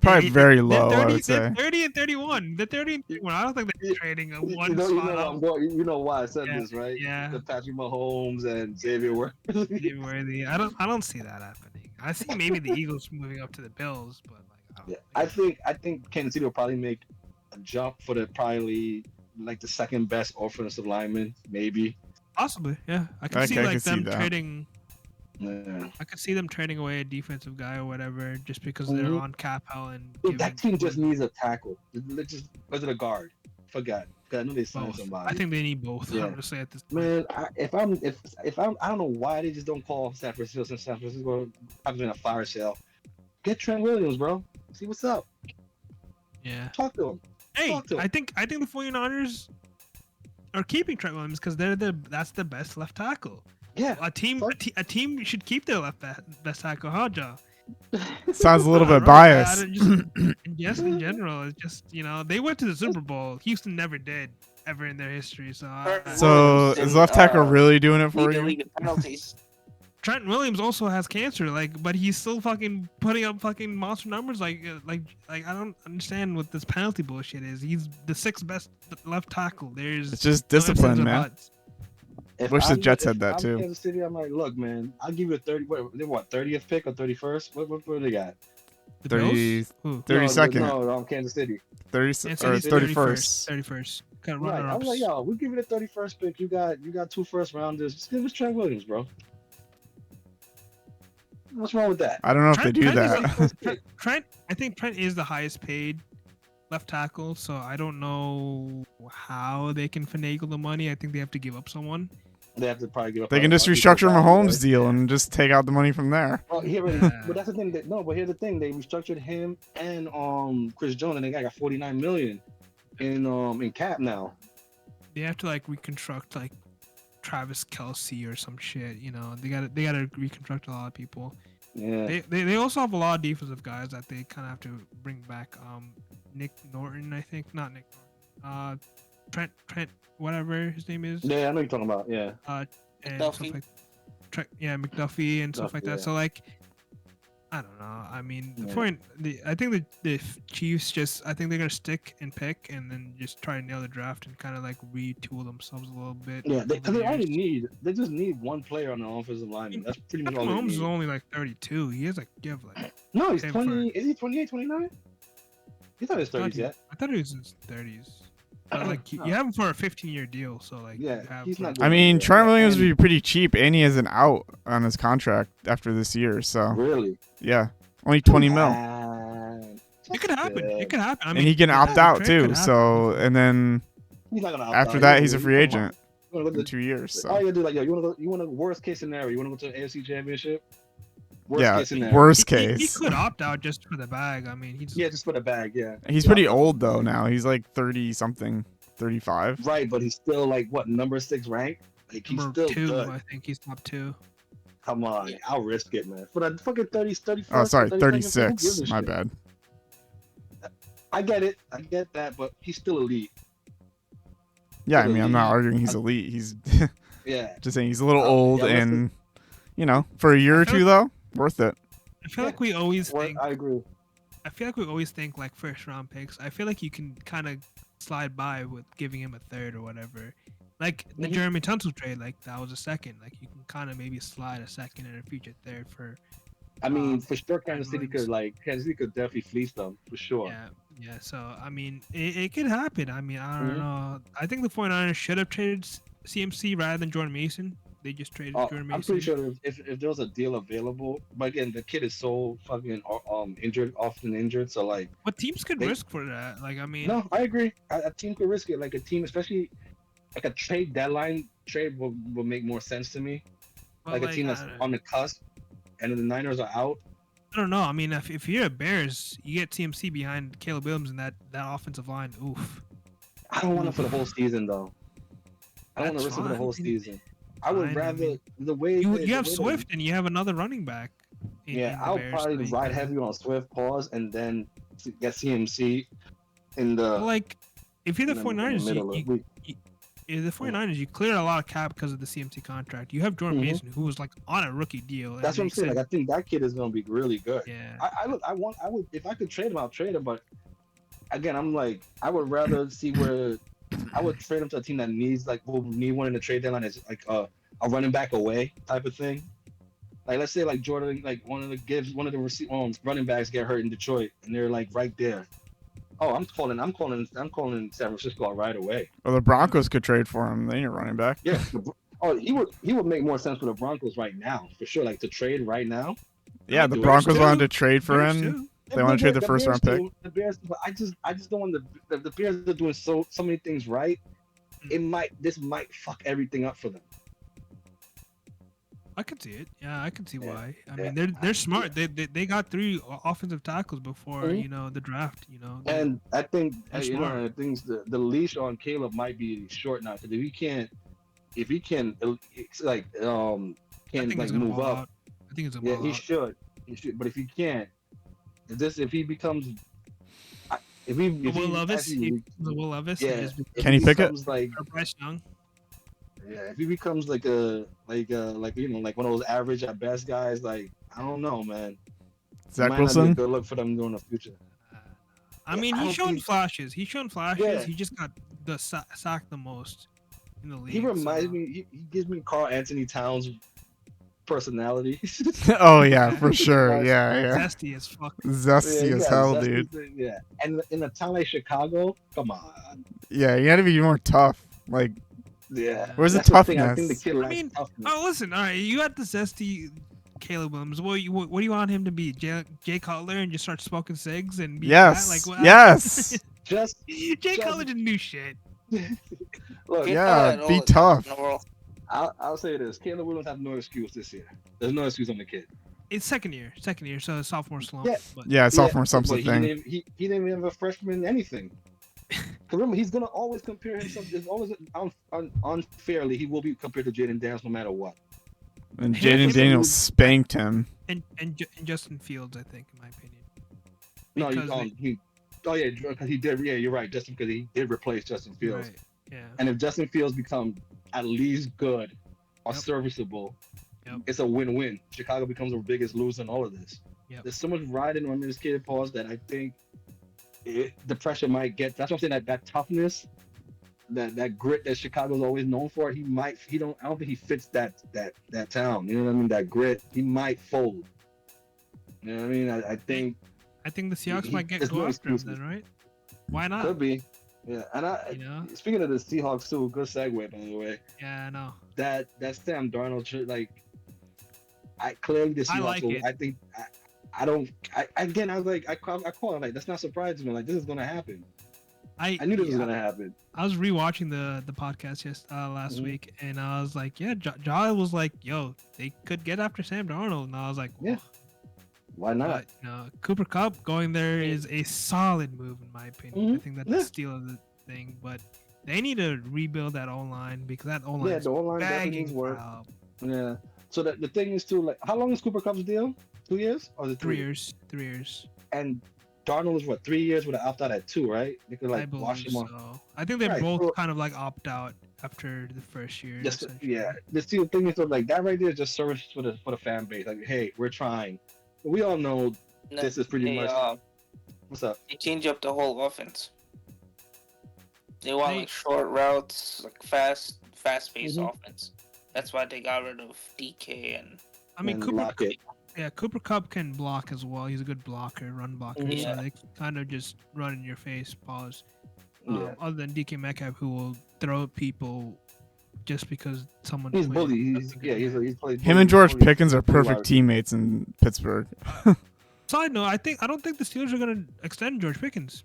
[SPEAKER 3] Probably very low,
[SPEAKER 2] They're
[SPEAKER 3] I would say.
[SPEAKER 2] They're 30 and 31. They're 30 and 31. I don't think they're trading a one
[SPEAKER 1] You know
[SPEAKER 2] spot
[SPEAKER 1] I'm
[SPEAKER 2] up.
[SPEAKER 1] going. You know why I said
[SPEAKER 2] Yeah,
[SPEAKER 1] this, right?
[SPEAKER 2] yeah.
[SPEAKER 1] The Patrick Mahomes and Xavier Worthy.
[SPEAKER 2] Maybe worthy. I don't see that happening. I see maybe the Eagles moving up to the Bills, but like
[SPEAKER 1] I think Kansas City will probably make a jump for probably like the second best offensive lineman, maybe.
[SPEAKER 2] possibly, yeah. I can
[SPEAKER 3] Okay,
[SPEAKER 2] see
[SPEAKER 3] I
[SPEAKER 2] like
[SPEAKER 3] can see
[SPEAKER 2] them
[SPEAKER 3] that.
[SPEAKER 2] trading.
[SPEAKER 1] Yeah.
[SPEAKER 2] I could see them trading away a defensive guy or whatever, just because
[SPEAKER 1] Mhm.
[SPEAKER 2] they're on cap hell and
[SPEAKER 1] That team just needs a tackle. Was it a guard? Forgot. I know they signed
[SPEAKER 2] both.
[SPEAKER 1] somebody.
[SPEAKER 2] I think they need both.
[SPEAKER 1] Yeah.
[SPEAKER 2] Honestly, at this point.
[SPEAKER 1] Man, if I'm, I don't know why they just don't call San Francisco. Since San Francisco has been a fire sale. Get Trent Williams, bro. See what's up.
[SPEAKER 2] Yeah.
[SPEAKER 1] Talk to him.
[SPEAKER 2] Hey,
[SPEAKER 1] Talk to him.
[SPEAKER 2] I think the 49ers are keeping Trent Williams because that's the best left tackle.
[SPEAKER 1] Yeah.
[SPEAKER 2] A team should keep their best tackle, huh, Joe?
[SPEAKER 3] Sounds a little
[SPEAKER 2] I
[SPEAKER 3] bit
[SPEAKER 2] don't know, I
[SPEAKER 3] biased.
[SPEAKER 2] just in general, it's just they went to the Super Bowl. Houston never did ever in their history. So
[SPEAKER 3] So is left tackle really doing it for
[SPEAKER 4] Lead the
[SPEAKER 3] you?
[SPEAKER 4] league in penalties.
[SPEAKER 2] Trent Williams also has cancer, but he's still fucking putting up fucking monster numbers. Like I don't understand what this penalty bullshit is. He's the sixth best left tackle. There's
[SPEAKER 3] It's just
[SPEAKER 2] no ifs, ands,
[SPEAKER 3] discipline,
[SPEAKER 2] or
[SPEAKER 3] man.
[SPEAKER 2] buts.
[SPEAKER 3] Wish the Jets had that, too.
[SPEAKER 1] Kansas City, I'm like, look, man, I'll give you a 30. What 30th pick or 31st? What do they got?
[SPEAKER 2] The
[SPEAKER 3] 30
[SPEAKER 2] Bills? Who?
[SPEAKER 3] 32nd.
[SPEAKER 1] No, Kansas City.
[SPEAKER 3] 30
[SPEAKER 2] Kansas
[SPEAKER 3] or
[SPEAKER 2] City,
[SPEAKER 3] 31st.
[SPEAKER 2] 31st. Kind of
[SPEAKER 1] Right.
[SPEAKER 2] runner
[SPEAKER 1] I was like,
[SPEAKER 2] ups.
[SPEAKER 1] yo, we'll give you the 31st pick. You got 2 first rounders. Just give us Trent Williams, bro. What's wrong with that?
[SPEAKER 3] I don't know if they do
[SPEAKER 2] Trent is
[SPEAKER 3] that.
[SPEAKER 2] I think Trent is the highest paid left tackle, so I don't know how they can finagle the money. I think they have to give up someone.
[SPEAKER 1] They have to probably give up.
[SPEAKER 3] They can just restructure Mahomes' deal and just take out the money from there.
[SPEAKER 1] Well,
[SPEAKER 2] Yeah.
[SPEAKER 1] but that's the thing. But here's the thing: they restructured him and Chris Jones, and they got 49 million in cap now.
[SPEAKER 2] They have to like reconstruct like Travis Kelsey or some shit. They gotta reconstruct a lot of people.
[SPEAKER 1] Yeah.
[SPEAKER 2] They also have a lot of defensive guys that they kind of have to bring back. Nick Norton, I think, not Nick Norton. Trent, whatever his name is.
[SPEAKER 1] Yeah, I know you're talking about. Yeah.
[SPEAKER 2] And
[SPEAKER 4] McDuffie.
[SPEAKER 2] stuff like McDuffie and stuff
[SPEAKER 1] McDuffie,
[SPEAKER 2] like that.
[SPEAKER 1] yeah.
[SPEAKER 2] So like, I don't know. I mean, the
[SPEAKER 1] Yeah.
[SPEAKER 2] point. I think the Chiefs I think they're gonna stick and pick and then just try to nail the draft and kind of like retool themselves a little bit.
[SPEAKER 1] Yeah,
[SPEAKER 2] over
[SPEAKER 1] because
[SPEAKER 2] the
[SPEAKER 1] they only
[SPEAKER 2] years.
[SPEAKER 1] they just need one player on the offensive lineman. That's pretty much
[SPEAKER 2] Patrick
[SPEAKER 1] all they
[SPEAKER 2] Mahomes is
[SPEAKER 1] need.
[SPEAKER 2] only like 32. He has like
[SPEAKER 1] No, he's
[SPEAKER 2] same
[SPEAKER 1] 20. Is he 28, 29? He's not in his 30s yet.
[SPEAKER 2] I thought he was in his 30s. But like you have him for a 15-year deal, so like
[SPEAKER 1] Yeah,
[SPEAKER 2] you have
[SPEAKER 1] he's not
[SPEAKER 3] I mean,
[SPEAKER 1] Yeah,
[SPEAKER 3] Trent Williams
[SPEAKER 1] and-
[SPEAKER 3] would be pretty cheap, and he has an out on his contract after this year. So
[SPEAKER 1] Really?
[SPEAKER 3] yeah, only 20 mil,
[SPEAKER 2] It could happen. It could happen. I mean,
[SPEAKER 3] and he can
[SPEAKER 2] yeah,
[SPEAKER 3] opt
[SPEAKER 2] the
[SPEAKER 3] out
[SPEAKER 2] trade
[SPEAKER 3] too.
[SPEAKER 2] could
[SPEAKER 3] So
[SPEAKER 2] happen.
[SPEAKER 3] and then
[SPEAKER 1] He's not gonna opt
[SPEAKER 3] after
[SPEAKER 1] out.
[SPEAKER 3] that, he's a free
[SPEAKER 1] Come on.
[SPEAKER 3] agent
[SPEAKER 1] You wanna go
[SPEAKER 3] in
[SPEAKER 1] to-
[SPEAKER 3] 2 years.
[SPEAKER 1] All
[SPEAKER 3] So
[SPEAKER 1] you do like, yo, you want a worst case scenario? You want to go to the AFC Championship? Worst
[SPEAKER 3] yeah,
[SPEAKER 1] case scenario.
[SPEAKER 3] worst
[SPEAKER 2] He
[SPEAKER 3] case.
[SPEAKER 2] could opt out just for the bag. I mean, he's
[SPEAKER 1] Yeah, just for the bag. Yeah.
[SPEAKER 3] He's pretty old though now. He's like 30 something, 35.
[SPEAKER 1] Right, but he's still like what number 6 ranked? Like he's
[SPEAKER 2] number
[SPEAKER 1] still
[SPEAKER 2] 2.
[SPEAKER 1] good.
[SPEAKER 2] I think he's top 2.
[SPEAKER 1] Come on, I'll risk it, man. For the fucking 30, 31st.
[SPEAKER 3] Oh, sorry,
[SPEAKER 1] 32nd, who gives
[SPEAKER 3] 36.
[SPEAKER 1] a
[SPEAKER 3] My
[SPEAKER 1] shit?
[SPEAKER 3] bad.
[SPEAKER 1] I get it. I get that, but he's still elite.
[SPEAKER 3] Yeah, I mean, I'm not
[SPEAKER 1] Yeah.
[SPEAKER 3] arguing he's elite. He's
[SPEAKER 1] Yeah.
[SPEAKER 3] just saying he's a little
[SPEAKER 1] Yeah,
[SPEAKER 3] old,
[SPEAKER 1] listen.
[SPEAKER 3] and for a year or two though, worth it.
[SPEAKER 2] I feel like we always think. I feel like we always think like first round picks. I feel like you can kind of slide by with giving him a third or whatever. Like the
[SPEAKER 1] Mhm.
[SPEAKER 2] Jeremy Tunsil trade, like that was a second. Like you can kind of maybe slide a second and a future third for.
[SPEAKER 1] I mean, for sure, Kansas City
[SPEAKER 2] Williams.
[SPEAKER 1] could definitely fleece them for sure.
[SPEAKER 2] Yeah. So I mean, it could happen. I mean, I don't
[SPEAKER 1] Mhm.
[SPEAKER 2] know. I think the 49ers should have traded CMC rather than Jordan Mason, They just traded Jordan
[SPEAKER 1] I'm pretty
[SPEAKER 2] Mason.
[SPEAKER 1] sure if there was a deal available, but again, the kid is so fucking injured, often injured. So like,
[SPEAKER 2] But teams could
[SPEAKER 1] they
[SPEAKER 2] risk for that. Like, I mean,
[SPEAKER 1] no, I agree. A team could risk it. Like a team, especially like a trade deadline trade will make more sense to me.
[SPEAKER 2] but
[SPEAKER 1] Like a
[SPEAKER 2] like,
[SPEAKER 1] team that's on the cusp, and then the Niners are out.
[SPEAKER 2] I don't know. I mean, if you're a Bears, you get TMC behind Caleb Williams and that offensive line. Oof.
[SPEAKER 1] I don't want it for the whole season though. I don't want to
[SPEAKER 2] That's
[SPEAKER 1] risk it for the
[SPEAKER 2] fine.
[SPEAKER 1] whole season. I would
[SPEAKER 2] Fine, I
[SPEAKER 1] rather
[SPEAKER 2] mean,
[SPEAKER 1] the way
[SPEAKER 2] You
[SPEAKER 1] the
[SPEAKER 2] you have
[SPEAKER 1] way
[SPEAKER 2] Swift and you have another running back.
[SPEAKER 1] yeah,
[SPEAKER 2] In the
[SPEAKER 1] I'll
[SPEAKER 2] Bears,
[SPEAKER 1] probably
[SPEAKER 2] so you
[SPEAKER 1] ride
[SPEAKER 2] kinda-
[SPEAKER 1] heavy on Swift pause and then get CMC in
[SPEAKER 2] But
[SPEAKER 1] the
[SPEAKER 2] like, if you're the
[SPEAKER 1] in the
[SPEAKER 2] 49ers,
[SPEAKER 1] middle of the week.
[SPEAKER 2] the 49ers, you cleared a lot of cap because of the CMC contract. You have Jordan
[SPEAKER 1] Mhm.
[SPEAKER 2] Mason, who was like on a rookie deal.
[SPEAKER 1] That's
[SPEAKER 2] and
[SPEAKER 1] what I'm
[SPEAKER 2] they
[SPEAKER 1] saying.
[SPEAKER 2] said,
[SPEAKER 1] Like I think that kid is gonna be really good.
[SPEAKER 2] yeah.
[SPEAKER 1] I would if I could trade him, I'll trade him. But again, I'm like I would rather see where I would trade him to a team that needs like will need one in the trade deadline is like a running back away type of thing. Like let's say like Jordan, like one of the running backs get hurt in Detroit, and they're like right there. Oh, I'm calling San Francisco right away.
[SPEAKER 3] Well, the Broncos could trade for him. They need a running back.
[SPEAKER 1] Yeah. Oh, he would make more sense for the Broncos right now for sure. Like to trade right now.
[SPEAKER 3] Yeah,
[SPEAKER 2] mean,
[SPEAKER 3] the
[SPEAKER 1] the
[SPEAKER 3] Broncos
[SPEAKER 2] Bears
[SPEAKER 3] wanted
[SPEAKER 2] too.
[SPEAKER 3] to trade for
[SPEAKER 2] Bears
[SPEAKER 3] him.
[SPEAKER 2] too.
[SPEAKER 3] They want to trade the first round pick.
[SPEAKER 1] The Bears, but I just don't want the Bears are doing so many things right. This might fuck everything up for them.
[SPEAKER 2] I could see it. Yeah, I can see
[SPEAKER 1] Yeah.
[SPEAKER 2] why. I
[SPEAKER 1] Yeah.
[SPEAKER 2] mean, they're smart. They got 3 offensive tackles before
[SPEAKER 1] Mhm.
[SPEAKER 2] the draft.
[SPEAKER 1] And I think
[SPEAKER 2] They're
[SPEAKER 1] you know,
[SPEAKER 2] smart.
[SPEAKER 1] I think the leash on Caleb might be short now because if he can it's like
[SPEAKER 2] I
[SPEAKER 1] can
[SPEAKER 2] think
[SPEAKER 1] like
[SPEAKER 2] he's gonna
[SPEAKER 1] move
[SPEAKER 2] ball
[SPEAKER 1] up,
[SPEAKER 2] out. I think he's gonna
[SPEAKER 1] yeah,
[SPEAKER 2] ball out.
[SPEAKER 1] he should. But if he can't, if he becomes if
[SPEAKER 2] Will
[SPEAKER 1] he
[SPEAKER 2] Levis,
[SPEAKER 1] actually
[SPEAKER 2] Will Levis,
[SPEAKER 1] yeah,
[SPEAKER 2] and just
[SPEAKER 3] Can he pick it?
[SPEAKER 1] becomes like
[SPEAKER 2] or Bryce Young.
[SPEAKER 1] yeah, if he becomes like like like one of those average at best guys, like I don't know, man.
[SPEAKER 3] Zach
[SPEAKER 1] Might not be a
[SPEAKER 3] Wilson.
[SPEAKER 1] good look for them in the future.
[SPEAKER 2] I
[SPEAKER 1] Yeah,
[SPEAKER 2] mean,
[SPEAKER 1] I
[SPEAKER 2] he's
[SPEAKER 1] don't
[SPEAKER 2] shown
[SPEAKER 1] think-
[SPEAKER 2] flashes. He's shown flashes.
[SPEAKER 1] Yeah.
[SPEAKER 2] He just got the sacked the most in the league.
[SPEAKER 1] He reminds
[SPEAKER 2] so-
[SPEAKER 1] me. He gives me Carl Anthony Towns personality.
[SPEAKER 3] Oh yeah,
[SPEAKER 2] Yeah.
[SPEAKER 3] for sure.
[SPEAKER 1] Nice.
[SPEAKER 3] Yeah, yeah.
[SPEAKER 2] Zesty as fuck.
[SPEAKER 3] Zesty
[SPEAKER 1] he
[SPEAKER 3] as
[SPEAKER 1] got
[SPEAKER 3] hell,
[SPEAKER 1] zesty,
[SPEAKER 3] dude.
[SPEAKER 1] Yeah, and in a town like Chicago, come on.
[SPEAKER 3] Yeah, you got to be more tough. Like,
[SPEAKER 1] Yeah.
[SPEAKER 3] Where's the
[SPEAKER 1] That's thing, I think the
[SPEAKER 3] toughness?
[SPEAKER 1] kid
[SPEAKER 2] I
[SPEAKER 1] lacks
[SPEAKER 2] mean,
[SPEAKER 1] toughness.
[SPEAKER 2] oh, listen. All right, you got the zesty Caleb Williams. What do you want him to be? Jay Cutler and just start smoking cigs and be
[SPEAKER 3] yes,
[SPEAKER 2] that? Like what?
[SPEAKER 3] yes.
[SPEAKER 1] Just
[SPEAKER 2] Jay
[SPEAKER 1] just-
[SPEAKER 2] Cutler didn't do shit.
[SPEAKER 1] look.
[SPEAKER 3] Yeah,
[SPEAKER 4] all
[SPEAKER 3] be
[SPEAKER 4] the
[SPEAKER 3] tough.
[SPEAKER 4] in the world.
[SPEAKER 1] I'll say this: Caleb Williams have no excuse this year. There's no excuse on the kid.
[SPEAKER 2] It's second year, so sophomore slump.
[SPEAKER 1] Yeah.
[SPEAKER 2] But
[SPEAKER 3] Yeah, sophomore
[SPEAKER 1] but
[SPEAKER 3] something
[SPEAKER 1] he
[SPEAKER 3] thing.
[SPEAKER 1] he didn't even have a freshman anything. 'Cause remember, he's gonna always compare himself. There's always unfairly he will be compared to Jaden Daniels no matter what.
[SPEAKER 3] And
[SPEAKER 2] Him-
[SPEAKER 3] Jaden
[SPEAKER 2] him-
[SPEAKER 3] Daniels spanked him.
[SPEAKER 2] and Justin Fields, I think, in my opinion.
[SPEAKER 1] No,
[SPEAKER 2] Because
[SPEAKER 1] oh yeah, because he did. Yeah, you're right, Justin, because he did replace Justin Fields.
[SPEAKER 2] Right. Yeah.
[SPEAKER 1] And if Justin Fields becomes at least good or
[SPEAKER 2] Yep.
[SPEAKER 1] serviceable,
[SPEAKER 2] Yep.
[SPEAKER 1] it's a win-win. Chicago becomes the biggest loser in all of this.
[SPEAKER 2] Yep.
[SPEAKER 1] There's so much riding on this kid pause that I think the pressure might get. That's what I'm saying. That toughness, that grit that Chicago's always known for. I don't think he fits that town. You know what I mean? That grit. He might fold. You know what I mean? I think
[SPEAKER 2] I think the Seahawks
[SPEAKER 1] he-
[SPEAKER 2] might
[SPEAKER 1] there's
[SPEAKER 2] go
[SPEAKER 1] no
[SPEAKER 2] after him
[SPEAKER 1] excuses.
[SPEAKER 2] then, right? Why not?
[SPEAKER 1] could be. Yeah, and speaking of the Seahawks too, good segue by the way.
[SPEAKER 2] Yeah, I know.
[SPEAKER 1] That Sam Darnold I clearly the Seahawks.
[SPEAKER 2] I like it.
[SPEAKER 1] I think I don't. Again, I was like I call it like that's not surprising me. Like this is gonna happen. I knew this was gonna happen.
[SPEAKER 2] I was rewatching the podcast last
[SPEAKER 1] Mhm.
[SPEAKER 2] week, and I was like, yeah, John was like, yo, they could get after Sam Darnold, and I was like,
[SPEAKER 1] Yeah. Why not?
[SPEAKER 2] But, Cooper Kupp going there is a solid move in my opinion. I
[SPEAKER 1] Mhm.
[SPEAKER 2] think that's
[SPEAKER 1] Yeah.
[SPEAKER 2] the steal of the thing, but they need to rebuild that O-line because that O-line
[SPEAKER 1] Yeah,
[SPEAKER 2] is
[SPEAKER 1] the O-line definitely
[SPEAKER 2] begging
[SPEAKER 1] needs
[SPEAKER 2] for
[SPEAKER 1] work.
[SPEAKER 2] help.
[SPEAKER 1] Yeah. So the thing is too, like, how long is Cooper Cup's deal? 2 years or is it
[SPEAKER 2] 3 years. 3 years.
[SPEAKER 1] And Darnold is what 3 years with an opt out at 2, right? They could
[SPEAKER 2] I
[SPEAKER 1] like
[SPEAKER 2] believe
[SPEAKER 1] wash him on.
[SPEAKER 2] so. I think they
[SPEAKER 1] Right,
[SPEAKER 2] both
[SPEAKER 1] so-
[SPEAKER 2] kind of like opt out after the first year.
[SPEAKER 1] Just
[SPEAKER 2] essentially.
[SPEAKER 1] yeah. The thing is, like that right there is just service for the fan base. Like, hey, we're trying. We all know
[SPEAKER 4] No,
[SPEAKER 1] this is pretty
[SPEAKER 4] they,
[SPEAKER 1] much. What's up?
[SPEAKER 4] they change up the whole offense. They want
[SPEAKER 2] They-
[SPEAKER 4] like short routes, like fast-paced
[SPEAKER 1] Mhm.
[SPEAKER 4] offense. That's why they got rid of DK and
[SPEAKER 2] I mean,
[SPEAKER 1] And
[SPEAKER 2] Cooper.
[SPEAKER 1] Lockett.
[SPEAKER 2] Yeah, Cooper Cup can block as well. He's a good blocker, run blocker.
[SPEAKER 4] Yeah.
[SPEAKER 2] So they kind of just run in your face, pause.
[SPEAKER 1] Yeah.
[SPEAKER 2] Other than DK Metcalf, who will throw at people just because someone.
[SPEAKER 1] He's
[SPEAKER 2] played
[SPEAKER 1] bully.
[SPEAKER 2] nothing good
[SPEAKER 1] He's played.
[SPEAKER 3] Him and George
[SPEAKER 1] bully-
[SPEAKER 3] Pickens are
[SPEAKER 1] bully wide
[SPEAKER 3] perfect
[SPEAKER 1] receiver.
[SPEAKER 3] teammates in Pittsburgh.
[SPEAKER 2] Side note, I don't think the Steelers are gonna extend George Pickens.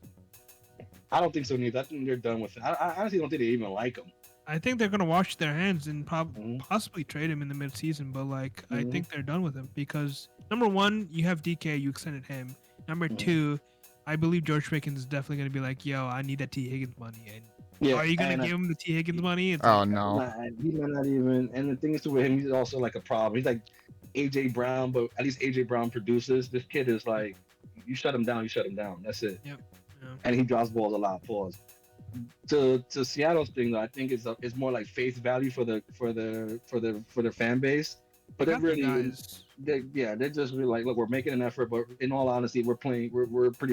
[SPEAKER 1] I don't think so neither. I think they're done with it. I honestly don't think they even like him.
[SPEAKER 2] I think they're gonna wash their hands and
[SPEAKER 1] Mhm.
[SPEAKER 2] possibly trade him in the midseason. But like, I
[SPEAKER 1] Mhm.
[SPEAKER 2] think they're done with him because number one, you have DK, you extended him. Number
[SPEAKER 1] Mhm.
[SPEAKER 2] two, I believe George Pickens is definitely gonna be like, yo, I need that T Higgins money. And are you gonna
[SPEAKER 1] and,
[SPEAKER 2] give him the T Higgins money? It's
[SPEAKER 3] Oh
[SPEAKER 2] like,
[SPEAKER 3] no.
[SPEAKER 1] he might not even. And the thing is, with him, he's also like a problem. He's like AJ Brown, but at least AJ Brown produces. This kid is like, you shut him down, you shut him down. That's it.
[SPEAKER 2] yeah.
[SPEAKER 1] And he drops balls a lot. Pause. To Seattle's thing though, I think it's more like face value for their fan base. But they're
[SPEAKER 2] Got the
[SPEAKER 1] really,
[SPEAKER 2] guys.
[SPEAKER 1] they're just really like, look, we're making an effort, but in all honesty, we're pretty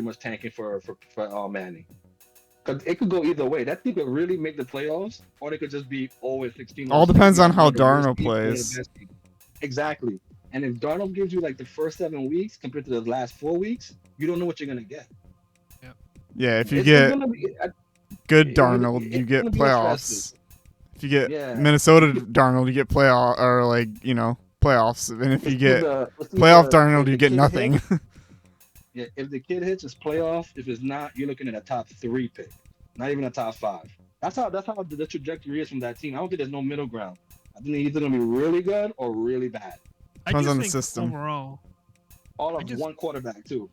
[SPEAKER 1] much tanking for Manning. Because it could go either way. That team could really make the playoffs, or they could just be 0-16.
[SPEAKER 3] All depends on how
[SPEAKER 1] One of the worst
[SPEAKER 3] Darnold
[SPEAKER 1] teams, one of the
[SPEAKER 3] plays.
[SPEAKER 1] best teams. Exactly. And if Darnold gives you like the first 7 weeks compared to the last 4 weeks, you don't know what you're gonna get.
[SPEAKER 3] Yeah, if you
[SPEAKER 1] It's
[SPEAKER 3] get
[SPEAKER 1] gonna be,
[SPEAKER 3] good
[SPEAKER 1] it's gonna-
[SPEAKER 3] Darnold, you
[SPEAKER 1] it's
[SPEAKER 3] get
[SPEAKER 1] gonna be
[SPEAKER 3] playoffs. If you get
[SPEAKER 1] Yeah.
[SPEAKER 3] Minnesota Darnold, you get playoff or like playoffs. And if you
[SPEAKER 1] It's
[SPEAKER 3] get
[SPEAKER 1] either- it's
[SPEAKER 3] playoff
[SPEAKER 1] either
[SPEAKER 3] Darnold,
[SPEAKER 1] if
[SPEAKER 3] you
[SPEAKER 1] the
[SPEAKER 3] get
[SPEAKER 1] kid
[SPEAKER 3] nothing.
[SPEAKER 1] hits- yeah, if the kid hits, it's playoff. If it's not, you're looking at a top 3 pick, not even a top 5. That's how the trajectory is from that team. I don't think there's no middle ground. I think they're either gonna be really good or really bad.
[SPEAKER 2] I
[SPEAKER 3] Depends
[SPEAKER 2] just
[SPEAKER 3] on the
[SPEAKER 2] think
[SPEAKER 3] system.
[SPEAKER 2] overall,
[SPEAKER 1] All
[SPEAKER 2] I
[SPEAKER 1] of
[SPEAKER 2] just-
[SPEAKER 1] one quarterback too.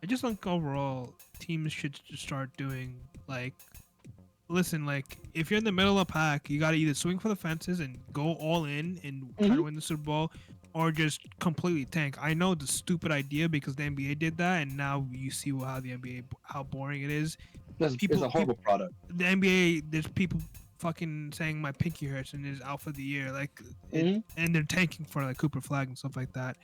[SPEAKER 2] I just think overall teams should just start doing like, listen, like if you're in the middle of the pack, you gotta either swing for the fences and go all in and try to
[SPEAKER 1] Mhm.
[SPEAKER 2] win the Super Bowl, or just completely tank. I know it's a stupid idea because the NBA did that, and now you see how the NBA how boring it is.
[SPEAKER 1] It's a horrible product.
[SPEAKER 2] The NBA, there's people fucking saying my pinky hurts and is out for the year, like,
[SPEAKER 1] Mhm.
[SPEAKER 2] and they're tanking for like Cooper Flag and stuff like that.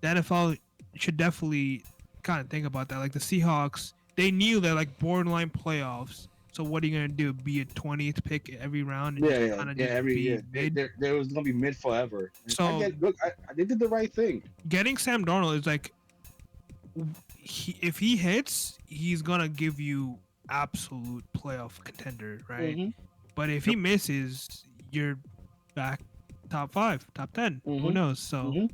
[SPEAKER 2] The NFL should definitely kind of think about that. Like the Seahawks, they knew they're like borderline playoffs. So what are you gonna do? Be a 20th pick every round and just kind of just be mid?
[SPEAKER 1] There was gonna be mid forever. And
[SPEAKER 2] So-
[SPEAKER 1] they did the right thing.
[SPEAKER 2] Getting Sam Darnold is like, if he hits, he's gonna give you absolute playoff contender, right?
[SPEAKER 1] Mhm.
[SPEAKER 2] But if he misses, you're back top 5, top 10. Who
[SPEAKER 1] Mhm.
[SPEAKER 2] knows? So
[SPEAKER 1] Mhm.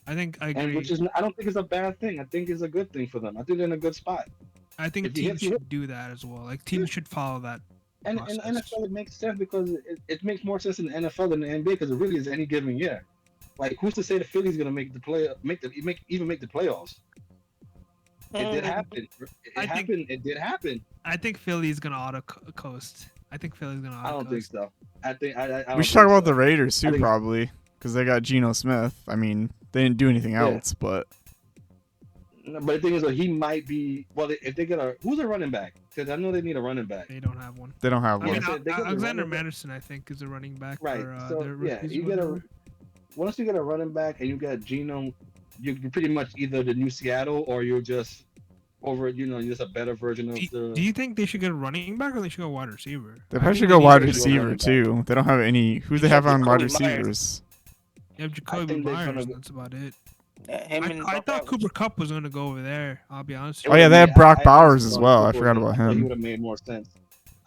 [SPEAKER 2] I think I
[SPEAKER 1] And
[SPEAKER 2] agree.
[SPEAKER 1] which is, I don't think it's a bad thing. I think it's a good thing for them. I think they're in a good spot.
[SPEAKER 2] I think
[SPEAKER 1] if he
[SPEAKER 2] teams
[SPEAKER 1] hits, he
[SPEAKER 2] should do that as well. Like teams should follow that.
[SPEAKER 1] And in
[SPEAKER 2] Process.
[SPEAKER 1] NFL, it makes sense because it makes more sense in the NFL than the NBA because it really is any given year. Like, who's to say the Phillies gonna make the playoffs? It did happen. It did happen.
[SPEAKER 2] I think Philly's gonna auto coast. I think Philly's gonna auto
[SPEAKER 1] I don't think
[SPEAKER 2] coast.
[SPEAKER 1] so. I think I
[SPEAKER 3] We should talk
[SPEAKER 1] don't
[SPEAKER 3] about the
[SPEAKER 1] think
[SPEAKER 3] Raiders
[SPEAKER 1] I
[SPEAKER 3] too,
[SPEAKER 1] think-
[SPEAKER 3] probably, because they got Geno Smith. I mean, they didn't do anything
[SPEAKER 1] Yeah.
[SPEAKER 3] else, but
[SPEAKER 1] so. No, but the thing is, he might be. Well, if they get who's a running back? Because I know they need a running back.
[SPEAKER 2] They don't have one.
[SPEAKER 3] they don't have
[SPEAKER 2] I
[SPEAKER 3] one.
[SPEAKER 2] mean,
[SPEAKER 1] so they get the
[SPEAKER 2] Alexander
[SPEAKER 1] running back-
[SPEAKER 2] Madison, I think, is a running back.
[SPEAKER 1] Right.
[SPEAKER 2] For,
[SPEAKER 1] So
[SPEAKER 2] their
[SPEAKER 1] yeah,
[SPEAKER 2] rookies
[SPEAKER 1] you
[SPEAKER 2] or
[SPEAKER 1] get
[SPEAKER 2] whatever.
[SPEAKER 1] once you get a running back and you got Geno, you're pretty much either the new Seattle or you're just over. You're just a better version of the.
[SPEAKER 2] Do you think they should get a running back or they should go wide receiver?
[SPEAKER 3] They
[SPEAKER 2] I
[SPEAKER 3] probably
[SPEAKER 2] think
[SPEAKER 3] should go
[SPEAKER 2] need
[SPEAKER 3] wide
[SPEAKER 2] to go
[SPEAKER 3] receiver
[SPEAKER 1] running back.
[SPEAKER 3] too. They don't have any. Who they
[SPEAKER 1] You
[SPEAKER 3] have
[SPEAKER 1] should
[SPEAKER 3] on wide
[SPEAKER 1] Jacoby Myers.
[SPEAKER 3] receivers?
[SPEAKER 2] You have
[SPEAKER 1] I
[SPEAKER 2] Jacoby
[SPEAKER 1] think they're
[SPEAKER 2] Myers.
[SPEAKER 1] gonna-
[SPEAKER 2] That's about it.
[SPEAKER 4] Him and
[SPEAKER 2] I thought
[SPEAKER 4] Brock
[SPEAKER 2] Cooper Cup was gonna go over there. I'll be honest.
[SPEAKER 3] Oh, yeah, they had Brock Bowers as well. I forgot about
[SPEAKER 1] He
[SPEAKER 3] him.
[SPEAKER 1] would have made more sense.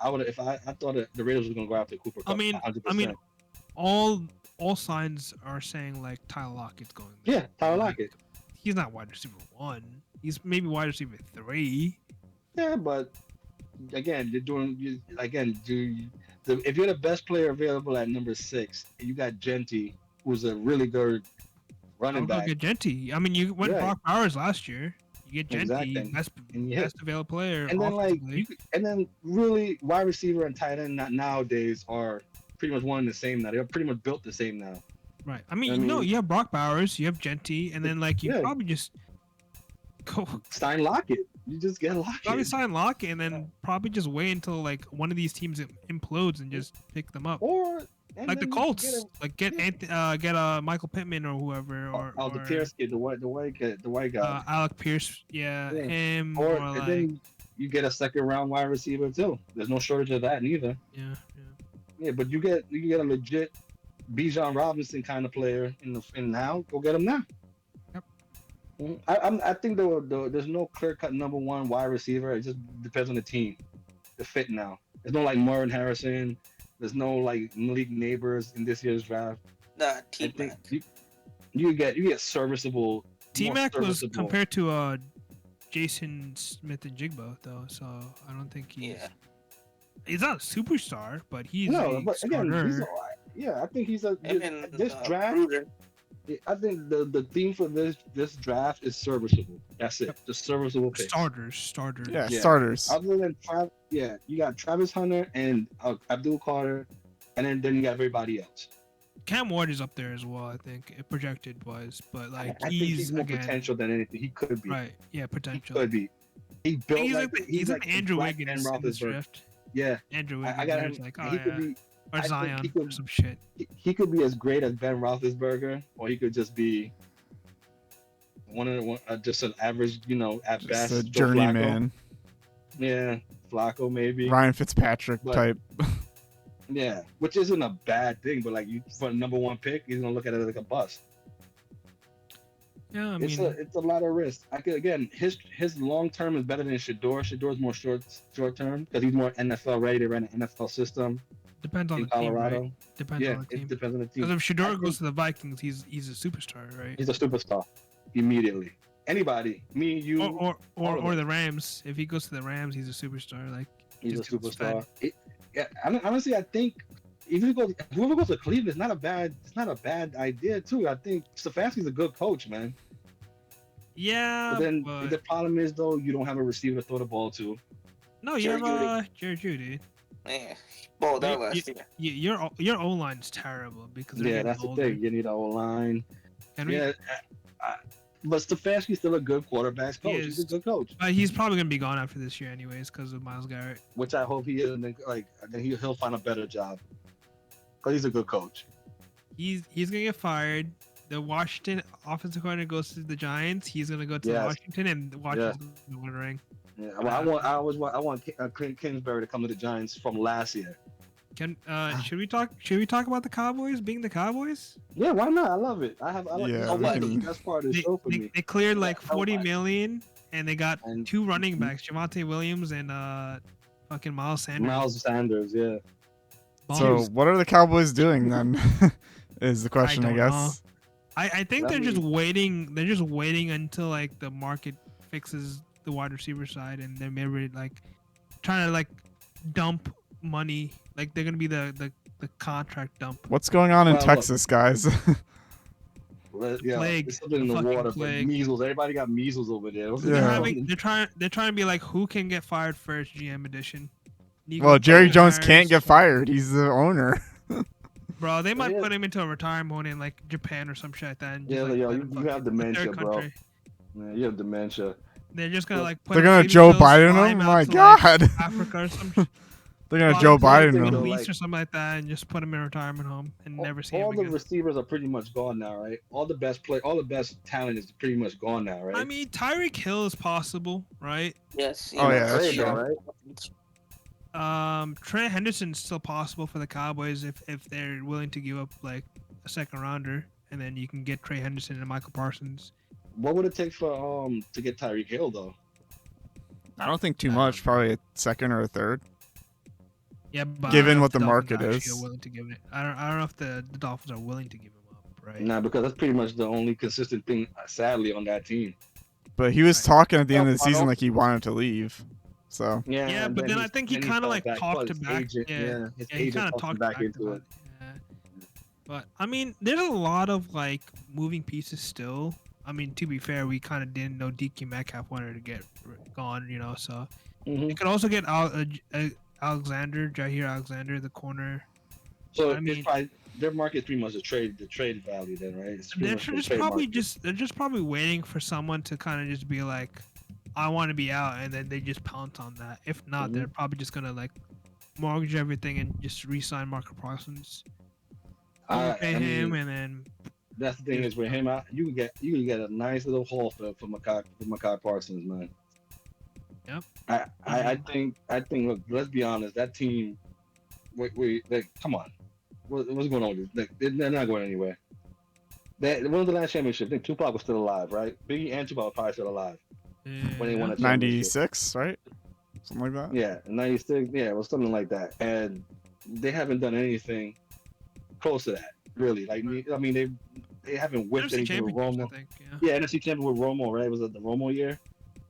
[SPEAKER 1] I would if I thought that the Raiders was gonna go after Cooper.
[SPEAKER 2] I
[SPEAKER 1] Kupp,
[SPEAKER 2] mean,
[SPEAKER 1] 100%.
[SPEAKER 2] all signs are saying like Tyler Lockett's going there.
[SPEAKER 1] Yeah, Tyler Lockett.
[SPEAKER 2] He's not wide receiver 1. He's maybe wide receiver 3.
[SPEAKER 1] Yeah, but again, you're doing if you're the best player available at number 6, and you got Genty, who's a really good
[SPEAKER 2] I
[SPEAKER 1] running
[SPEAKER 2] would go
[SPEAKER 1] back.
[SPEAKER 2] get Genty. I mean, you went
[SPEAKER 1] Yeah.
[SPEAKER 2] Brock Bowers last year. You get Genty,
[SPEAKER 1] Exactly.
[SPEAKER 2] best,
[SPEAKER 1] And you hit.
[SPEAKER 2] best available player.
[SPEAKER 1] And then
[SPEAKER 2] offensively.
[SPEAKER 1] and then really wide receiver and tight end nowadays are pretty much one and the same now. They're pretty much built the same now.
[SPEAKER 2] right. I mean,
[SPEAKER 1] I mean-
[SPEAKER 2] you have Brock Bowers, you have Genty, and then like you
[SPEAKER 1] Yeah.
[SPEAKER 2] probably just go
[SPEAKER 1] Stein Lockett. You just get
[SPEAKER 2] probably
[SPEAKER 1] Lockett.
[SPEAKER 2] sign Lockett, and then probably just wait until like one of these teams implodes and just pick them up.
[SPEAKER 1] Or and
[SPEAKER 2] Like the
[SPEAKER 1] then you
[SPEAKER 2] Colts,
[SPEAKER 1] get
[SPEAKER 2] like get Michael Pittman or whoever, or
[SPEAKER 1] the Pierce kid, the white guy.
[SPEAKER 2] Alec Pierce, yeah,
[SPEAKER 1] Yeah.
[SPEAKER 2] him,
[SPEAKER 1] Or
[SPEAKER 2] or
[SPEAKER 1] and
[SPEAKER 2] like
[SPEAKER 1] then you get a second round wide receiver too. There's no shortage of that neither.
[SPEAKER 2] yeah.
[SPEAKER 1] Yeah, but you get a legit Bijan Robinson kind of player in now. Go get him now.
[SPEAKER 2] Yep.
[SPEAKER 1] I think there's no clear cut number 1 wide receiver. It just depends on the team, the fit now. There's no like Marvin Harrison, There's no like league neighbors in this year's draft.
[SPEAKER 4] Nah,
[SPEAKER 1] I think
[SPEAKER 4] T-Mac.
[SPEAKER 1] you get serviceable, more
[SPEAKER 2] T-Mac was
[SPEAKER 1] serviceable.
[SPEAKER 2] compared to Jason Smith and Jigba though, so I don't think
[SPEAKER 4] Yeah.
[SPEAKER 2] he's not a superstar, but he's
[SPEAKER 1] No,
[SPEAKER 2] a
[SPEAKER 1] but again, he's
[SPEAKER 2] starter.
[SPEAKER 1] alright. Yeah, I think he's a
[SPEAKER 4] Him and
[SPEAKER 1] this draft.
[SPEAKER 4] Bruder.
[SPEAKER 1] I think the theme for this draft is serviceable. That's it. Just serviceable picks.
[SPEAKER 2] Starters.
[SPEAKER 3] Yeah,
[SPEAKER 1] Yeah.
[SPEAKER 3] starters.
[SPEAKER 1] Other than you got Travis Hunter and Abdul Carter, and then you got everybody else.
[SPEAKER 2] Cam Ward is up there as well, I think, projected wise, but like
[SPEAKER 1] I think he's more potential than anything. He could be.
[SPEAKER 2] right, yeah,
[SPEAKER 1] He
[SPEAKER 2] potential.
[SPEAKER 1] could be. He built
[SPEAKER 2] He's
[SPEAKER 1] like
[SPEAKER 2] he's
[SPEAKER 1] like
[SPEAKER 2] an Andrew
[SPEAKER 1] Black
[SPEAKER 2] Wiggins
[SPEAKER 1] Ben
[SPEAKER 2] in this
[SPEAKER 1] Roethlisberger.
[SPEAKER 2] draft.
[SPEAKER 1] Yeah,
[SPEAKER 2] Andrew Wiggins,
[SPEAKER 1] I got
[SPEAKER 2] is
[SPEAKER 1] him.
[SPEAKER 2] like,
[SPEAKER 1] He could be.
[SPEAKER 2] or
[SPEAKER 1] I think
[SPEAKER 2] Zion,
[SPEAKER 1] he
[SPEAKER 2] or
[SPEAKER 1] could-
[SPEAKER 2] some shit.
[SPEAKER 1] He could be as great as Ben Roethlisberger, or he could just be just an average, at
[SPEAKER 3] Just
[SPEAKER 1] best.
[SPEAKER 3] a
[SPEAKER 1] Joe Flacco.
[SPEAKER 3] journeyman.
[SPEAKER 1] Yeah, Flacco maybe.
[SPEAKER 3] Ryan Fitzpatrick
[SPEAKER 1] But-
[SPEAKER 3] type.
[SPEAKER 1] Yeah, which isn't a bad thing, but like for a number one pick, he's gonna look at it like a bust.
[SPEAKER 2] Yeah, I
[SPEAKER 1] It's
[SPEAKER 2] mean,
[SPEAKER 1] a lot of risk. His long term is better than Shador. Shador's more short term because he's more NFL ready to run an NFL system
[SPEAKER 2] depends on
[SPEAKER 1] in
[SPEAKER 2] the team,
[SPEAKER 1] Colorado.
[SPEAKER 2] right? Depends
[SPEAKER 1] Yeah,
[SPEAKER 2] on the
[SPEAKER 1] it
[SPEAKER 2] team.
[SPEAKER 1] depends on the team.
[SPEAKER 2] Because if Shador
[SPEAKER 1] I
[SPEAKER 2] goes
[SPEAKER 1] think-
[SPEAKER 2] to the Vikings, he's a superstar, right?
[SPEAKER 1] He's a superstar immediately. Anybody, me, you,
[SPEAKER 2] Or
[SPEAKER 1] all of
[SPEAKER 2] or
[SPEAKER 1] us.
[SPEAKER 2] the Rams. If he goes to the Rams, he's a superstar. Like
[SPEAKER 1] he's a
[SPEAKER 2] just gets
[SPEAKER 1] superstar. Honestly, I think whoever goes to Cleveland, it's not a bad idea too. I think Stefanski's a good coach, man.
[SPEAKER 2] yeah,
[SPEAKER 1] But then
[SPEAKER 2] but
[SPEAKER 1] the problem is though, you don't have a receiver to throw the ball to.
[SPEAKER 2] no, you
[SPEAKER 4] Jerry
[SPEAKER 2] have Jared Judy.
[SPEAKER 4] Man, balled out last year.
[SPEAKER 2] Your O line's terrible because they're
[SPEAKER 1] Yeah,
[SPEAKER 2] getting
[SPEAKER 1] that's the
[SPEAKER 2] older.
[SPEAKER 1] thing. You need a whole line.
[SPEAKER 2] Henry,
[SPEAKER 1] Yeah, but Stefanski's still a good quarterbacks coach.
[SPEAKER 2] He
[SPEAKER 1] He's a
[SPEAKER 2] is.
[SPEAKER 1] good coach,
[SPEAKER 2] he's probably gonna be gone after this year anyways because of Miles Garrett.
[SPEAKER 1] which I hope he is. And then he'll find a better job because he's a good coach.
[SPEAKER 2] He's gonna get fired. The Washington offensive coordinator goes to the Giants. He's gonna go to
[SPEAKER 1] Yes.
[SPEAKER 2] Washington, and Washington's gonna win a ring.
[SPEAKER 1] Yeah, I want Clint Kingsbury to come to the Giants from last year.
[SPEAKER 2] Should we talk about the Cowboys being the Cowboys?
[SPEAKER 1] Yeah, why not? I love it. I like
[SPEAKER 3] Yeah,
[SPEAKER 1] I
[SPEAKER 3] we
[SPEAKER 1] like
[SPEAKER 3] can-
[SPEAKER 1] the best part of the
[SPEAKER 2] They,
[SPEAKER 1] show for
[SPEAKER 2] they,
[SPEAKER 1] me.
[SPEAKER 2] they cleared like
[SPEAKER 1] Yeah, I
[SPEAKER 2] 40
[SPEAKER 1] like it.
[SPEAKER 2] million, and they got
[SPEAKER 1] And-
[SPEAKER 2] two running backs, Javante Williams and fucking Miles Sanders.
[SPEAKER 1] Miles Sanders, yeah.
[SPEAKER 3] So
[SPEAKER 2] Balls.
[SPEAKER 3] what are the Cowboys doing then? Is the question, I
[SPEAKER 2] don't
[SPEAKER 3] guess.
[SPEAKER 2] I think
[SPEAKER 1] I
[SPEAKER 2] they're just
[SPEAKER 1] mean-
[SPEAKER 2] waiting. They're just waiting until like the market fixes the wide receiver side, and they're maybe like trying to like dump money. Like they're gonna be the contract dump.
[SPEAKER 3] What's going on in
[SPEAKER 1] Well,
[SPEAKER 3] Texas, guys?
[SPEAKER 1] Yeah,
[SPEAKER 2] Plague.
[SPEAKER 1] there's something in the
[SPEAKER 2] Fucking
[SPEAKER 1] water, but
[SPEAKER 2] plague.
[SPEAKER 1] measles. Everybody got measles over there.
[SPEAKER 3] Yeah.
[SPEAKER 2] They're trying to be like who can get fired first, GM edition. Nico
[SPEAKER 3] Well, Jerry Jones
[SPEAKER 2] Collins,
[SPEAKER 3] can't get fired. He's the owner.
[SPEAKER 2] Bro, they might
[SPEAKER 1] Yeah.
[SPEAKER 2] put him into a retirement home in like Japan or some shit like that. And just,
[SPEAKER 1] Yeah,
[SPEAKER 2] like,
[SPEAKER 1] yo,
[SPEAKER 2] let
[SPEAKER 1] you-
[SPEAKER 2] him
[SPEAKER 1] you
[SPEAKER 2] fucking-
[SPEAKER 1] have
[SPEAKER 2] the
[SPEAKER 1] dementia,
[SPEAKER 2] third
[SPEAKER 1] bro.
[SPEAKER 2] country.
[SPEAKER 1] Man, you have dementia.
[SPEAKER 2] They're just gonna like put
[SPEAKER 3] They're
[SPEAKER 2] him
[SPEAKER 3] gonna
[SPEAKER 2] baby
[SPEAKER 3] Joe
[SPEAKER 2] pills,
[SPEAKER 3] Biden
[SPEAKER 2] fly
[SPEAKER 3] him.
[SPEAKER 2] out
[SPEAKER 3] My
[SPEAKER 2] to, like,
[SPEAKER 3] God.
[SPEAKER 2] Africa or some shit.
[SPEAKER 3] They're gonna
[SPEAKER 2] Fly
[SPEAKER 3] Joe
[SPEAKER 2] him to, like,
[SPEAKER 3] Biden
[SPEAKER 2] the
[SPEAKER 1] him.
[SPEAKER 2] Middle
[SPEAKER 3] him.
[SPEAKER 2] East or something like that, and just put him in a retirement home and never see
[SPEAKER 1] All
[SPEAKER 2] him
[SPEAKER 1] the
[SPEAKER 2] again.
[SPEAKER 1] receivers are pretty much gone now, right? All the best talent is pretty much gone now, right?
[SPEAKER 2] I mean, Tyreek Hill is possible, right?
[SPEAKER 4] Yes.
[SPEAKER 3] Oh, yeah, that's
[SPEAKER 1] Trade,
[SPEAKER 3] true.
[SPEAKER 1] though, right?
[SPEAKER 2] Trent Henderson's still possible for the Cowboys if they're willing to give up like a second rounder, and then you can get Trey Henderson and Michael Parsons.
[SPEAKER 1] What would it take for to get Tyreek Hill though?
[SPEAKER 3] I don't think too much. Probably a second or a third.
[SPEAKER 2] Yeah, but
[SPEAKER 3] Given
[SPEAKER 2] I don't know
[SPEAKER 3] what
[SPEAKER 2] if
[SPEAKER 3] the
[SPEAKER 2] Dolphins
[SPEAKER 3] market
[SPEAKER 2] actually
[SPEAKER 3] is.
[SPEAKER 2] are willing to give it. I don't know if the Dolphins are willing to give him up, right?
[SPEAKER 1] Nah, because that's pretty much the only consistent thing, sadly, on that team.
[SPEAKER 3] But he was
[SPEAKER 2] Right.
[SPEAKER 3] talking at the end of the
[SPEAKER 1] I
[SPEAKER 3] season
[SPEAKER 1] don't-
[SPEAKER 3] like he wanted to leave. So
[SPEAKER 2] Yeah,
[SPEAKER 1] and
[SPEAKER 2] but then I
[SPEAKER 1] he's-
[SPEAKER 2] think he
[SPEAKER 1] then
[SPEAKER 2] kinda,
[SPEAKER 1] fell
[SPEAKER 2] like,
[SPEAKER 1] back.
[SPEAKER 2] talked
[SPEAKER 1] Well,
[SPEAKER 2] to
[SPEAKER 1] his
[SPEAKER 2] back-
[SPEAKER 1] agent,
[SPEAKER 2] yeah.
[SPEAKER 1] his
[SPEAKER 2] Yeah, he
[SPEAKER 1] agent
[SPEAKER 2] kind of
[SPEAKER 1] talked him
[SPEAKER 2] talked
[SPEAKER 1] back
[SPEAKER 2] back
[SPEAKER 1] into
[SPEAKER 2] about
[SPEAKER 1] it.
[SPEAKER 2] Yeah. But I mean, there's a lot of like moving pieces still. I mean, to be fair, we kind of didn't know DK Metcalf wanted to get gone, So
[SPEAKER 1] Mhm.
[SPEAKER 2] you could also get Alexander, Jair Alexander, the corner.
[SPEAKER 1] So
[SPEAKER 2] I mean-
[SPEAKER 1] it's probably, their market's pretty much the trade value then, right? It's pretty
[SPEAKER 2] They're
[SPEAKER 1] much the
[SPEAKER 2] just
[SPEAKER 1] trade
[SPEAKER 2] probably
[SPEAKER 1] market.
[SPEAKER 2] they're just probably waiting for someone to kind of just be like, I want to be out, and then they just pounce on that. If not,
[SPEAKER 1] Mhm.
[SPEAKER 2] they're probably just gonna like mortgage everything and just re-sign Marco Parsons, overpay
[SPEAKER 1] I mean,
[SPEAKER 2] him, and then
[SPEAKER 1] that's the thing is with him out, you can get a nice little haul for Makai Parsons, man.
[SPEAKER 2] Yep.
[SPEAKER 1] I think look, let's be honest, that team, we like, come on, what's going on with this? Like, they're not going anywhere. When was the last championship? I think Tupac was still alive, right? Biggie and Tupac were probably still alive when they won a championship.
[SPEAKER 3] 96, right? Something like that.
[SPEAKER 1] Yeah, 96. Yeah, it was something like that. And they haven't done anything close to that. Really, like I mean, they haven't whipped
[SPEAKER 2] NFC
[SPEAKER 1] anything with
[SPEAKER 2] championships, I
[SPEAKER 1] Romo.
[SPEAKER 2] think.
[SPEAKER 1] Yeah, NFC champion with Romo, right? Was it the Romo year?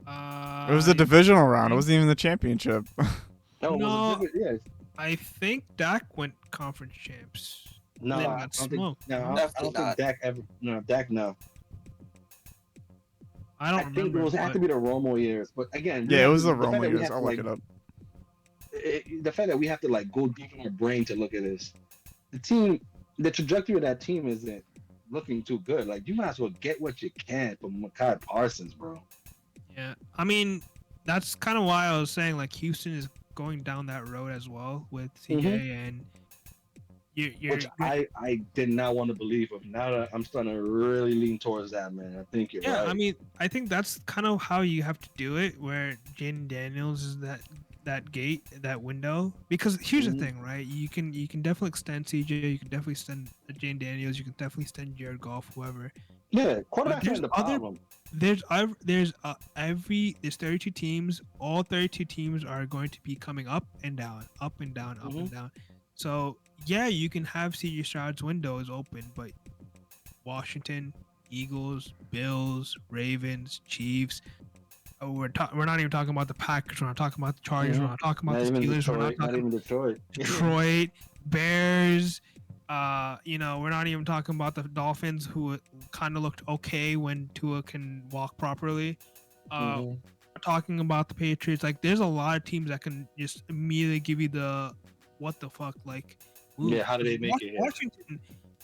[SPEAKER 3] It was the
[SPEAKER 2] Yeah.
[SPEAKER 3] divisional round. It
[SPEAKER 2] think-
[SPEAKER 3] wasn't even the championship.
[SPEAKER 1] No, it was
[SPEAKER 2] No,
[SPEAKER 1] a different. Yeah,
[SPEAKER 2] I think Dak went conference champs.
[SPEAKER 1] no,
[SPEAKER 2] And then
[SPEAKER 1] I
[SPEAKER 2] got
[SPEAKER 1] don't think.
[SPEAKER 2] smoked.
[SPEAKER 1] No,
[SPEAKER 2] no?
[SPEAKER 1] I
[SPEAKER 4] Definitely
[SPEAKER 1] don't think
[SPEAKER 4] not.
[SPEAKER 1] Dak ever. No, Dak no.
[SPEAKER 2] I don't
[SPEAKER 1] I think
[SPEAKER 2] remember.
[SPEAKER 1] it had to be the Romo years, but again, we
[SPEAKER 3] Yeah, it
[SPEAKER 1] have
[SPEAKER 3] was
[SPEAKER 1] to,
[SPEAKER 3] the
[SPEAKER 1] the fact
[SPEAKER 3] Romo
[SPEAKER 1] that we
[SPEAKER 3] years.
[SPEAKER 1] have
[SPEAKER 3] I'll
[SPEAKER 1] to,
[SPEAKER 3] look
[SPEAKER 1] like,
[SPEAKER 3] it up.
[SPEAKER 1] the fact that we have to like go deep in our brain to look at this. The team, the trajectory of that team isn't looking too good. Like you might as well get what you can from Mekhi Parsons, bro.
[SPEAKER 2] Yeah, I mean, that's kind of why I was saying like Houston is going down that road as well with CJ and
[SPEAKER 1] Which I did not want to believe, but now that I'm starting to really lean towards that, man. I think you're
[SPEAKER 2] yeah.
[SPEAKER 1] right.
[SPEAKER 2] I mean, I think that's kind of how you have to do it. Where Jaden Daniels is that gate, that window. Because here's the
[SPEAKER 1] Mhm.
[SPEAKER 2] thing, right? You can definitely extend CJ. You can definitely extend Jaden Daniels. You can definitely extend Jared Goff, whoever.
[SPEAKER 1] Yeah,
[SPEAKER 2] But
[SPEAKER 1] quarterbacks
[SPEAKER 2] there's
[SPEAKER 1] ain't the
[SPEAKER 2] other
[SPEAKER 1] problem.
[SPEAKER 2] there's 32 teams. All 32 teams are going to be coming up and down, up and down, up and down. So yeah, you can have CJ Stroud's windows open, but Washington, Eagles, Bills, Ravens, Chiefs. Oh, we're not even talking about the Packers. We're not talking about the Chargers. We're
[SPEAKER 1] Mhm.
[SPEAKER 2] not talking about
[SPEAKER 1] Not
[SPEAKER 2] the
[SPEAKER 1] even
[SPEAKER 2] Steelers. We're not
[SPEAKER 1] Detroit. Not
[SPEAKER 2] talking
[SPEAKER 1] even Detroit.
[SPEAKER 2] Detroit, Bears. We're not even talking about the Dolphins, who kind of looked okay when Tua can walk properly.
[SPEAKER 1] Mhm.
[SPEAKER 2] We're talking about the Patriots. Like, there's a lot of teams that can just immediately give you the what the fuck, like. Ooh.
[SPEAKER 1] Yeah, how did they make it here?
[SPEAKER 2] Washington,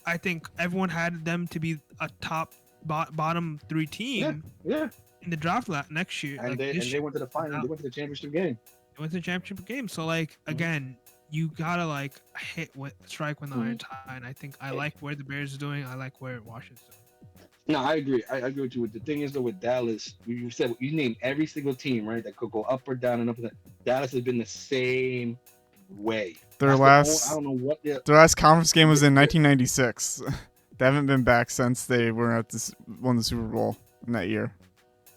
[SPEAKER 2] I think everyone had them to be a top bottom three team
[SPEAKER 1] Yeah.
[SPEAKER 2] in the draft next year.
[SPEAKER 1] And
[SPEAKER 2] Like
[SPEAKER 1] they
[SPEAKER 2] this
[SPEAKER 1] and they
[SPEAKER 2] year,
[SPEAKER 1] went to the final.
[SPEAKER 2] now,
[SPEAKER 1] They went to the championship game.
[SPEAKER 2] they went to the championship game. So like again, you gotta like strike when the iron's hot. And I think I like where the Bears are doing. I like where Washington's doing.
[SPEAKER 1] No, I agree. I agree with you. The thing is though with Dallas, you said you named every single team, right? That could go up or down and up and down. Dallas has been the same way.
[SPEAKER 3] Their
[SPEAKER 1] That's I
[SPEAKER 3] last
[SPEAKER 1] don't know what
[SPEAKER 3] their last conference game was in 1996. They haven't been back since they were at won the Super Bowl in that year.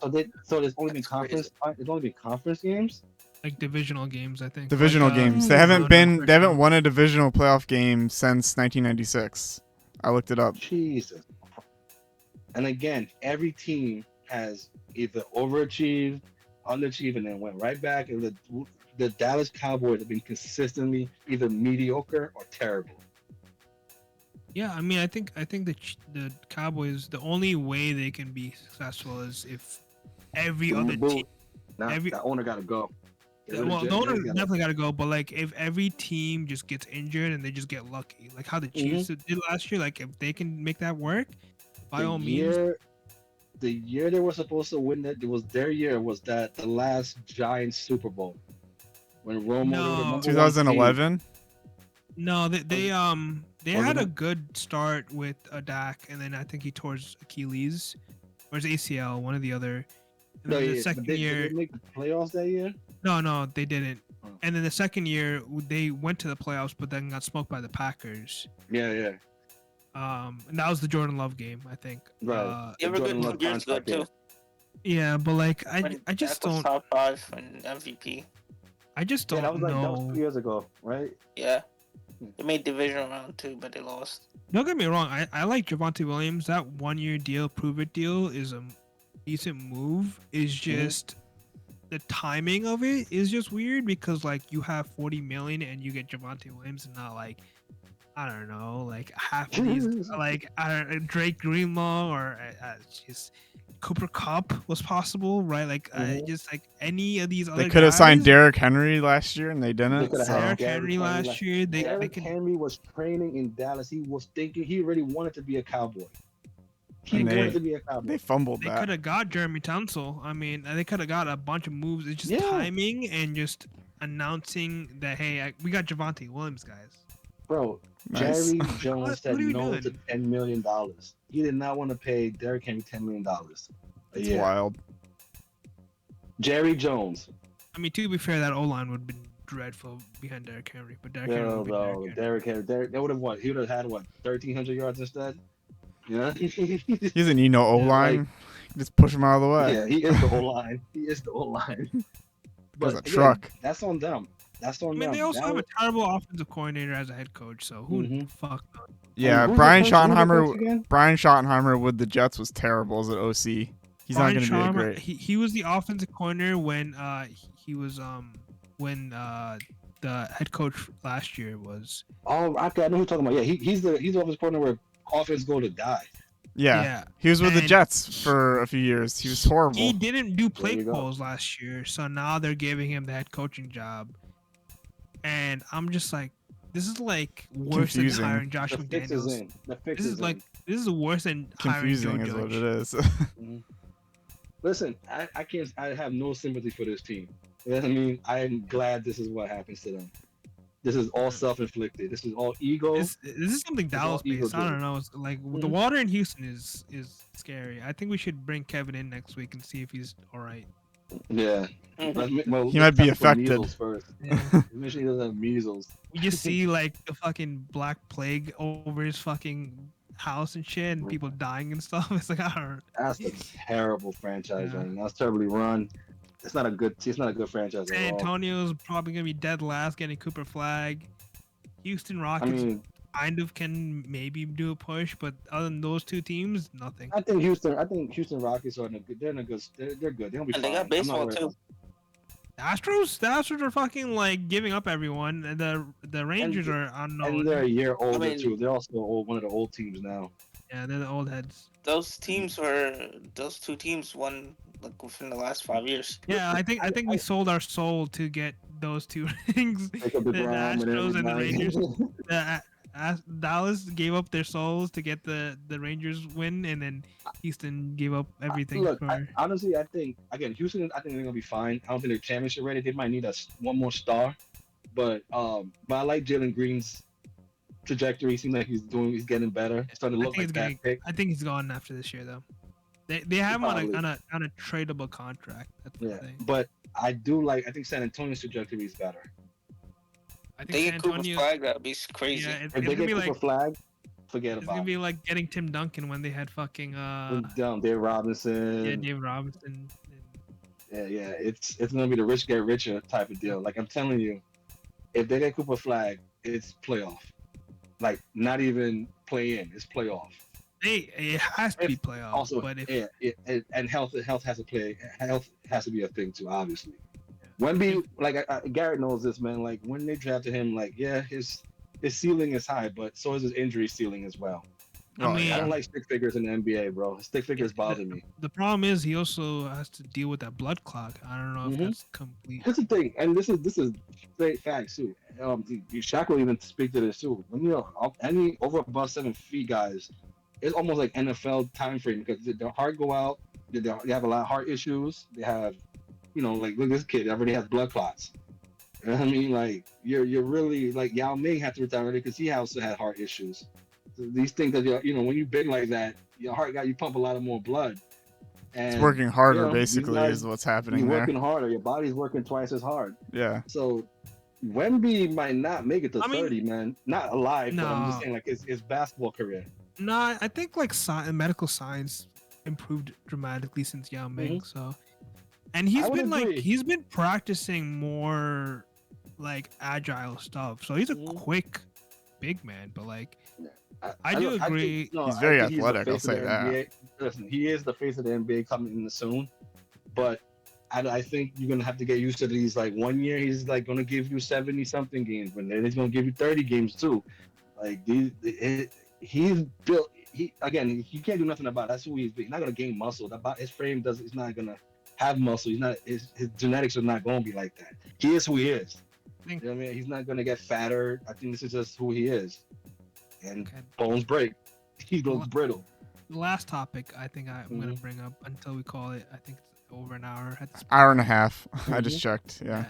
[SPEAKER 1] so there's only been
[SPEAKER 4] That's
[SPEAKER 1] conference. There's only been conference games.
[SPEAKER 2] Like divisional games, I think.
[SPEAKER 3] Divisional
[SPEAKER 2] like,
[SPEAKER 3] games. They
[SPEAKER 2] round
[SPEAKER 3] haven't
[SPEAKER 2] of
[SPEAKER 3] been.
[SPEAKER 2] first
[SPEAKER 3] They haven't
[SPEAKER 2] round.
[SPEAKER 3] won a divisional playoff game since 1996. I looked it up.
[SPEAKER 1] Jesus. And again, every team has either overachieved, underachieved, and then went right back. And the Dallas Cowboys have been consistently either mediocre or terrible.
[SPEAKER 2] Yeah, I mean, I think the Cowboys, the only way they can be successful is if every other team.
[SPEAKER 1] Now that owner got to go.
[SPEAKER 2] Well, the owner definitely got to go, but like if every team just gets injured and they just get lucky, like how the Chiefs did last year, like if they can make that work, by all means.
[SPEAKER 1] The year they were supposed to win it was their year. Was that the last Giants Super Bowl when Romo
[SPEAKER 2] No.
[SPEAKER 1] they were the number
[SPEAKER 3] 2011.
[SPEAKER 2] No, they
[SPEAKER 1] Was
[SPEAKER 2] had
[SPEAKER 1] it
[SPEAKER 2] a
[SPEAKER 1] not?
[SPEAKER 2] good start with Dak, and then I think he tore his Achilles or his ACL, one or the other. And then the second year,
[SPEAKER 1] did they make the playoffs that year?
[SPEAKER 2] no, they didn't.
[SPEAKER 1] Oh.
[SPEAKER 2] And then the second year, they went to the playoffs, but then got smoked by the Packers.
[SPEAKER 1] Yeah.
[SPEAKER 2] And that was the Jordan Love game, I think.
[SPEAKER 1] Right.
[SPEAKER 4] You ever
[SPEAKER 1] Jordan
[SPEAKER 4] good
[SPEAKER 1] Love
[SPEAKER 4] 2 years ago
[SPEAKER 1] contract,
[SPEAKER 4] too?
[SPEAKER 2] Yeah, but like
[SPEAKER 4] When
[SPEAKER 2] I just
[SPEAKER 4] Dak was
[SPEAKER 2] don't
[SPEAKER 4] top 5 and MVP.
[SPEAKER 2] I just
[SPEAKER 1] Yeah,
[SPEAKER 2] don't
[SPEAKER 1] that
[SPEAKER 2] know.
[SPEAKER 1] was 2 years ago, right?
[SPEAKER 4] Yeah. They made divisional round 2, but they lost.
[SPEAKER 2] Don't get me wrong. I like Javonte Williams. That 1-year deal, prove it deal, is a decent move. Is just the timing of it is just weird because like you have 40 million and you get Javonte Williams and not like I don't know like half of these like Drake Greenlaw or just Cooper Cup was possible, right? Like just like any of these other.
[SPEAKER 3] They could have signed
[SPEAKER 2] guys.
[SPEAKER 3] Derrick Henry last year and they didn't.
[SPEAKER 1] They could have
[SPEAKER 3] so.
[SPEAKER 1] had
[SPEAKER 2] Derrick Henry last year. They
[SPEAKER 1] Derrick
[SPEAKER 2] can.
[SPEAKER 1] Henry was training in Dallas. He was thinking he already wanted to be a Cowboy. He
[SPEAKER 3] And
[SPEAKER 1] wanted to be a Cowboy.
[SPEAKER 3] They fumbled
[SPEAKER 2] They
[SPEAKER 3] that.
[SPEAKER 2] could have got Jeremy Tunsil. I mean, they could have got a bunch of moves. It's just
[SPEAKER 1] Yeah.
[SPEAKER 2] timing and just announcing that hey, we got Javonte Williams, guys.
[SPEAKER 1] Bro,
[SPEAKER 3] Nice.
[SPEAKER 1] Jerry Jones said
[SPEAKER 2] what are you
[SPEAKER 1] no
[SPEAKER 2] doing?
[SPEAKER 1] to $10 million. He did not want to pay Derrick Henry $10 million.
[SPEAKER 3] It's wild.
[SPEAKER 1] Jerry Jones.
[SPEAKER 2] I mean, to be fair, that O line would have been dreadful behind Derrick Henry, but Derrick Henry would have been Derrick Henry.
[SPEAKER 1] Derrick Henry. They would have what? He would have had what? 1,300 yards instead. Yeah.
[SPEAKER 3] He doesn't need no O line.
[SPEAKER 1] like-
[SPEAKER 3] Just push him out of the way.
[SPEAKER 1] Yeah, he is the O line. He is the O line.
[SPEAKER 3] There's a
[SPEAKER 1] again,
[SPEAKER 3] truck.
[SPEAKER 1] That's on them. That's
[SPEAKER 2] I
[SPEAKER 1] on
[SPEAKER 2] mean, they
[SPEAKER 1] them.
[SPEAKER 2] also have a
[SPEAKER 1] Dallas.
[SPEAKER 2] terrible offensive coordinator as a head coach, so who
[SPEAKER 1] Mm-hmm.
[SPEAKER 2] fuck knows?
[SPEAKER 3] Yeah,
[SPEAKER 1] Who's
[SPEAKER 3] Brian
[SPEAKER 1] the coach
[SPEAKER 3] Schottenheimer.
[SPEAKER 1] again?
[SPEAKER 3] Brian Schottenheimer with the Jets was terrible as an OC. He's not
[SPEAKER 2] Brian
[SPEAKER 3] going to be that
[SPEAKER 2] Sharma,
[SPEAKER 3] great.
[SPEAKER 2] he was the offensive coordinator when he was when the head coach last year was.
[SPEAKER 1] Oh, okay, I know who you're talking about. Yeah, he's the offense partner where offense go to die.
[SPEAKER 3] Yeah.
[SPEAKER 2] Yeah,
[SPEAKER 3] He was with the
[SPEAKER 2] and
[SPEAKER 3] Jets for a few years. He was horrible.
[SPEAKER 2] he didn't do
[SPEAKER 1] There
[SPEAKER 2] play
[SPEAKER 1] you go.
[SPEAKER 2] calls last year, so now they're giving him the head coaching job, and I'm just like, this is like worse
[SPEAKER 3] Confusing.
[SPEAKER 2] than hiring Josh
[SPEAKER 1] The fix is
[SPEAKER 2] McDaniels.
[SPEAKER 1] in. The fix
[SPEAKER 2] This
[SPEAKER 1] is
[SPEAKER 2] is like
[SPEAKER 1] in.
[SPEAKER 2] this is worse than hiring Joe
[SPEAKER 3] Confusing is what
[SPEAKER 2] Judge.
[SPEAKER 3] it is.
[SPEAKER 1] Mhm. Listen, I can't. I have no sympathy for this team. You know what I mean? I'm glad this is what happens to them. This is all self-inflicted. This is all ego.
[SPEAKER 2] This is something
[SPEAKER 1] It's all
[SPEAKER 2] Dallas based. I
[SPEAKER 1] ego-driven.
[SPEAKER 2] don't know. It's like the
[SPEAKER 1] Mhm.
[SPEAKER 2] water in Houston is scary. I think we should bring Kevin in next week and see if he's all right.
[SPEAKER 1] Yeah. Well,
[SPEAKER 3] He might be
[SPEAKER 1] let's test for
[SPEAKER 3] affected.
[SPEAKER 1] measles first.
[SPEAKER 2] Yeah.
[SPEAKER 1] Make sure he doesn't have measles.
[SPEAKER 2] We just see like the fucking black plague over his fucking house and shit, and people dying and stuff. It's like I don't.
[SPEAKER 1] That's a terrible franchise,
[SPEAKER 2] Yeah.
[SPEAKER 1] man. That's terribly run. It's not a good. It's not a good franchise
[SPEAKER 2] San
[SPEAKER 1] at all.
[SPEAKER 2] Antonio's probably gonna be dead last, getting Cooper Flag. Houston
[SPEAKER 1] I
[SPEAKER 2] Rockets
[SPEAKER 1] mean,
[SPEAKER 2] kind of can maybe do a push, but other than those two teams, nothing.
[SPEAKER 1] I think Houston Rockets are in a good. They're in a good. They're good. They're gonna be
[SPEAKER 4] And
[SPEAKER 1] fine.
[SPEAKER 4] they got
[SPEAKER 1] I'm not
[SPEAKER 4] baseball
[SPEAKER 1] worried
[SPEAKER 4] too.
[SPEAKER 1] about
[SPEAKER 2] The Astros are fucking like giving up everyone. And the Rangers are unknown.
[SPEAKER 1] And they're a year older
[SPEAKER 4] mean-
[SPEAKER 1] too. They're also one of the old teams now.
[SPEAKER 2] Yeah, they're the old heads.
[SPEAKER 4] Those two teams won like within the last 5 years.
[SPEAKER 2] Yeah, I think we sold our soul to get those two rings.
[SPEAKER 1] Pick up
[SPEAKER 2] The
[SPEAKER 1] the Grom
[SPEAKER 2] Astros and the
[SPEAKER 1] everybody.
[SPEAKER 2] Rangers. Dallas gave up their souls to get the Rangers win, and then Houston gave up everything
[SPEAKER 1] Look,
[SPEAKER 2] for.
[SPEAKER 1] honestly, I think again, Houston. I think they're gonna be fine. I don't think they're championship ready. They might need one more star, but I like Jalen Green's trajectory. Seems like he's getting better. It's starting to look like that pick.
[SPEAKER 2] I think he's gone after this year though. They have him
[SPEAKER 1] Probably.
[SPEAKER 2] on a tradable contract. That's the
[SPEAKER 1] Yeah,
[SPEAKER 2] thing.
[SPEAKER 1] but I think San Antonio's trajectory is better.
[SPEAKER 2] I think
[SPEAKER 4] They
[SPEAKER 2] San
[SPEAKER 4] get Cooper
[SPEAKER 2] Antonio.
[SPEAKER 4] Flag, that'd be crazy.
[SPEAKER 2] Yeah, it's
[SPEAKER 1] If they
[SPEAKER 2] gonna
[SPEAKER 1] get
[SPEAKER 2] be
[SPEAKER 1] Cooper
[SPEAKER 2] like
[SPEAKER 1] Flag, forget
[SPEAKER 2] it's
[SPEAKER 1] about
[SPEAKER 2] gonna
[SPEAKER 1] it.
[SPEAKER 2] be like getting Tim Duncan when they had fucking
[SPEAKER 1] Dave Robinson.
[SPEAKER 2] yeah, Dave Robinson.
[SPEAKER 1] Yeah. It's gonna be the rich get richer type of deal. Like I'm telling you, if they get Cooper Flag, it's playoff. Like not even play in, it's playoff.
[SPEAKER 2] It has to be playoff.
[SPEAKER 1] Also,
[SPEAKER 2] but if
[SPEAKER 1] and health has to play. Health has to be a thing too, obviously. Wemby, like Garrett knows this, man. Like when they drafted him, like yeah, his ceiling is high, but so is his injury ceiling as well.
[SPEAKER 2] I mean,
[SPEAKER 1] I don't like stick figures in the NBA, bro. Stick figures bother me.
[SPEAKER 2] the problem is he also has to deal with that blood clot. I don't know if
[SPEAKER 1] Mhm.
[SPEAKER 2] that's complete.
[SPEAKER 1] Here's the thing, and this is straight facts too. Shaq will even speak to this too. When you're any over above 7 feet guys, it's almost like NFL time frame because their heart go out. They have a lot of heart issues. They have, like look at this kid already has blood clots. You know what I mean? Like you're really like Yao Ming had to retire early because he also had heart issues. So these things that when you big like that, your heart you pump a lot of more blood. And,
[SPEAKER 3] It's working harder,
[SPEAKER 1] these
[SPEAKER 3] basically,
[SPEAKER 1] guys,
[SPEAKER 3] is what's
[SPEAKER 1] you're
[SPEAKER 3] happening there.
[SPEAKER 1] working harder. Your body's working twice as hard.
[SPEAKER 3] Yeah.
[SPEAKER 1] So Wemby might not make it to 30, man. Not alive, but I'm just
[SPEAKER 2] No.
[SPEAKER 1] saying like his basketball career.
[SPEAKER 2] No, I think like medical science improved dramatically since Yao Ming. So, and
[SPEAKER 1] I
[SPEAKER 2] he's
[SPEAKER 1] would
[SPEAKER 2] been
[SPEAKER 1] agree.
[SPEAKER 2] he's been practicing more like agile stuff. So he's a
[SPEAKER 1] Mhm.
[SPEAKER 2] quick big man, but like I do
[SPEAKER 1] think-
[SPEAKER 2] agree.
[SPEAKER 3] He's very
[SPEAKER 1] I think the
[SPEAKER 3] athletic, I'll
[SPEAKER 1] face of
[SPEAKER 3] say
[SPEAKER 1] the
[SPEAKER 3] that.
[SPEAKER 1] NBA. Listen, he is the face of the NBA coming in soon, but I think you're gonna have to get used to these. Like 1 year, he's like gonna give you 70 something games, but then he's gonna give you 30 games too. Like he's built. You can't do nothing about it. That's who he is. He's not gonna gain muscle. His frame does. He's not gonna have muscle. He's not. His genetics are not gonna be like that. He is who he is. You know what I mean? He's not gonna get fatter. I think this is just who he is. And
[SPEAKER 2] Okay.
[SPEAKER 1] bones break. He goes brittle.
[SPEAKER 2] The last topic I think I'm gonna
[SPEAKER 1] Mhm.
[SPEAKER 2] bring up until we call it. I think it's over an hour at this
[SPEAKER 3] Hour and a half. I
[SPEAKER 1] Mm-hmm.
[SPEAKER 3] just checked. Yeah.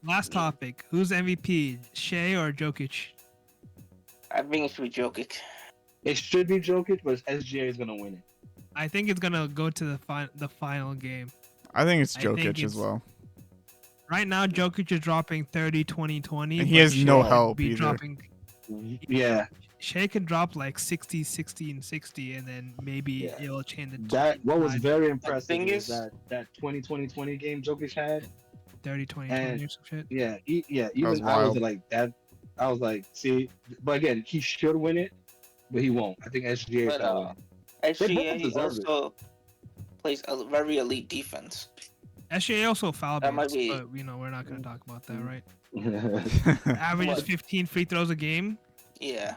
[SPEAKER 2] Last topic: who's MVP, Shea or Jokic?
[SPEAKER 4] I think it should be Jokic.
[SPEAKER 1] It should be Jokic, but SGA is gonna win it.
[SPEAKER 2] I think it's gonna go to the final game.
[SPEAKER 3] I think it's
[SPEAKER 2] I think
[SPEAKER 3] Jokic as
[SPEAKER 2] it's-
[SPEAKER 3] well.
[SPEAKER 2] Right now, Jokic is dropping 30, 20, 20.
[SPEAKER 3] And he
[SPEAKER 2] but
[SPEAKER 3] has no
[SPEAKER 2] Shea
[SPEAKER 3] help
[SPEAKER 2] be
[SPEAKER 3] either.
[SPEAKER 2] dropping.
[SPEAKER 1] Yeah,
[SPEAKER 2] Shea could drop like 60, 60, and 60, and then maybe
[SPEAKER 1] Yeah.
[SPEAKER 2] it'll change the
[SPEAKER 1] that what was
[SPEAKER 2] 25.
[SPEAKER 1] very impressive
[SPEAKER 4] thing
[SPEAKER 1] is
[SPEAKER 4] is-
[SPEAKER 1] that 20-20-20 game Jokic had.
[SPEAKER 2] 30, 20,
[SPEAKER 1] And
[SPEAKER 2] 20 years of shit.
[SPEAKER 1] yeah,
[SPEAKER 3] was
[SPEAKER 1] even I was
[SPEAKER 3] wild.
[SPEAKER 1] like that. I was like, see, but again, he should win it, but he won't. I think SGA
[SPEAKER 4] But
[SPEAKER 1] shall win it. They both
[SPEAKER 4] SGA
[SPEAKER 1] deserve it.
[SPEAKER 4] also plays a very elite defense.
[SPEAKER 2] SGA also foul
[SPEAKER 4] That might
[SPEAKER 2] baits,
[SPEAKER 4] be-
[SPEAKER 2] but we're not gonna talk about that, right?
[SPEAKER 1] Yeah,
[SPEAKER 2] Averages
[SPEAKER 4] What?
[SPEAKER 2] 15 free throws a game.
[SPEAKER 4] Yeah.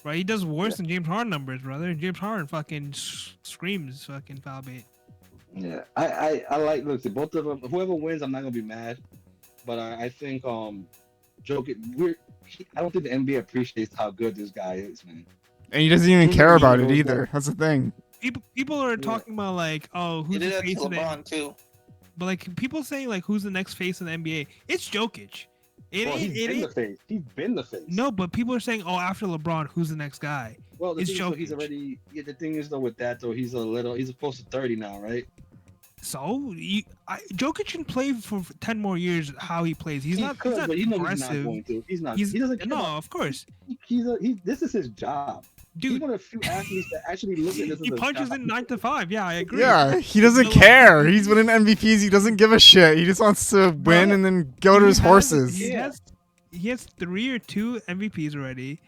[SPEAKER 2] Right, he does worse than James Harden numbers, brother. James Harden fucking screams fucking foul bait.
[SPEAKER 1] I like. Look, both of them. Whoever wins, I'm not gonna be mad. But I think Jokic. I don't think the NBA appreciates how good this guy is, man.
[SPEAKER 3] And he doesn't even
[SPEAKER 1] He
[SPEAKER 3] care
[SPEAKER 1] really
[SPEAKER 3] about it
[SPEAKER 1] knows
[SPEAKER 3] either.
[SPEAKER 1] that.
[SPEAKER 3] That's the thing.
[SPEAKER 2] People are
[SPEAKER 1] Yeah.
[SPEAKER 2] talking about like, oh,
[SPEAKER 4] He
[SPEAKER 2] who's
[SPEAKER 4] did
[SPEAKER 2] the
[SPEAKER 4] that to
[SPEAKER 2] face of the
[SPEAKER 4] LeBron too.
[SPEAKER 2] but like people saying like who's the next face of the NBA? It's Jokic. It
[SPEAKER 1] Well,
[SPEAKER 2] ain't.
[SPEAKER 1] he's
[SPEAKER 2] It
[SPEAKER 1] been the
[SPEAKER 2] ain't.
[SPEAKER 1] face. He's been the face.
[SPEAKER 2] No, but people are saying, oh, after LeBron, who's the next guy?
[SPEAKER 1] Well, the
[SPEAKER 2] it's
[SPEAKER 1] thing is, though, he's
[SPEAKER 2] Jokic.
[SPEAKER 1] already. Yeah, the thing is though with that though, he's close to 30 now, right?
[SPEAKER 2] So Jokic can play for 10 more years. How he plays, he's not.
[SPEAKER 1] Could,
[SPEAKER 2] he's not
[SPEAKER 1] but you know he's
[SPEAKER 2] aggressive.
[SPEAKER 1] not going to. He's not.
[SPEAKER 2] He's
[SPEAKER 1] he doesn't care
[SPEAKER 2] no,
[SPEAKER 1] about-
[SPEAKER 2] of course,
[SPEAKER 1] This is his job. He's
[SPEAKER 2] dude.
[SPEAKER 1] one of the few athletes that actually look at this
[SPEAKER 2] He
[SPEAKER 1] as a
[SPEAKER 2] punches
[SPEAKER 1] job.
[SPEAKER 2] in 9 to 5. Yeah, I agree.
[SPEAKER 3] Yeah, he doesn't care. He's winning MVPs. He doesn't give a shit. He just wants to win and then go to his horses.
[SPEAKER 2] He has 3 or 2 MVPs already.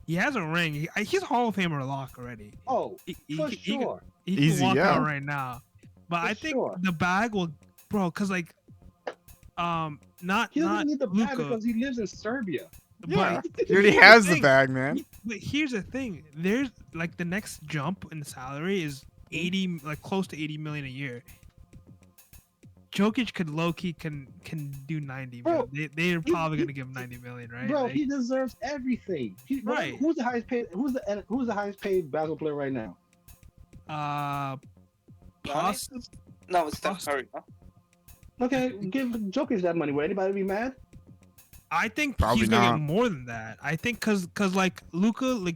[SPEAKER 2] He has a ring. He's a Hall of Famer lock already.
[SPEAKER 1] Oh,
[SPEAKER 2] He
[SPEAKER 1] for
[SPEAKER 2] can-
[SPEAKER 1] sure.
[SPEAKER 2] He can
[SPEAKER 3] Easy,
[SPEAKER 2] walk
[SPEAKER 3] yeah.
[SPEAKER 2] out right now. But
[SPEAKER 1] For
[SPEAKER 2] I think
[SPEAKER 1] sure.
[SPEAKER 2] the bag will, bro, cause like, not
[SPEAKER 1] He doesn't
[SPEAKER 2] not
[SPEAKER 1] need the bag
[SPEAKER 2] Luka,
[SPEAKER 1] because he lives in Serbia.
[SPEAKER 3] Yeah,
[SPEAKER 2] but
[SPEAKER 3] he already
[SPEAKER 2] here's
[SPEAKER 3] has the
[SPEAKER 2] thing.
[SPEAKER 3] bag, man.
[SPEAKER 2] But here's the thing: there's like the next jump in the salary is 80, like close to 80 million a year. Jokic could low key can do 90
[SPEAKER 1] Bro,
[SPEAKER 2] million. They're probably gonna give him 90 million, right?
[SPEAKER 1] Bro,
[SPEAKER 2] Like,
[SPEAKER 1] he deserves everything.
[SPEAKER 2] Right.
[SPEAKER 1] Who's the highest paid? Who's the highest paid basketball player right now?
[SPEAKER 2] Poss-
[SPEAKER 4] No, it's Steph Curry. Huh?
[SPEAKER 1] Okay, give Jokic that money. Would anybody be mad?
[SPEAKER 2] I think
[SPEAKER 3] Probably
[SPEAKER 2] he's gonna
[SPEAKER 3] not.
[SPEAKER 2] get more than that. I think cause like Luca, like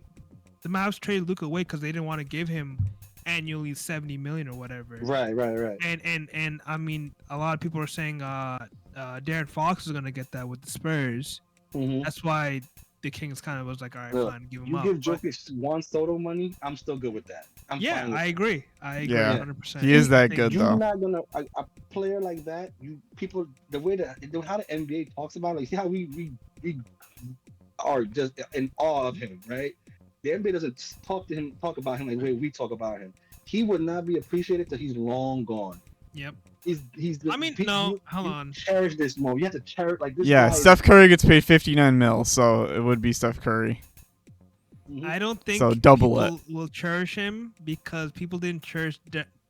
[SPEAKER 2] the Mavs traded Luca away because they didn't want to give him annually 70 million or whatever.
[SPEAKER 1] Right.
[SPEAKER 2] And I mean, a lot of people are saying Darren Fox is gonna get that with the Spurs.
[SPEAKER 1] Mm-hmm.
[SPEAKER 2] That's why the Kings kind of was like, all right,
[SPEAKER 1] Look,
[SPEAKER 2] fine, give him
[SPEAKER 1] You
[SPEAKER 2] up.
[SPEAKER 1] give
[SPEAKER 2] But
[SPEAKER 1] Jokic Juan Soto money, I'm still good with that. I'm
[SPEAKER 2] yeah,
[SPEAKER 1] fine with
[SPEAKER 2] I agree.
[SPEAKER 3] Yeah.
[SPEAKER 2] 100%.
[SPEAKER 3] He is that
[SPEAKER 2] I think-
[SPEAKER 3] good,
[SPEAKER 1] You're
[SPEAKER 3] though.
[SPEAKER 1] not gonna a player like that. People the way that how the NBA talks about it, like see how we are just in awe of him, right? The NBA doesn't talk about him like the way we talk about him. He would not be appreciated till he's long gone.
[SPEAKER 2] Yep.
[SPEAKER 1] He's.
[SPEAKER 2] I mean, no, hold on.
[SPEAKER 1] Cherish this moment. You have to cherish like this.
[SPEAKER 3] Yeah,
[SPEAKER 1] guy is-
[SPEAKER 3] Steph Curry gets paid 59 mil, so it would be Steph Curry.
[SPEAKER 1] Mhm.
[SPEAKER 2] I don't think
[SPEAKER 3] So double
[SPEAKER 2] people will cherish him because people didn't cherish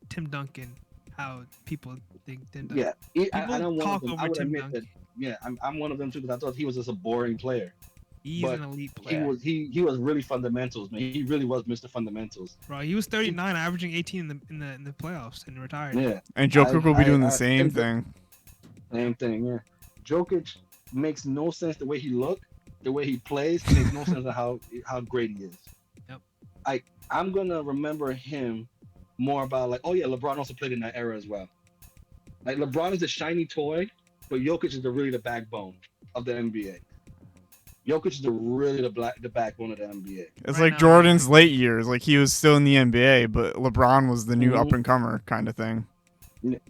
[SPEAKER 2] Tim Duncan. How people think Tim Duncan.
[SPEAKER 1] Yeah,
[SPEAKER 2] People
[SPEAKER 1] I don't
[SPEAKER 2] talk
[SPEAKER 1] want them.
[SPEAKER 2] over
[SPEAKER 1] I would
[SPEAKER 2] Tim
[SPEAKER 1] admit
[SPEAKER 2] Duncan.
[SPEAKER 1] that. Yeah, I'm one of them too because I thought he was just a boring player.
[SPEAKER 2] He's
[SPEAKER 1] but
[SPEAKER 2] an elite
[SPEAKER 1] He
[SPEAKER 2] player.
[SPEAKER 1] was really fundamentals, man. He really was Mr. Fundamentals.
[SPEAKER 2] Bro, he was 39, averaging 18 in the playoffs and retired.
[SPEAKER 1] Yeah,
[SPEAKER 3] And Jokic will be doing the
[SPEAKER 1] I
[SPEAKER 3] same
[SPEAKER 1] think that-
[SPEAKER 3] thing.
[SPEAKER 1] same thing. Yeah, Jokic makes no sense the way he look, the way he plays. It makes no sense of how great he is.
[SPEAKER 2] Yep.
[SPEAKER 1] I'm gonna remember him more about like, oh yeah, LeBron also played in that era as well. Like LeBron is a shiny toy, but Jokic is really the backbone of the NBA. Jokic is really the backbone of the NBA.
[SPEAKER 3] It's
[SPEAKER 2] Right
[SPEAKER 3] like
[SPEAKER 2] now,
[SPEAKER 3] Jordan's late years. Like, he was still in the NBA, but LeBron was the new
[SPEAKER 1] Mhm.
[SPEAKER 3] up-and-comer kind of thing.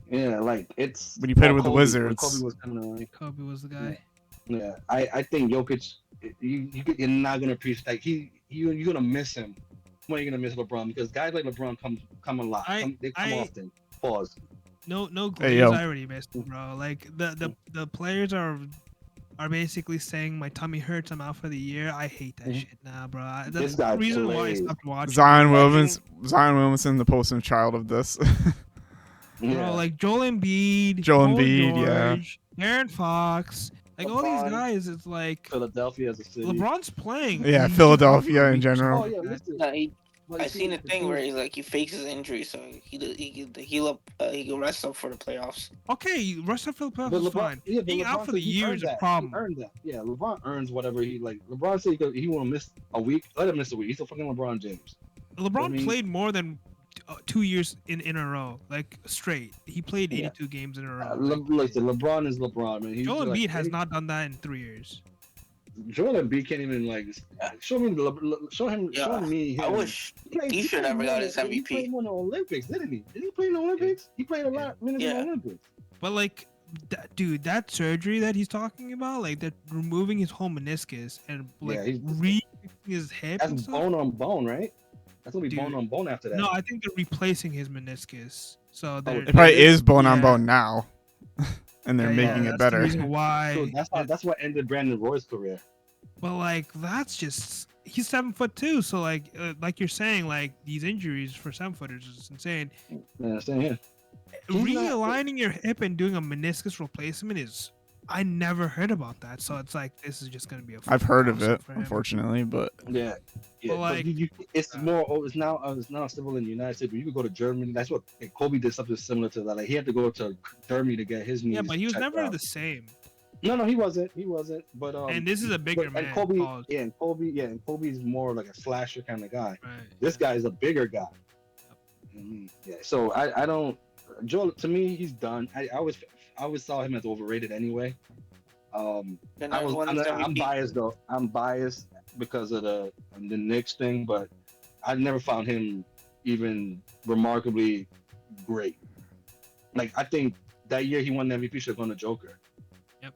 [SPEAKER 1] Yeah, like it's
[SPEAKER 3] When he played
[SPEAKER 1] or
[SPEAKER 3] with the
[SPEAKER 1] Kobe, when
[SPEAKER 3] Wizards.
[SPEAKER 1] Kobe was coming around.
[SPEAKER 2] Kobe was the guy.
[SPEAKER 1] Yeah, I think Jokic, you're not gonna appreciate like you're gonna miss him. When you're gonna miss LeBron because guys like LeBron come a lot. They come often. Pause.
[SPEAKER 2] No
[SPEAKER 3] Hey,
[SPEAKER 2] Glaze.
[SPEAKER 3] yo.
[SPEAKER 2] I already missed him, bro. Like the players are basically saying my tummy hurts. I'm out for the year. I hate that
[SPEAKER 1] Mhm.
[SPEAKER 2] shit now, bro. That's
[SPEAKER 1] This
[SPEAKER 2] the
[SPEAKER 1] guy
[SPEAKER 2] reason why I
[SPEAKER 1] plays.
[SPEAKER 2] stopped watching.
[SPEAKER 3] Zion Williamson, the poster child of this.
[SPEAKER 1] Yeah.
[SPEAKER 2] Bro, like Joel Embiid,
[SPEAKER 3] Joel
[SPEAKER 2] Paul
[SPEAKER 3] Embiid, yeah.
[SPEAKER 2] George, Aaron Fox, like all these
[SPEAKER 1] LeBron.
[SPEAKER 2] guys. It's like
[SPEAKER 1] Philadelphia as a city.
[SPEAKER 2] LeBron's playing.
[SPEAKER 3] Yeah,
[SPEAKER 2] He's
[SPEAKER 3] Philadelphia in
[SPEAKER 2] just-
[SPEAKER 3] general.
[SPEAKER 1] Oh yeah, listen.
[SPEAKER 4] No,
[SPEAKER 1] But
[SPEAKER 4] I
[SPEAKER 1] you see,
[SPEAKER 4] seen a
[SPEAKER 1] the
[SPEAKER 4] thing where he's like he fakes his injury so he can heal up. He can rest up for the playoffs.
[SPEAKER 2] Okay, rest up for the playoffs
[SPEAKER 1] But
[SPEAKER 2] is fine.
[SPEAKER 1] yeah, but
[SPEAKER 2] Being out
[SPEAKER 1] LeBron
[SPEAKER 2] for the
[SPEAKER 1] said he
[SPEAKER 2] year
[SPEAKER 1] earned
[SPEAKER 2] is a
[SPEAKER 1] that.
[SPEAKER 2] problem.
[SPEAKER 1] He earned that. Yeah, LeBron earns whatever he like. LeBron said he won't miss a week. Let him miss a week. He's a fucking LeBron James.
[SPEAKER 2] LeBron
[SPEAKER 1] I mean-
[SPEAKER 2] played more than 2 years in a row, like straight. He played
[SPEAKER 1] Yeah.
[SPEAKER 2] 82 games in a row.
[SPEAKER 1] Listen, LeBron is LeBron, man. He's
[SPEAKER 2] Joel
[SPEAKER 1] like,
[SPEAKER 2] Embiid has not done that in 3 years.
[SPEAKER 1] Joel Embiid can't even like show me. Show him.
[SPEAKER 4] Yeah,
[SPEAKER 1] Show me.
[SPEAKER 4] I
[SPEAKER 1] him.
[SPEAKER 4] wish
[SPEAKER 1] Played-
[SPEAKER 4] he should
[SPEAKER 1] played
[SPEAKER 4] never
[SPEAKER 1] more
[SPEAKER 4] got
[SPEAKER 1] than-
[SPEAKER 4] his
[SPEAKER 1] He
[SPEAKER 4] MVP.
[SPEAKER 1] played more in the Olympics, didn't he? Did he play in the Olympics? He played a lot of minutes in
[SPEAKER 4] Yeah.
[SPEAKER 1] the Olympics.
[SPEAKER 2] But like dude, that surgery that he's talking about, like that removing his whole meniscus and like
[SPEAKER 1] Yeah, he's
[SPEAKER 2] re-fixing his hip
[SPEAKER 1] that's
[SPEAKER 2] and stuff.
[SPEAKER 1] bone on bone, right? That's gonna be bone
[SPEAKER 2] Dude,
[SPEAKER 1] on bone after that.
[SPEAKER 2] no, I think they're replacing his meniscus. So
[SPEAKER 1] Oh,
[SPEAKER 2] they're
[SPEAKER 3] It probably
[SPEAKER 1] is it?
[SPEAKER 3] is bone on
[SPEAKER 2] yeah,
[SPEAKER 3] bone now, and they're
[SPEAKER 2] yeah.
[SPEAKER 3] making
[SPEAKER 1] Oh,
[SPEAKER 3] it
[SPEAKER 2] That's the
[SPEAKER 3] better.
[SPEAKER 2] reason
[SPEAKER 1] so
[SPEAKER 2] why.
[SPEAKER 1] that's what ended Brandon Roy's career.
[SPEAKER 2] But like that's just he's 7'2", so like you're saying, like these injuries for 7-footers is insane.
[SPEAKER 1] Yeah, same here. He's not.
[SPEAKER 2] Realigning your hip and doing a meniscus replacement is I never heard about that. So it's like this is just gonna be a
[SPEAKER 3] I've
[SPEAKER 2] fucking
[SPEAKER 3] heard of
[SPEAKER 2] toss-up
[SPEAKER 3] it,
[SPEAKER 2] for him.
[SPEAKER 3] unfortunately, but
[SPEAKER 1] Yeah, yeah.
[SPEAKER 2] But like,
[SPEAKER 1] It's
[SPEAKER 2] uh,
[SPEAKER 1] more. Oh, it's now civil in the United States. But you could go to Germany. That's what like, Kobe did something similar to that. Like he had to go to Germany to get his
[SPEAKER 2] yeah,
[SPEAKER 1] knees
[SPEAKER 2] but he was
[SPEAKER 1] checked
[SPEAKER 2] never
[SPEAKER 1] out.
[SPEAKER 2] the same.
[SPEAKER 1] No, he wasn't. He wasn't. But
[SPEAKER 2] And this is a bigger
[SPEAKER 1] and
[SPEAKER 2] man.
[SPEAKER 1] Kobe,
[SPEAKER 2] Pause.
[SPEAKER 1] and Kobe's more like a slasher kind of guy.
[SPEAKER 2] Right.
[SPEAKER 1] This guy is a bigger guy. Yeah. So I don't. Joel, to me, he's done. I always saw him as overrated anyway.
[SPEAKER 4] And
[SPEAKER 1] I
[SPEAKER 4] then
[SPEAKER 1] was
[SPEAKER 4] won
[SPEAKER 1] I'm,
[SPEAKER 4] his
[SPEAKER 1] I'm
[SPEAKER 4] MVP.
[SPEAKER 1] biased though. I'm biased because of the Knicks thing, but I never found him even remarkably great. Like I think that year he won the MVP should have gone to Joker.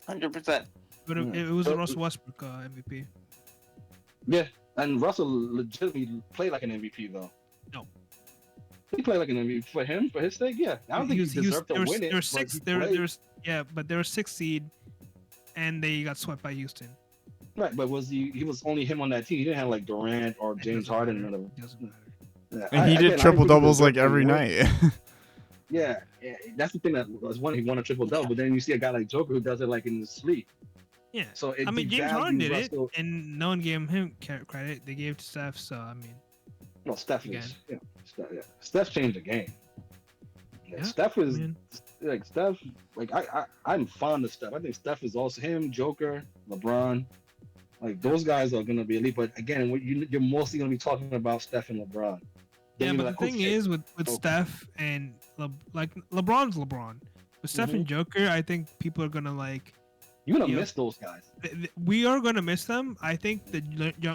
[SPEAKER 4] 100%.
[SPEAKER 2] But
[SPEAKER 1] Yeah.
[SPEAKER 2] it was a
[SPEAKER 1] But-
[SPEAKER 2] Russell Westbrook MVP.
[SPEAKER 1] Yeah, and Russell legitimately played like an MVP though.
[SPEAKER 2] No.
[SPEAKER 1] He played like an MVP for him, for his sake. Yeah, I don't think he deserved to win it.
[SPEAKER 2] There were six.
[SPEAKER 1] But he
[SPEAKER 2] There
[SPEAKER 1] played.
[SPEAKER 2] was yeah, but there was 6 seed, and they got swept by Houston.
[SPEAKER 1] Right, but was he was only him on that team. He didn't have like Durant or
[SPEAKER 2] It
[SPEAKER 1] James
[SPEAKER 2] doesn't
[SPEAKER 1] Harden.
[SPEAKER 2] matter.
[SPEAKER 1] None of
[SPEAKER 2] It doesn't matter.
[SPEAKER 1] Yeah,
[SPEAKER 3] and he did
[SPEAKER 1] again, I
[SPEAKER 3] triple
[SPEAKER 1] think he
[SPEAKER 3] doubles like
[SPEAKER 1] deserved to
[SPEAKER 3] every
[SPEAKER 1] win.
[SPEAKER 3] night.
[SPEAKER 1] Yeah, that's the thing that was one. He won a triple double, but then you see a guy like Joker who does it like in his sleep.
[SPEAKER 2] Yeah.
[SPEAKER 1] So it
[SPEAKER 2] I mean, James Harden did
[SPEAKER 1] devalues Russell.
[SPEAKER 2] it, and no one gave him credit. They gave it to Steph. So I mean,
[SPEAKER 1] No, Steph
[SPEAKER 2] Again.
[SPEAKER 1] is. Steph changed the game.
[SPEAKER 2] Yeah,
[SPEAKER 1] Steph is
[SPEAKER 2] man.
[SPEAKER 1] like Steph. Like I'm fond of Steph. I think Steph is also him, Joker, LeBron. Like those guys are gonna be elite. But again, you're mostly gonna be talking about Steph and LeBron.
[SPEAKER 2] Yeah,
[SPEAKER 1] Then
[SPEAKER 2] but
[SPEAKER 1] you're
[SPEAKER 2] the thing
[SPEAKER 1] okay.
[SPEAKER 2] is with
[SPEAKER 1] Okay.
[SPEAKER 2] Steph and like LeBron's LeBron. With Steph and Joker, I think people are gonna like.
[SPEAKER 1] you're gonna
[SPEAKER 2] Yeah.
[SPEAKER 1] miss those guys.
[SPEAKER 2] We are gonna miss them. I think the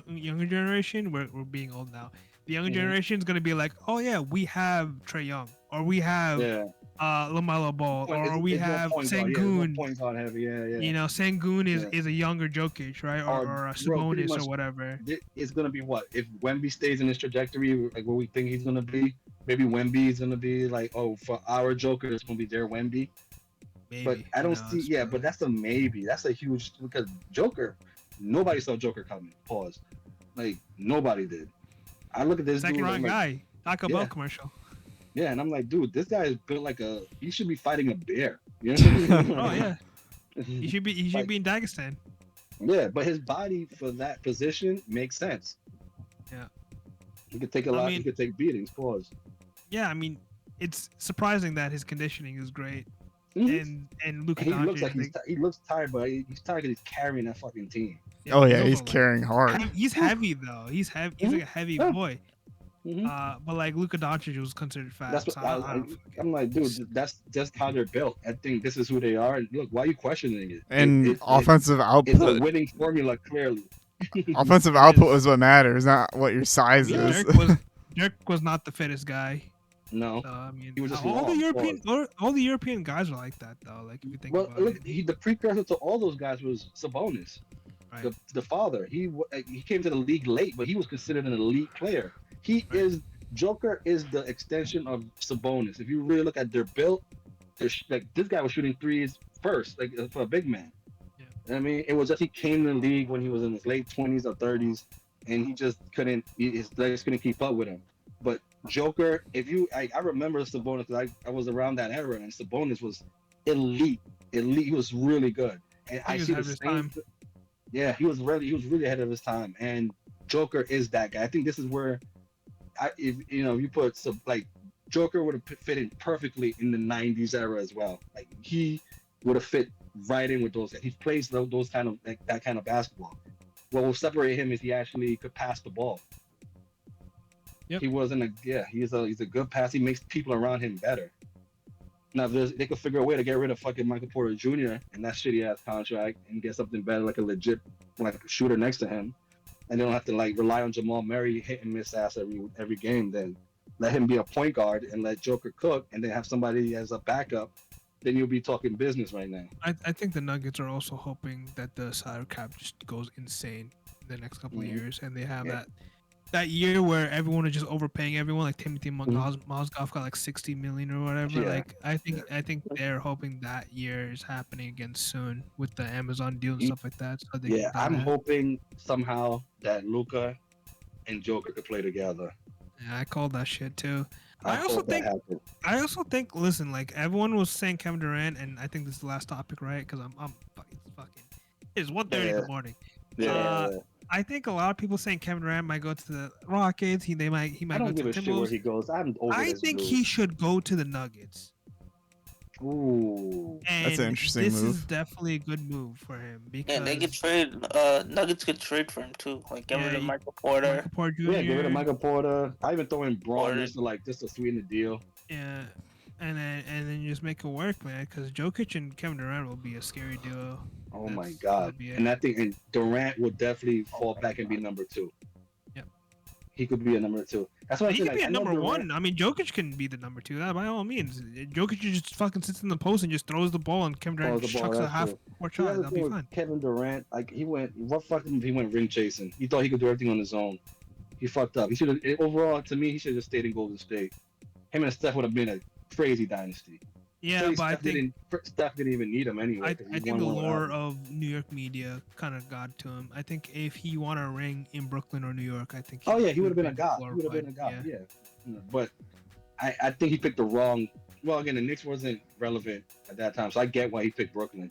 [SPEAKER 2] younger generation, we're being old now. The younger
[SPEAKER 1] Mhm.
[SPEAKER 2] generation is gonna be like, oh yeah, we have Trey Young, or we have
[SPEAKER 1] Yeah.
[SPEAKER 2] LaMelo Ball, or we
[SPEAKER 1] It's more
[SPEAKER 2] have
[SPEAKER 1] point guard. Yeah, it's more
[SPEAKER 2] Sengun.
[SPEAKER 1] point guard heavy. Yeah.
[SPEAKER 2] You know, Sengun
[SPEAKER 1] Yeah.
[SPEAKER 2] is a younger Jokic, right? Or a
[SPEAKER 1] Bro, pretty
[SPEAKER 2] Sabonis
[SPEAKER 1] much
[SPEAKER 2] or whatever.
[SPEAKER 1] it's gonna be what if Wemby stays in his trajectory, like where we think he's gonna be. Maybe Wemby is gonna be like, oh, for our Joker, it's gonna be their Wemby.
[SPEAKER 2] Maybe.
[SPEAKER 1] But I
[SPEAKER 2] who
[SPEAKER 1] don't see.
[SPEAKER 2] knows,
[SPEAKER 1] Yeah,
[SPEAKER 2] bro.
[SPEAKER 1] but that's a maybe. That's a huge because Joker. Nobody saw Joker coming. Pause. Like nobody did. I look at this
[SPEAKER 2] second
[SPEAKER 1] dude. I'm
[SPEAKER 2] round
[SPEAKER 1] like,
[SPEAKER 2] guy. Taco Bell
[SPEAKER 1] Yeah.
[SPEAKER 2] commercial.
[SPEAKER 1] yeah, and I'm like, dude, this guy is built like a. He should be fighting a bear. You know?
[SPEAKER 2] Oh yeah, he should be
[SPEAKER 1] Like-
[SPEAKER 2] be in Dagestan.
[SPEAKER 1] Yeah, but his body for that position makes sense.
[SPEAKER 2] Yeah.
[SPEAKER 1] He could take a
[SPEAKER 2] I
[SPEAKER 1] lot.
[SPEAKER 2] mean-
[SPEAKER 1] He could take beatings. Pause.
[SPEAKER 2] Yeah, I mean, it's surprising that his conditioning is great,
[SPEAKER 1] Mhm.
[SPEAKER 2] and Luka
[SPEAKER 1] He
[SPEAKER 2] Doncic.
[SPEAKER 1] looks like
[SPEAKER 2] I think-
[SPEAKER 1] he looks tired, but he's tired because he's carrying that fucking team.
[SPEAKER 3] Oh yeah,
[SPEAKER 2] also,
[SPEAKER 3] he's
[SPEAKER 2] like,
[SPEAKER 3] carrying hard.
[SPEAKER 2] He's heavy though. He's heavy. He's like a heavy
[SPEAKER 1] Yeah.
[SPEAKER 2] boy.
[SPEAKER 1] Mhm.
[SPEAKER 2] But like Luka Doncic was considered fat.
[SPEAKER 1] That's what
[SPEAKER 2] so
[SPEAKER 1] I'm like, dude. That's just how they're built. I think this is who they are. And look, why are you questioning it?
[SPEAKER 3] And
[SPEAKER 1] It's
[SPEAKER 3] offensive
[SPEAKER 1] a
[SPEAKER 3] output.
[SPEAKER 1] winning formula, clearly.
[SPEAKER 3] Offensive output is what matters, not what your size
[SPEAKER 2] Yeah,
[SPEAKER 3] is.
[SPEAKER 2] Dirk was not the fittest guy.
[SPEAKER 1] No.
[SPEAKER 2] So, I mean,
[SPEAKER 1] He was just
[SPEAKER 2] all the
[SPEAKER 1] long,
[SPEAKER 2] European all the European guys are like that though. Like if you think
[SPEAKER 1] Well,
[SPEAKER 2] about
[SPEAKER 1] look,
[SPEAKER 2] it,
[SPEAKER 1] the precursor to all those guys was Sabonis,
[SPEAKER 2] right?
[SPEAKER 1] the father. He came to the league late, but he was considered an elite player. He
[SPEAKER 2] Right.
[SPEAKER 1] is Joker is the extension of Sabonis. If you really look at their build, like this guy was shooting threes first, like for a big man.
[SPEAKER 2] Yeah.
[SPEAKER 1] I mean, it was just he came in the league when he was in his late 20s or 30s, and he just couldn't. His legs couldn't keep up with him. But Joker, I remember Sabonis because I was around that era, and Sabonis was elite. He was really good, and
[SPEAKER 2] He
[SPEAKER 1] I
[SPEAKER 2] was
[SPEAKER 1] see the
[SPEAKER 2] ahead of his
[SPEAKER 1] same.
[SPEAKER 2] time.
[SPEAKER 1] Yeah, he was really ahead of his time, and Joker is that guy. I think this is where, if you put some like Joker would have fit in perfectly in the '90s era as well. Like he would have fit right in with those. He plays those kind of like that kind of basketball. What will separate him is he actually could pass the ball.
[SPEAKER 2] Yep.
[SPEAKER 1] He wasn't he's a good pass. He makes people around him better. Now, if they could figure a way to get rid of fucking Michael Porter Jr. and that shitty ass contract and get something better, like a legit like shooter next to him, and they don't have to like rely on Jamal Murray hit and miss ass every game, then let him be a point guard and let Joker cook, and then have somebody as a backup then you'll be talking business right now.
[SPEAKER 2] I think the Nuggets are also hoping that the salary cap just goes insane in the next couple of
[SPEAKER 1] Mhm.
[SPEAKER 2] years, and they have
[SPEAKER 1] Yeah.
[SPEAKER 2] that year where everyone is just overpaying everyone. Like Timothy
[SPEAKER 1] Mhm.
[SPEAKER 2] Mozgov got like 60 million or whatever.
[SPEAKER 1] Yeah.
[SPEAKER 2] Like I think they're hoping that year is happening again soon with the Amazon deal and
[SPEAKER 1] Ye-
[SPEAKER 2] stuff like that, so they
[SPEAKER 1] Yeah,
[SPEAKER 2] can done
[SPEAKER 1] I'm
[SPEAKER 2] that.
[SPEAKER 1] hoping somehow that Luca and Joker could play together.
[SPEAKER 2] Yeah, I called that shit too.
[SPEAKER 1] I
[SPEAKER 2] I also
[SPEAKER 1] hope that
[SPEAKER 2] think
[SPEAKER 1] happens.
[SPEAKER 2] listen, like everyone was saying Kevin Durant, and I think this is the last topic, right? Because I'm fucking it's 1:30 in
[SPEAKER 1] Yeah,
[SPEAKER 2] the morning.
[SPEAKER 1] yeah.
[SPEAKER 2] I think a lot of people saying Kevin Durant might go to the Rockets. He
[SPEAKER 1] I
[SPEAKER 2] might go
[SPEAKER 1] don't
[SPEAKER 2] to
[SPEAKER 1] give
[SPEAKER 2] the
[SPEAKER 1] a shit where
[SPEAKER 2] Timberwolves.
[SPEAKER 1] he goes. I'm over
[SPEAKER 2] I
[SPEAKER 1] this
[SPEAKER 2] think
[SPEAKER 1] dude.
[SPEAKER 2] he should go to the Nuggets.
[SPEAKER 1] Ooh.
[SPEAKER 3] That's an
[SPEAKER 2] And
[SPEAKER 3] interesting
[SPEAKER 2] this is
[SPEAKER 3] move.
[SPEAKER 2] definitely a good move for him
[SPEAKER 4] Yeah, they could
[SPEAKER 2] because
[SPEAKER 4] trade. Nuggets could trade for him too. Like get
[SPEAKER 2] yeah,
[SPEAKER 4] rid of Michael Porter.
[SPEAKER 2] Michael Porter
[SPEAKER 1] Yeah, get rid of
[SPEAKER 2] Jr.
[SPEAKER 1] Michael Porter. I even throw in Braun
[SPEAKER 4] Porter.
[SPEAKER 1] just to sweeten the deal.
[SPEAKER 2] Yeah, and then you just make it work, man. Because Jokic and Kevin Durant will be a scary duo.
[SPEAKER 1] Oh my
[SPEAKER 2] That'll
[SPEAKER 1] God.
[SPEAKER 2] be it.
[SPEAKER 1] And I think and Durant would definitely
[SPEAKER 4] Oh
[SPEAKER 1] fall
[SPEAKER 4] my
[SPEAKER 1] back and be
[SPEAKER 4] God.
[SPEAKER 1] number two.
[SPEAKER 2] Yep.
[SPEAKER 1] He could be a number two. That's why I
[SPEAKER 2] He
[SPEAKER 1] say
[SPEAKER 2] could be
[SPEAKER 1] like
[SPEAKER 2] a
[SPEAKER 1] I know
[SPEAKER 2] number
[SPEAKER 1] Durant.
[SPEAKER 2] one. I mean, Jokic can be the number two. By all means, Jokic just fucking sits in the post and just throws the ball, and Kevin Durant
[SPEAKER 1] Falls the
[SPEAKER 2] just
[SPEAKER 1] ball.
[SPEAKER 2] chucks a
[SPEAKER 1] That's
[SPEAKER 2] half
[SPEAKER 1] true.
[SPEAKER 2] court
[SPEAKER 1] See,
[SPEAKER 2] shot.
[SPEAKER 1] that's the
[SPEAKER 2] That'll
[SPEAKER 1] thing
[SPEAKER 2] be
[SPEAKER 1] with
[SPEAKER 2] fun.
[SPEAKER 1] Kevin Durant. Like what fucked him? He went ring chasing. He thought he could do everything on his own. He fucked up. He should have. Overall, to me, he should have just stayed in Golden State. Him and Steph would have been a crazy dynasty.
[SPEAKER 2] Yeah,
[SPEAKER 1] Clearly,
[SPEAKER 2] but
[SPEAKER 1] Steph didn't even need him anyway because
[SPEAKER 2] I
[SPEAKER 1] he
[SPEAKER 2] think
[SPEAKER 1] won
[SPEAKER 2] the
[SPEAKER 1] one without
[SPEAKER 2] lure
[SPEAKER 1] him.
[SPEAKER 2] of New York media kind of got to him. I think if he won a ring in Brooklyn or New York, I think
[SPEAKER 1] Oh yeah, he would
[SPEAKER 2] would
[SPEAKER 1] have been a
[SPEAKER 2] been
[SPEAKER 1] god. He would have
[SPEAKER 2] glorified.
[SPEAKER 1] been a god.
[SPEAKER 2] Yeah.
[SPEAKER 1] Yeah. But I think he picked the wrong. Well, again, the Knicks wasn't relevant at that time, so I get why he picked Brooklyn.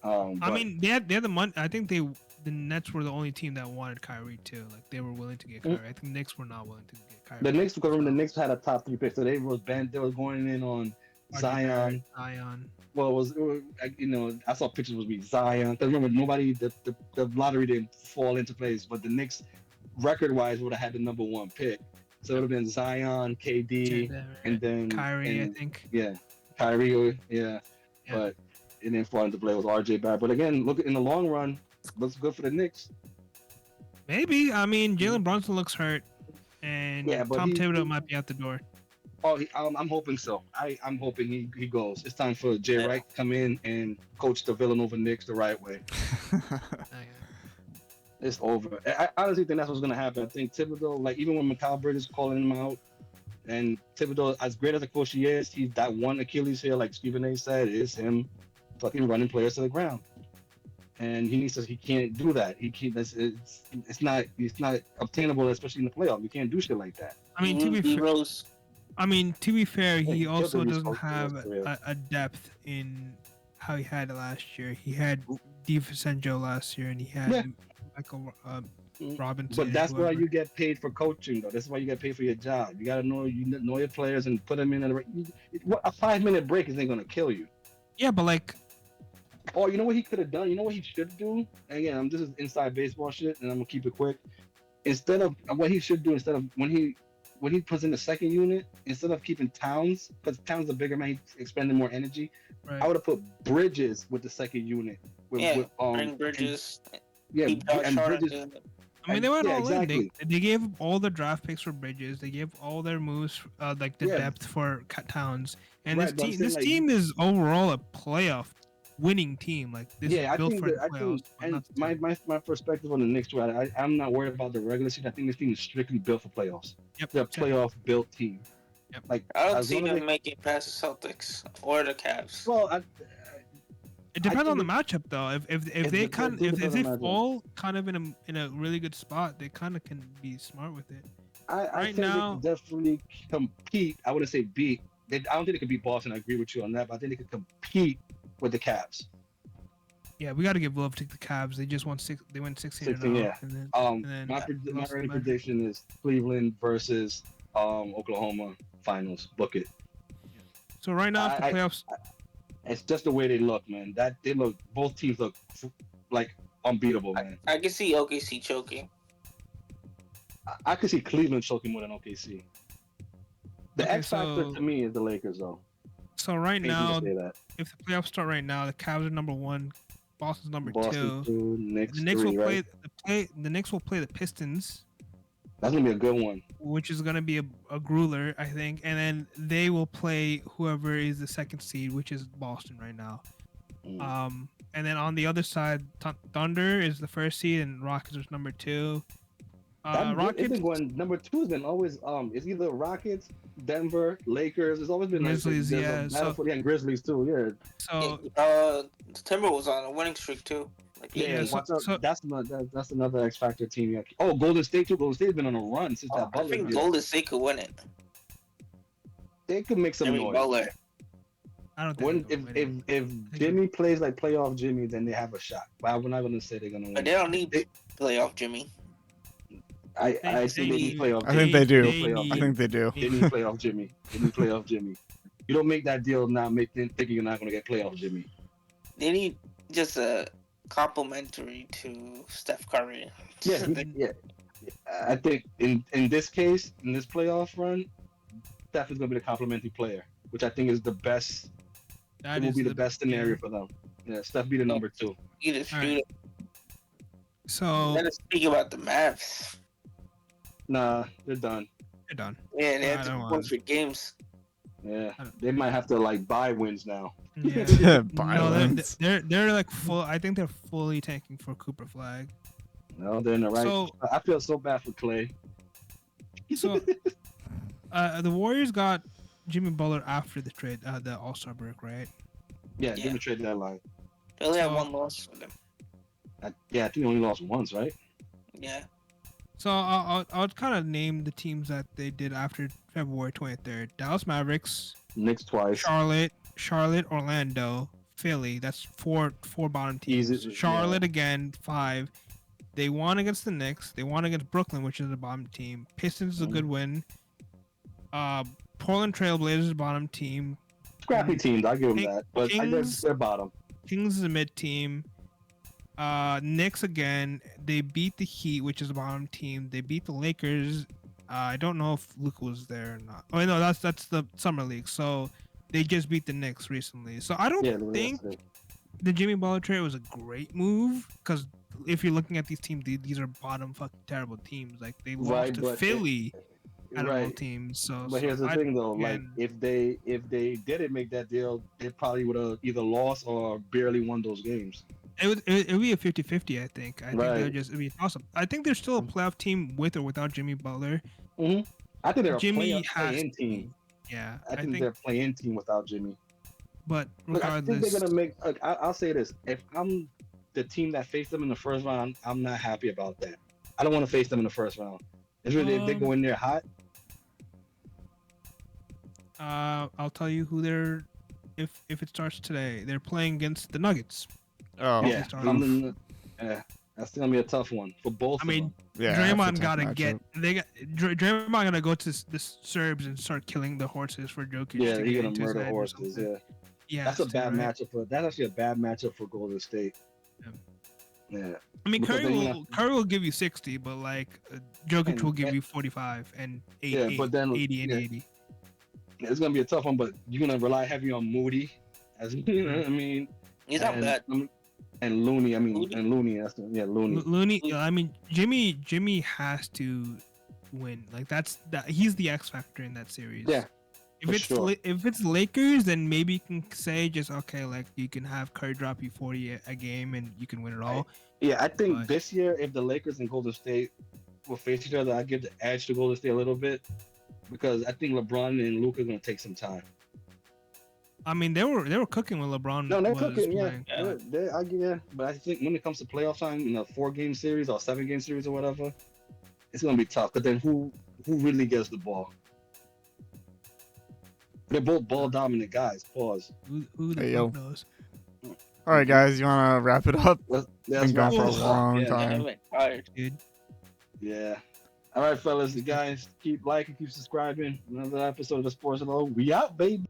[SPEAKER 2] I
[SPEAKER 1] But
[SPEAKER 2] mean, they had the money. I think the Nets were the only team that wanted Kyrie too. Like they were willing to get Kyrie. I think Knicks were not willing to get Kyrie.
[SPEAKER 1] the Knicks, because remember,
[SPEAKER 2] So,
[SPEAKER 1] the Knicks had a top three pick, so they was bent. They was going in on
[SPEAKER 2] RJ Barrett,
[SPEAKER 1] Zion.
[SPEAKER 2] Zion.
[SPEAKER 1] Well, I saw pictures was be Zion. Because remember, the lottery didn't fall into place, but the Knicks, record wise, would have had the number one pick. So it would have been Zion, KD, and then
[SPEAKER 2] Kyrie. I think.
[SPEAKER 1] yeah, Kyrie, yeah.
[SPEAKER 2] Yeah.
[SPEAKER 1] But it didn't fall into play with RJ Barrett. But again, look in the long run, looks good for the Knicks.
[SPEAKER 2] Maybe. I mean, Jalen Brunson looks hurt, and
[SPEAKER 1] Yeah, but
[SPEAKER 2] Tom
[SPEAKER 1] he-
[SPEAKER 2] Thibodeau might be out the door.
[SPEAKER 1] Oh, I'm hoping so. I'm hoping he goes. It's time for Jay
[SPEAKER 4] Yeah.
[SPEAKER 1] Wright to come in and coach the Villanova Knicks the right way. It's over. I honestly think that's what's gonna happen. I think Thibodeau, like even when Mikal Bridges calling him out, and Thibodeau, as great as a coach he is, he's that one Achilles heel, like Stephen A. said, is him fucking running players to the ground. And he can't do that. He can't. It's not obtainable, especially in the playoff. You can't do shit like that.
[SPEAKER 2] I mean, to be fair,
[SPEAKER 4] Rose.
[SPEAKER 2] he
[SPEAKER 1] he
[SPEAKER 2] also
[SPEAKER 1] killed the
[SPEAKER 2] doesn't
[SPEAKER 1] Rose
[SPEAKER 2] have
[SPEAKER 1] career.
[SPEAKER 2] a depth in how he had it last year. He had DiVincenzo last year, and he had
[SPEAKER 1] Yeah.
[SPEAKER 2] Michael Robinson.
[SPEAKER 1] But that's why
[SPEAKER 2] whoever.
[SPEAKER 1] you get paid for coaching, though. That's why you get paid for your job. You gotta know your players and put them in a 5 minute break isn't gonna kill you.
[SPEAKER 2] Yeah, but like,
[SPEAKER 1] Or you know what he could have done? You know what he should do? And again, this is inside baseball shit, and I'm gonna keep it quick. Instead of what he should do, instead of when he puts in the second unit, instead of keeping Towns, because Towns is a bigger man, he's expending more energy.
[SPEAKER 2] right.
[SPEAKER 1] I would have put Bridges with the second unit.
[SPEAKER 4] Yeah, bring Bridges.
[SPEAKER 1] Yeah,
[SPEAKER 4] Keep Josh
[SPEAKER 1] and
[SPEAKER 4] Hart
[SPEAKER 1] Bridges.
[SPEAKER 4] into it.
[SPEAKER 2] I mean, they went
[SPEAKER 1] Yeah,
[SPEAKER 2] all
[SPEAKER 1] exactly.
[SPEAKER 2] in. They gave all the draft picks for Bridges. They gave all their moves, like the
[SPEAKER 1] Yeah.
[SPEAKER 2] depth for Towns. And
[SPEAKER 1] Right, but I'm saying,
[SPEAKER 2] this
[SPEAKER 1] like,
[SPEAKER 2] team is overall a playoff winning team. Like this
[SPEAKER 1] Yeah,
[SPEAKER 2] is
[SPEAKER 1] I
[SPEAKER 2] built
[SPEAKER 1] think
[SPEAKER 2] for the
[SPEAKER 1] that I
[SPEAKER 2] playoffs.
[SPEAKER 1] think,
[SPEAKER 2] but
[SPEAKER 1] and
[SPEAKER 2] not the
[SPEAKER 1] my perspective on the Knicks, right? I'm not worried about the regular season. I think this team is strictly built for playoffs.
[SPEAKER 2] Yep.
[SPEAKER 1] They're a
[SPEAKER 2] same.
[SPEAKER 1] playoff built team.
[SPEAKER 2] Yep.
[SPEAKER 1] Like
[SPEAKER 4] I don't
[SPEAKER 1] as
[SPEAKER 4] see
[SPEAKER 1] long as
[SPEAKER 4] them
[SPEAKER 1] they-
[SPEAKER 4] making past the Celtics or the Cavs.
[SPEAKER 1] well,
[SPEAKER 2] It depends on the
[SPEAKER 1] think
[SPEAKER 2] matchup, though. If
[SPEAKER 1] It
[SPEAKER 2] they
[SPEAKER 1] depends-
[SPEAKER 2] kind
[SPEAKER 1] it
[SPEAKER 2] if
[SPEAKER 1] depends
[SPEAKER 2] they
[SPEAKER 1] on the matchup.
[SPEAKER 2] fall kind of in a really good spot, they kind of can be smart with it.
[SPEAKER 1] I
[SPEAKER 2] Right
[SPEAKER 1] think
[SPEAKER 2] now-
[SPEAKER 1] they can definitely compete. I wouldn't say beat. I don't think they could beat Boston. I agree with you on that, but I think they could compete with the Cavs.
[SPEAKER 2] Yeah, we got to give love to the Cavs. They just won 16 and
[SPEAKER 1] 16,
[SPEAKER 2] 0.
[SPEAKER 1] yeah.
[SPEAKER 2] And then,
[SPEAKER 1] My
[SPEAKER 2] lost
[SPEAKER 1] early
[SPEAKER 2] the Magic.
[SPEAKER 1] prediction is Cleveland versus Oklahoma finals. Book it.
[SPEAKER 2] So right now, if the
[SPEAKER 1] I-
[SPEAKER 2] playoffs,
[SPEAKER 1] It's just the way they look, man. Both teams look like unbeatable, man.
[SPEAKER 4] I can see OKC choking.
[SPEAKER 1] I could see Cleveland choking more than OKC. The
[SPEAKER 2] Okay,
[SPEAKER 1] X factor
[SPEAKER 2] so-
[SPEAKER 1] to me is the Lakers, though.
[SPEAKER 2] so right
[SPEAKER 1] Hate
[SPEAKER 2] now,
[SPEAKER 1] to say that.
[SPEAKER 2] if the playoffs start right now, the Cavs are number 1, Boston's number
[SPEAKER 1] Boston
[SPEAKER 2] 2.
[SPEAKER 1] two, Knicks
[SPEAKER 2] The Knicks
[SPEAKER 1] three,
[SPEAKER 2] will
[SPEAKER 1] right?
[SPEAKER 2] the Knicks will play the Pistons,
[SPEAKER 1] That's gonna be a good one.
[SPEAKER 2] which is gonna be a grueler, I think, and then they will play whoever is the second seed, which is Boston right now. And then on the other side, Thunder is the first seed, and Rockets is number 2.
[SPEAKER 1] It's
[SPEAKER 2] Rockets,
[SPEAKER 1] been going number 2 has been always it's either Rockets, Denver, Lakers. It's always been
[SPEAKER 2] Grizzlies,
[SPEAKER 1] there's
[SPEAKER 2] yeah.
[SPEAKER 1] a battle for and Grizzlies too. Yeah,
[SPEAKER 2] So
[SPEAKER 4] Timberwolves on a winning streak too. Like
[SPEAKER 1] yeah.
[SPEAKER 2] so-
[SPEAKER 1] watch out.
[SPEAKER 2] so-
[SPEAKER 1] That's another X Factor team. Yeah. Oh, Golden State too. Golden State's been on a run since that
[SPEAKER 4] I
[SPEAKER 1] Butler
[SPEAKER 4] think
[SPEAKER 1] deal.
[SPEAKER 4] Golden State could win it.
[SPEAKER 1] They could make some
[SPEAKER 4] Jimmy
[SPEAKER 1] noise.
[SPEAKER 4] Butler.
[SPEAKER 2] I don't think
[SPEAKER 1] When
[SPEAKER 2] they're gonna win it.
[SPEAKER 1] if Jimmy plays like playoff Jimmy, then they have a shot. But we're not gonna say they're gonna win.
[SPEAKER 4] But they don't need playoff Jimmy.
[SPEAKER 1] I see they need playoff.
[SPEAKER 3] I think they do.
[SPEAKER 1] Playoff
[SPEAKER 3] I think they do.
[SPEAKER 1] They need playoff Jimmy. They need playoff Jimmy. You don't make that deal now, thinking you're not gonna get playoff Jimmy.
[SPEAKER 4] They need just a complimentary to Steph Curry.
[SPEAKER 1] Yeah, yeah. I think in this case, in this playoff run, Steph is gonna be the complimentary player, which I think is the best.
[SPEAKER 2] That
[SPEAKER 1] It will
[SPEAKER 2] is
[SPEAKER 1] be the best scenario for them. Yeah, Steph be the number 2.
[SPEAKER 4] You just
[SPEAKER 2] All
[SPEAKER 4] shoot
[SPEAKER 2] right.
[SPEAKER 4] it.
[SPEAKER 2] So
[SPEAKER 4] Let us speak about the Mavs.
[SPEAKER 1] Nah, they're done.
[SPEAKER 2] they're done.
[SPEAKER 4] Yeah, they
[SPEAKER 2] I
[SPEAKER 4] have to
[SPEAKER 2] don't want
[SPEAKER 4] win for games.
[SPEAKER 1] Yeah, they might have to like buy wins now.
[SPEAKER 2] Yeah.
[SPEAKER 3] Violence.
[SPEAKER 2] They're like full. I think they're fully tanking for Cooper Flag.
[SPEAKER 1] No, they're in the right.
[SPEAKER 2] So-
[SPEAKER 1] I feel so bad for Clay.
[SPEAKER 2] So, the Warriors got Jimmy Butler after the trade, the All Star break, right?
[SPEAKER 1] Yeah,
[SPEAKER 4] Yeah.
[SPEAKER 1] give a trade deadline.
[SPEAKER 4] They only have
[SPEAKER 2] So-
[SPEAKER 4] one loss for them.
[SPEAKER 1] I think they only lost once, right?
[SPEAKER 4] Yeah.
[SPEAKER 2] So I'll kind of name the teams that they did after February 23rd: Dallas Mavericks,
[SPEAKER 1] Knicks twice.
[SPEAKER 2] Charlotte, Orlando, Philly. That's four bottom teams.
[SPEAKER 1] Easy,
[SPEAKER 2] Charlotte again, 5. They won against the Knicks. They won against Brooklyn, which is a bottom team. Pistons is a good win. Portland Trailblazers bottom team.
[SPEAKER 1] Scrappy teams, I give them that. But
[SPEAKER 2] Kings-
[SPEAKER 1] they're bottom.
[SPEAKER 2] Kings is a mid team. Knicks again. They beat the Heat, which is a bottom team. They beat the Lakers. I don't know if Luka was there or not. Oh no, that's the summer league. So they just beat the Knicks recently. So I don't
[SPEAKER 1] Yeah,
[SPEAKER 2] think
[SPEAKER 1] that's it.
[SPEAKER 2] the Jimmy Butler trade was a great move because if you're looking at these teams, these are bottom fucking terrible teams. Like they lost
[SPEAKER 1] Right,
[SPEAKER 2] to
[SPEAKER 1] but
[SPEAKER 2] Philly out of all
[SPEAKER 1] Right.
[SPEAKER 2] teams. So,
[SPEAKER 1] But here's the
[SPEAKER 2] I-
[SPEAKER 1] thing, though. Like,
[SPEAKER 2] again,
[SPEAKER 1] if they didn't make that deal, they probably would have either lost or barely won those games.
[SPEAKER 2] it would be a 50-50, I think. I think
[SPEAKER 1] Right.
[SPEAKER 2] it'd be awesome. I think they're still a playoff team with or without Jimmy Butler.
[SPEAKER 1] I think they're a
[SPEAKER 2] Jimmy has
[SPEAKER 1] play-in
[SPEAKER 2] to
[SPEAKER 1] team.
[SPEAKER 2] be. Yeah,
[SPEAKER 1] I think they're a play-in team without Jimmy.
[SPEAKER 2] but
[SPEAKER 1] Look, I think
[SPEAKER 2] regardless,
[SPEAKER 1] they're gonna make. Like, I'll say this: if I'm the team that faced them in the first round, I'm not happy about that. I don't want to face them in the first round. It's really if they go in there hot.
[SPEAKER 2] I'll tell you who they're if it starts today. They're playing against the Nuggets.
[SPEAKER 3] Oh,
[SPEAKER 1] Yeah,
[SPEAKER 2] start
[SPEAKER 1] that's gonna be a tough one for both.
[SPEAKER 2] I mean,
[SPEAKER 1] of them.
[SPEAKER 3] yeah. that's a
[SPEAKER 2] Draymond
[SPEAKER 3] tough
[SPEAKER 2] gotta
[SPEAKER 3] matchup.
[SPEAKER 2] get Draymond gotta go to the Serbs and start killing the horses for Jokic.
[SPEAKER 1] Yeah,
[SPEAKER 2] to
[SPEAKER 1] he's
[SPEAKER 2] get
[SPEAKER 1] gonna
[SPEAKER 2] into his
[SPEAKER 1] murder
[SPEAKER 2] head or
[SPEAKER 1] horses.
[SPEAKER 2] something.
[SPEAKER 1] Yeah,
[SPEAKER 2] Yeah,
[SPEAKER 1] that's a bad matchup for. That's actually a bad matchup for Golden State. Yeah,
[SPEAKER 2] I mean,
[SPEAKER 1] because
[SPEAKER 2] Curry
[SPEAKER 1] then you
[SPEAKER 2] will Curry will give you 60, but like Jokic
[SPEAKER 1] And-
[SPEAKER 2] will give you 45 and 80,
[SPEAKER 1] Yeah, but then-
[SPEAKER 2] 80 and
[SPEAKER 1] yeah.
[SPEAKER 2] 80.
[SPEAKER 1] it's gonna be a tough one, but you're gonna rely heavy on Moody, as you know what I mean.
[SPEAKER 4] He's not
[SPEAKER 1] and,
[SPEAKER 4] bad.
[SPEAKER 1] And Looney,
[SPEAKER 4] Looney?
[SPEAKER 1] Looney. Looney.
[SPEAKER 2] Looney, I mean, Jimmy has to win. Like he's the X factor in that series.
[SPEAKER 1] Yeah,
[SPEAKER 2] If
[SPEAKER 1] for
[SPEAKER 2] it's
[SPEAKER 1] sure.
[SPEAKER 2] if it's Lakers, then maybe you can say just okay, like you can have Curry drop you 40 a game and you can win it all.
[SPEAKER 1] Yeah, I think
[SPEAKER 2] But-
[SPEAKER 1] this year, if the Lakers and Golden State will face each other, I give the edge to Golden State a little bit because I think LeBron and Luka are gonna take some time.
[SPEAKER 2] I mean, they were cooking when LeBron
[SPEAKER 1] No, they're
[SPEAKER 2] was
[SPEAKER 1] cooking, yeah.
[SPEAKER 2] playing.
[SPEAKER 1] But I think when it comes to playoff time, in a 4-game series or 7-game series or whatever, it's gonna be tough. Because then who really gets the ball? They're both ball dominant guys. Pause.
[SPEAKER 2] Who the
[SPEAKER 3] Hey,
[SPEAKER 2] fuck
[SPEAKER 3] yo.
[SPEAKER 2] knows?
[SPEAKER 3] All right, guys, you wanna wrap it up?
[SPEAKER 1] Let's
[SPEAKER 3] Been gone for a
[SPEAKER 1] wrap it up.
[SPEAKER 3] long
[SPEAKER 1] Yeah.
[SPEAKER 3] time.
[SPEAKER 4] I'm tired.
[SPEAKER 2] Dude.
[SPEAKER 1] Yeah. All right, fellas, you guys keep liking, keep subscribing. Another episode of the Sportsload. We out, baby.